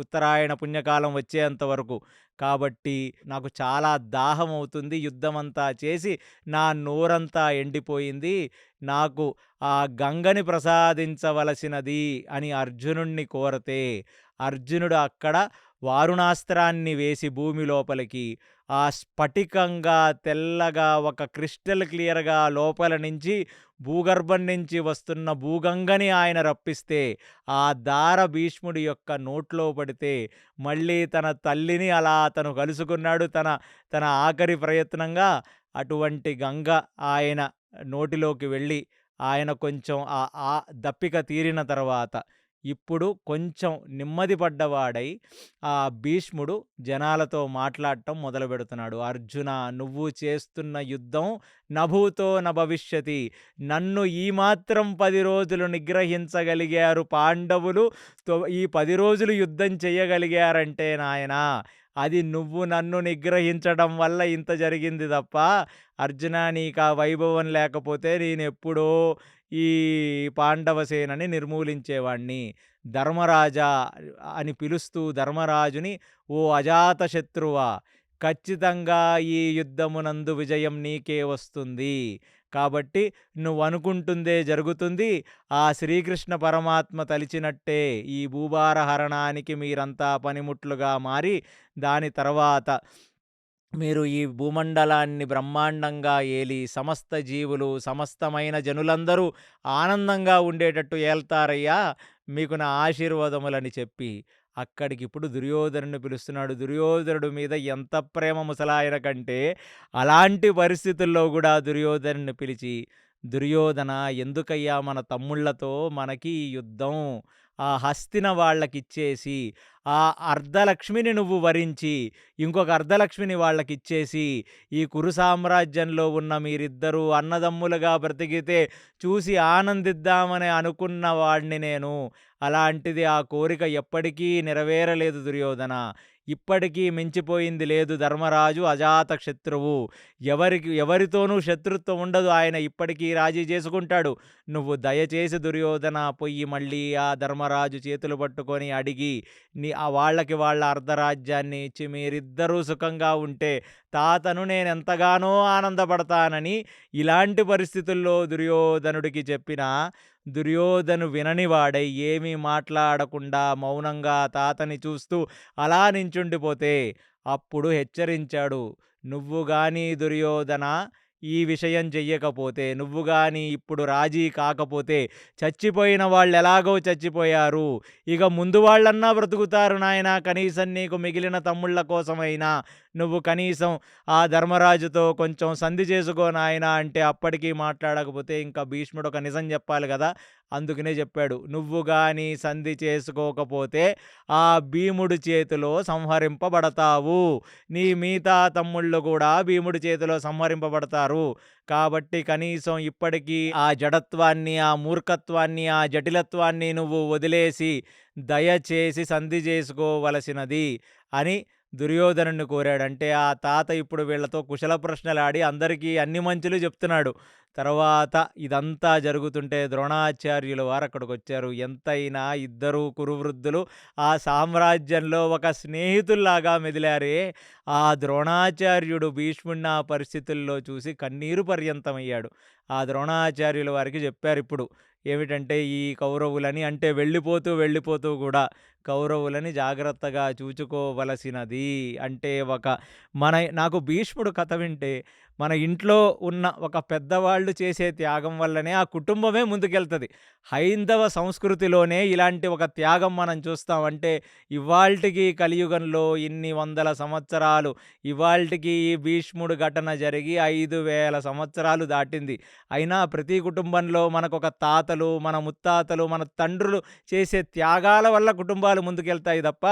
ఉత్తరాయణ పుణ్యకాలం వచ్చేంత వరకు. కాబట్టి నాకు చాలా దాహమవుతుంది. యుద్ధమంతా చేసి నా నోరంతా ఎండిపోయింది. నాకు ఆ గంగని ప్రసాదించవలసినది అని అర్జునుడిని కోరతే, అర్జునుడు అక్కడ వారుణాస్త్రాన్ని వేసి భూమి లోపలికి ఆ స్ఫటికంగా తెల్లగా ఒక క్రిస్టల్ క్లియర్‌గా లోపల నుంచి భూగర్భం నుంచి వస్తున్న భూగంగని ఆయన రప్పిస్తే, ఆ దార భీష్ముడి యొక్క నోట్లో పడితే, మళ్ళీ తన తల్లిని అలా అతను కలుసుకున్నాడు. తన ఆఖరి ప్రయత్నంగా అటువంటి గంగ ఆయన నోటిలోకి వెళ్ళి, ఆయన కొంచెం ఆ దప్పిక తీరిన తర్వాత, ఇప్పుడు కొంచెం నెమ్మది పడ్డవాడై, ఆ భీష్ముడు జనాలతో మాట్లాడటం మొదలుపెడుతున్నాడు. "అర్జున, నువ్వు చేస్తున్న యుద్ధం నభూతో నభవిష్యతి. నన్ను ఈ మాత్రం 10 రోజులు నిగ్రహించగలిగారు పాండవులు. ఈ 10 రోజులు యుద్ధం చెయ్యగలిగారంటే నాయనా, అది నువ్వు నన్ను నిగ్రహించడం వల్ల ఇంత జరిగింది తప్ప, అర్జున నీకా వైభవం లేకపోతే నేనెప్పుడో ఈ పాండవ సేనని నిర్మూలించేవాడిని. ధర్మరాజా అని పిలుస్తూ ధర్మరాజుని, ఓ అజాతశత్రువా, ఖచ్చితంగా ఈ యుద్ధమునందు విజయం నీకే వస్తుంది. కాబట్టి నువ్వనుకుంటుందే జరుగుతుంది. ఆ శ్రీకృష్ణ పరమాత్మ తలిచినట్టే ఈ భూభార హరణానికి మీరంతా పనిముట్లుగా మారి, దాని తర్వాత మీరు ఈ భూమండలాన్ని బ్రహ్మాండంగా ఏలి, సమస్త జీవులు, సమస్తమైన జనులందరూ ఆనందంగా ఉండేటట్టు ఏల్తారయ్యా, మీకు నా ఆశీర్వాదములని చెప్పి, అక్కడికిప్పుడు దుర్యోధనుడిని పిలుస్తున్నాడు. దుర్యోధనుడి మీద ఎంత ప్రేమ ముసలాయన కంటే, అలాంటి పరిస్థితుల్లో గూడా దుర్యోధనుడిని పిలిచి, దుర్యోధన, ఎందుకయ్యా మన తమ్ముళ్ళతో మనకి ఈ యుద్ధం? ఆ హస్తిన వాళ్ళకిచ్చేసి, ఆ అర్ధలక్ష్మిని నువ్వు వరించి, ఇంకొక అర్ధలక్ష్మిని వాళ్ళకిచ్చేసి, ఈ కురు సామ్రాజ్యంలో ఉన్న మీరిద్దరూ అన్నదమ్ములుగా బ్రతికితే చూసి ఆనందిద్దామని అనుకున్న వాడిని నేను. అలాంటిది ఆ కోరిక ఎప్పటికీ నెరవేరలేదు దుర్యోధన. ఇప్పటికీ మించిపోయింది లేదు ధర్మరాజు అజాతశత్రువు. ఎవరితోనూ శత్రుత్వం ఉండదు. ఆయన ఇప్పటికీ రాజీ చేసుకుంటాడు. నువ్వు దయచేసి దుర్యోధన పొయ్యి మళ్ళీ ఆ ధర్మరాజు చేతులు పట్టుకొని అడిగి, వాళ్ళకి వాళ్ళ అర్ధరాజ్యాన్ని ఇచ్చి మీరిద్దరూ సుఖంగా ఉంటే తాతను నేనెంతగానో ఆనందపడతానని ఇలాంటి పరిస్థితుల్లో దుర్యోధనుడికి చెప్పినా, దుర్యోధను విననివాడై ఏమీ మాట్లాడకుండా మౌనంగా తాతని చూస్తూ అలా నించుండిపోతే, అప్పుడు హెచ్చరించాడు. "నువ్వు గాని దుర్యోధన ఈ విషయం చెయ్యకపోతే, నువ్వు గాని ఇప్పుడు రాజీ కాకపోతే, చచ్చిపోయిన వాళ్ళెలాగో చచ్చిపోయారు. ఇక ముందు వాళ్ళన్నా బ్రతుకుతారు నాయనా. కనీసం నీకు మిగిలిన తమ్ముళ్ళ కోసమైనా నువ్వు కనీసం ఆ ధర్మరాజుతో కొంచెం సంధి చేసుకో నాయనా" అంటే అప్పటికీ మాట్లాడకపోతే ఇంకా భీష్ముడు ఒక నిజం చెప్పాలి గదా! అందుకనే చెప్పాడు, "నువ్వు గాని సంధి చేసుకోకపోతే ఆ భీముడి చేతిలో సంహరింపబడతావు. నీ మిగతా తమ్ముళ్ళు కూడా భీముడి చేతిలో సంహరింపబడతారు. కాబట్టి కనీసం ఇప్పటికీ ఆ జడత్వాన్ని, ఆ మూర్ఖత్వాన్ని, ఆ జటిలత్వాన్ని నువ్వు వదిలేసి దయచేసి సంధి చేసుకోవలసినది" అని దుర్యోధనుడిని కోరాడు. అంటే ఆ తాత ఇప్పుడు వీళ్ళతో కుశల ప్రశ్నలాడి అందరికీ అన్ని మంచులు చెప్తున్నాడు. తర్వాత ఇదంతా జరుగుతుంటే ద్రోణాచార్యుల వారు అక్కడికొచ్చారు. ఎంతైనా ఇద్దరు కురువృద్ధులు ఆ సామ్రాజ్యంలో ఒక స్నేహితుల్లాగా మెదిలారే. ఆ ద్రోణాచార్యుడు భీష్ముడిని ఆ పరిస్థితుల్లో చూసి కన్నీరు పర్యంతమయ్యాడు. ఆ ద్రోణాచార్యుల వారికి చెప్పారిప్పుడు. ఏమిటంటే ఈ కౌరవులని అంటే వెళ్ళిపోతూ కూడా కౌరవులని జాగ్రత్తగా చూచుకోవలసినది. అంటే నాకు భీష్ముడు కథ వింటే మన ఇంట్లో ఉన్న ఒక పెద్దవాళ్ళు చేసే త్యాగం వల్లనే ఆ కుటుంబమే ముందుకెళ్తది. హైందవ సంస్కృతిలోనే ఇలాంటి ఒక త్యాగం మనం చూస్తాం. అంటే ఇవాల్టికి కలియుగంలో ఇన్ని వందల సంవత్సరాలు, ఇవాల్టికి ఈ భీష్ముడు ఘటన జరిగి 5000 సంవత్సరాలు దాటింది. అయినా ప్రతి కుటుంబంలో మనకొక తాతలు, మన ముత్తాతలు, మన తండ్రులు చేసే త్యాగాల వల్ల కుటుంబాలు ముందుకెళ్తాయి తప్ప,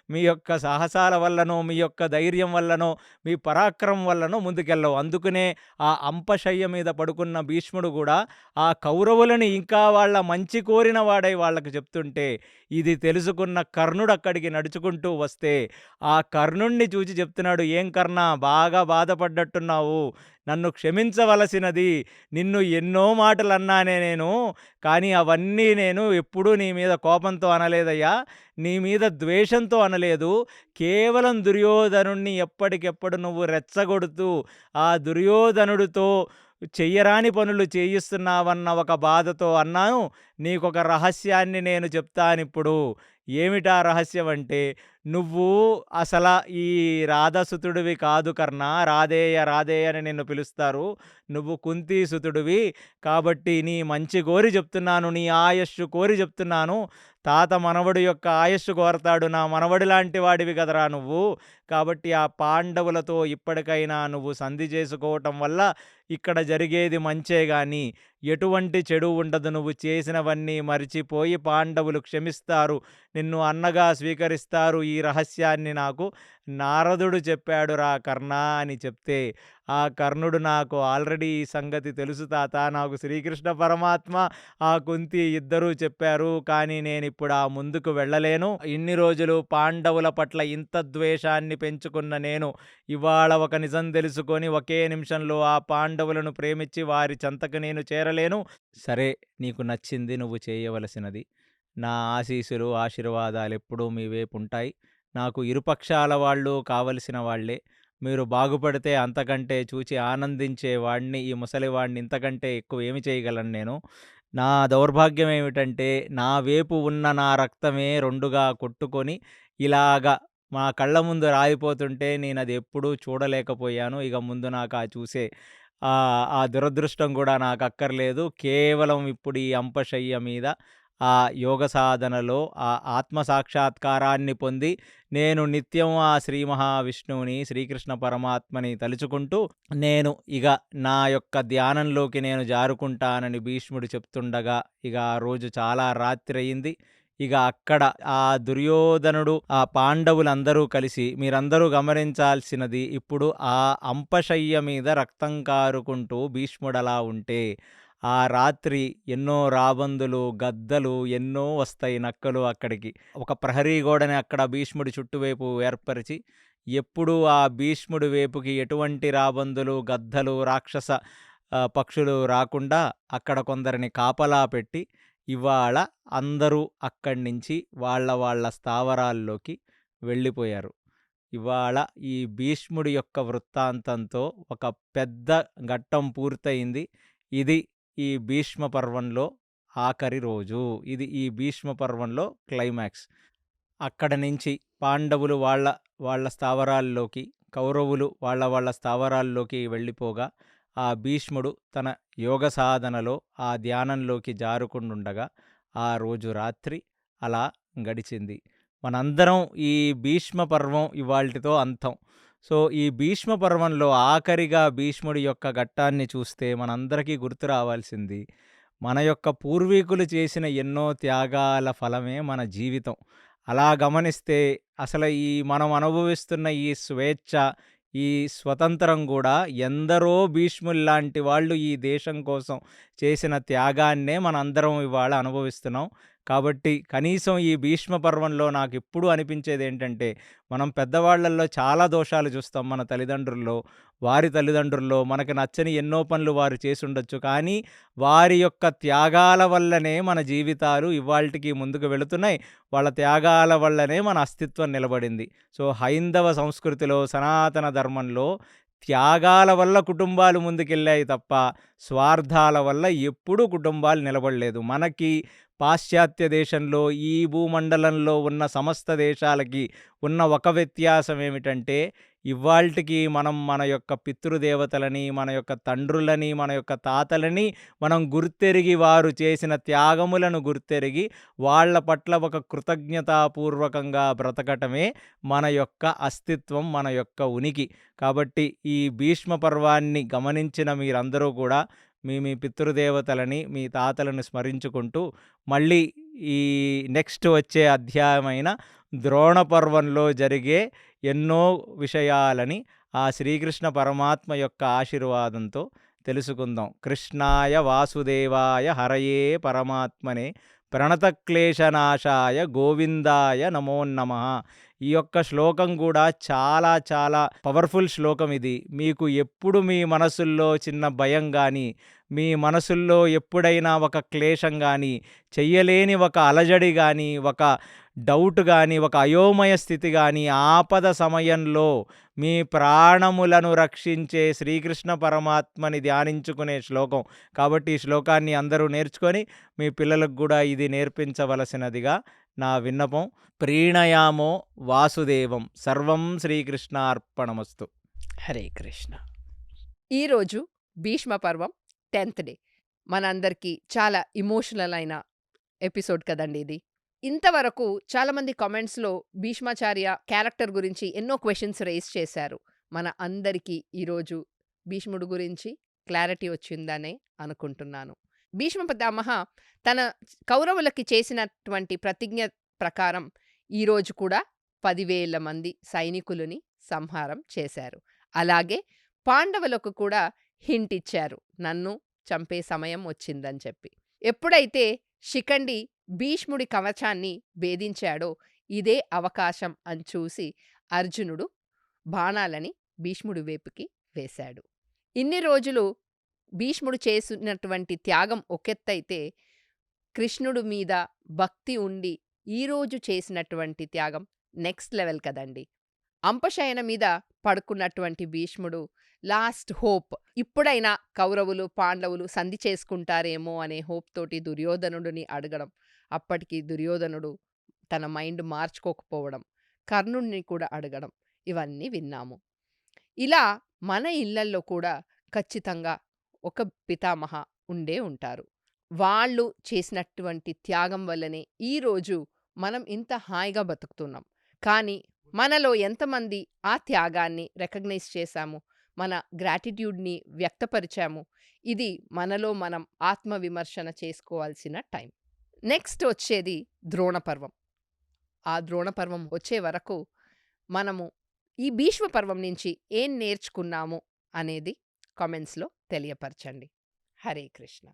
మీ యొక్క సాహసాల వల్లనో, మీ యొక్క ధైర్యం వల్లనో, మీ పరాక్రమం వల్లనో ముందుకెళ్ళవు. అందుకనే ఆ అంపశయ్య మీద పడుకున్న భీష్ముడు కూడా ఆ కౌరవులని ఇంకా వాళ్ళ మంచి కోరిన వాడై వాళ్ళకి చెప్తుంటే, ఇది తెలుసుకున్న కర్ణుడు అక్కడికి నడుచుకుంటూ వస్తే, ఆ కర్ణుడిని చూసి చెప్తున్నాడు, "ఏం కర్ణ, బాగా బాధపడ్డట్టున్నావు. నన్ను క్షమించవలసినది. నిన్ను ఎన్నో మాటలన్నానే నేను. కానీ అవన్నీ నేను ఎప్పుడూ నీ మీద కోపంతో అనలేదయ్యా. నీ మీద ద్వేషంతో అనలేదు. కేవలం దుర్యోధనుడిని ఎప్పటికెప్పుడు నువ్వు రెచ్చగొడుతూ, ఆ దుర్యోధనుడితో చెయ్యరాని పనులు చేయిస్తున్నావన్న ఒక బాధతో అన్నాను. నీకొక రహస్యాన్ని నేను చెప్తానిప్పుడు. ఏమిటా రహస్యం అంటే, నువ్వు అసల ఈ రాధసుతుడివి కాదు కర్ణ. రాధేయ అని నిన్ను పిలుస్తారు. నువ్వు కుంతీసుతుడివి. కాబట్టి నీ మంచి కోరి చెప్తున్నాను. నీ ఆయస్సు కోరి చెప్తున్నాను. తాత మనవడు యొక్క ఆయస్సు కోరతాడు. నా మనవడి లాంటి వాడివి కదరా నువ్వు. కాబట్టి ఆ పాండవులతో ఇప్పటికైనా నువ్వు సంధి చేసుకోవటం వల్ల ఇక్కడ జరిగేది మంచే గాని ఎటువంటి చెడు ఉండదు. నువ్వు చేసినవన్నీ మరిచిపోయి పాండవులు క్షమిస్తారు. నిన్ను అన్నగా స్వీకరిస్తారు. ఈ రహస్యాన్ని నాకు నారదుడు చెప్పాడురా కర్ణా అని చెప్తే, ఆ కర్ణుడు, నాకు ఆల్రెడీ ఈ సంగతి తెలుసు తాత. నాకు శ్రీకృష్ణ పరమాత్మ, ఆ కుంతి ఇద్దరూ చెప్పారు. కానీ నేనిప్పుడు ఆ ముందుకు వెళ్ళలేను. ఇన్ని రోజులు పాండవుల పట్ల ఇంత ద్వేషాన్ని పెంచుకున్న నేను ఇవాళ ఒక నిజం తెలుసుకొని ఒకే నిమిషంలో ఆ పాండవులను ప్రేమించి వారి చెంతకు నేను చేరలేను. సరే, నీకు నచ్చింది నువ్వు చేయవలసినది. నా ఆశీస్సులు, ఆశీర్వాదాలెప్పుడూ మీ వైపుంటాయి. నాకు ఇరుపక్షాల వాళ్ళు కావలసిన వాళ్ళే. మీరు బాగుపడితే అంతకంటే చూచి ఆనందించేవాడిని, ఈ ముసలివాడిని. ఇంతకంటే ఎక్కువ ఏమి చేయగలను నేను? నా దౌర్భాగ్యం ఏమిటంటే, నా వైపు ఉన్న నా రక్తమే రెండుగా కొట్టుకొని ఇలాగ మా కళ్ళ ముందు రాలిపోతుంటే నేనది ఎప్పుడూ చూడలేకపోయాను. ఇక ముందు నాకు చూసే ఆ దురదృష్టం కూడా నాకక్కర్లేదు. కేవలం ఇప్పుడు ఈ అంపశయ్య మీద ఆ యోగ సాధనలో ఆ ఆత్మ సాక్షాత్కారాన్ని పొంది నేను నిత్యం ఆ శ్రీ మహావిష్ణువుని, శ్రీకృష్ణ పరమాత్మని తలుచుకుంటూ నేను ఇక నా యొక్క ధ్యానంలోకి నేను జారుకుంటానని భీష్ముడు చెప్తుండగా, ఇక ఆ రోజు చాలా రాత్రి అయింది. ఇక అక్కడ ఆ దుర్యోధనుడు, ఆ పాండవులందరూ కలిసి, మీరందరూ గమనించాల్సినది, ఇప్పుడు ఆ అంపశయ్య మీద రక్తం కారుకుంటూ భీష్ముడలా ఉంటే, ఆ రాత్రి ఎన్నో రాబందులు, గద్దలు ఎన్నో వస్తాయి, నక్కలు అక్కడికి. ఒక ప్రహరీ గోడని అక్కడ భీష్ముడి చుట్టువైపు ఏర్పరిచి, ఎప్పుడూ ఆ భీష్ముడి వైపుకి ఎటువంటి రాబందులు, గద్దలు, రాక్షస పక్షులు రాకుండా అక్కడ కొందరిని కాపలా పెట్టి, ఇవాళ అందరూ అక్కడి నుంచి వాళ్ళ స్థావరాల్లోకి వెళ్ళిపోయారు. ఇవాళ ఈ భీష్ముడి యొక్క వృత్తాంతంతో ఒక పెద్ద ఘట్టం పూర్తయింది. ఇది ఈ భీష్మ పర్వంలో ఆఖరి రోజు. ఇది ఈ భీష్మ పర్వంలో క్లైమాక్స్. అక్కడ నుంచి పాండవులు వాళ్ళ స్థావరాల్లోకి, కౌరవులు వాళ్ళ స్థావరాల్లోకి వెళ్ళిపోగా, ఆ భీష్ముడు తన యోగ సాధనలో ఆ ధ్యానంలోకి జారుకుండుండగా ఆ రోజు రాత్రి అలా గడిచింది. మనందరం ఈ భీష్మ పర్వం ఇవాల్టితో అంతం. సో, ఈ భీష్మ పర్వంలో ఆఖరిగా భీష్ముడి యొక్క ఘట్టాన్ని చూస్తే మనందరికీ గుర్తు రావాల్సింది, మన యొక్క పూర్వీకులు చేసిన ఎన్నో త్యాగాల ఫలమే మన జీవితం. అలా గమనిస్తే అసలు ఈ మనం అనుభవిస్తున్న ఈ స్వేచ్ఛ, ఈ స్వతంత్రం గూడా ఎందరో భీష్ముల్లాంటి వాళ్ళు ఈ దేశం కోసం చేసిన త్యాగాన్నే మనందరం ఇవాళ అనుభవిస్తున్నాం. కాబట్టి కనీసం ఈ భీష్మ పర్వంలో నాకెప్పుడూ అనిపించేదేంటంటే, మనం పెద్దవాళ్ళల్లో చాలా దోషాలు చూస్తాం మన తల్లిదండ్రుల్లో, వారి తల్లిదండ్రుల్లో. మనకు నచ్చని ఎన్నో పనులు వారు చేసుండొచ్చు. కానీ వారి యొక్క త్యాగాల వల్లనే మన జీవితాలు ఇవాల్టికి ముందుకు వెళుతున్నాయి. వాళ్ళ త్యాగాల వల్లనే మన అస్తిత్వం నిలబడింది. సో, హైందవ సంస్కృతిలో, సనాతన ధర్మంలో త్యాగాల వల్ల కుటుంబాలు ముందుకెళ్ళాయి తప్ప, స్వార్థాల వల్ల ఎప్పుడూ కుటుంబాలు నిలబడలేదు. మనకి పాశ్చాత్య దేశంలో, ఈ భూమండలంలో ఉన్న సమస్త దేశాలకి ఉన్న ఒక వ్యత్యాసం ఏమిటంటే, ఇవ్వాల్టికి మనం మన యొక్క పితృదేవతలని, మన యొక్క తండ్రులని, మన యొక్క తాతలని మనం గుర్తెరిగి, వారు చేసిన త్యాగములను గుర్తెరిగి, వాళ్ళ పట్ల ఒక కృతజ్ఞతాపూర్వకంగా బ్రతకటమే మన యొక్క అస్తిత్వం, మన యొక్క ఉనికి. కాబట్టి ఈ భీష్మ పర్వాన్ని గమనించిన మీరందరూ కూడా మీ పితృదేవతలని, మీ తాతలను స్మరించుకుంటూ, మళ్ళీ ఈ నెక్స్ట్ వచ్చే అధ్యాయమైన ద్రోణ పర్వంలో జరిగే ఎన్నో విషయాలని ఆ శ్రీకృష్ణ పరమాత్మ యొక్క ఆశీర్వాదంతో తెలుసుకుందాం. కృష్ణాయ వాసుదేవాయ హరయే పరమాత్మనే ప్రణతక్లేశనాశాయ గోవిందాయ నమోన్నమః. ఈ యొక్క శ్లోకం కూడా చాలా చాలా పవర్ఫుల్ శ్లోకం ఇది. మీకు ఎప్పుడు మీ మనసుల్లో చిన్న భయం గానీ, మీ మనసుల్లో ఎప్పుడైనా ఒక క్లేశం గానీ, చెయ్యలేని ఒక అలజడి గానీ, ఒక డౌట్ గానీ, ఒక అయోమయ స్థితి గానీ, ఆపద సమయంలో మీ ప్రాణములను రక్షించే శ్రీకృష్ణ పరమాత్మని ధ్యానించుకునే శ్లోకం. కాబట్టి ఈ శ్లోకాన్ని అందరూ నేర్చుకొని మీ పిల్లలకు కూడా ఇది నేర్పించవలసినదిగా నా విన్నపం. ప్రీణయామో వాసుదేవం. సర్వం శ్రీకృష్ణార్పణమస్తు. హరే కృష్ణ. ఈరోజు భీష్మ పర్వం 10th డే. మనందరికీ చాలా ఇమోషనల్ అయిన ఎపిసోడ్ కదండి ఇది. ఇంతవరకు చాలామంది కామెంట్స్లో భీష్మాచార్య క్యారెక్టర్ గురించి ఎన్నో క్వశ్చన్స్ రేస్ చేశారు. మన అందరికీ ఈరోజు భీష్ముడు గురించి క్లారిటీ వచ్చిందనే అనుకుంటున్నాను. భీష్మ పితామహ తన కౌరవులకి చేసినటువంటి ప్రతిజ్ఞ ప్రకారం ఈరోజు కూడా 10,000 మంది సైనికులని సంహారం చేశారు. అలాగే పాండవులకు కూడా హింట్ ఇచ్చారు, నన్ను చంపే సమయం వచ్చిందని చెప్పి. ఎప్పుడైతే శిఖండి భీష్ముడి కవచాన్ని భేదించాడో ఇదే అవకాశం అని చూసి అర్జునుడు బాణాలని భీష్ముడి వైపుకి వేశాడు. ఇన్ని రోజులు భీష్ముడు చేసినటువంటి త్యాగం ఒకెత్తైతే, కృష్ణుడు మీద భక్తి ఉండి ఈరోజు చేసినటువంటి త్యాగం నెక్స్ట్ లెవెల్ కదండి. అంపశయన మీద పడుకున్నటువంటి భీష్ముడు లాస్ట్ హోప్, ఇప్పుడైనా కౌరవులు పాండవులు సంధి చేసుకుంటారేమో అనే హోప్ తోటి దుర్యోధనుడిని అడగడం, అప్పటికి దుర్యోధనుడు తన మైండ్ మార్చుకోకపోవడం, కర్ణుడిని కూడా అడగడం, ఇవన్నీ విన్నాము. ఇలా మన ఇళ్లల్లో కూడా ఖచ్చితంగా ఒక పితామహ ఉండే ఉంటారు. వాళ్ళు చేసినటువంటి త్యాగం వల్లనే ఈరోజు మనం ఇంత హాయిగా బతుకుతున్నాం. కానీ మనలో ఎంతమంది ఆ త్యాగాన్ని రికగ్నైజ్ చేశాము, మన గ్రాటిట్యూడ్ని వ్యక్తపరిచాము? ఇది మనలో మనం ఆత్మవిమర్శన చేసుకోవాల్సిన టైం. నెక్స్ట్ వచ్చేది ద్రోణపర్వం. ఆ ద్రోణపర్వం వచ్చే వరకు మనము ఈ భీష్మ పర్వం నుంచి ఏం నేర్చుకున్నాము అనేది కామెంట్స్లో తెలియపరచండి. హరే కృష్ణ.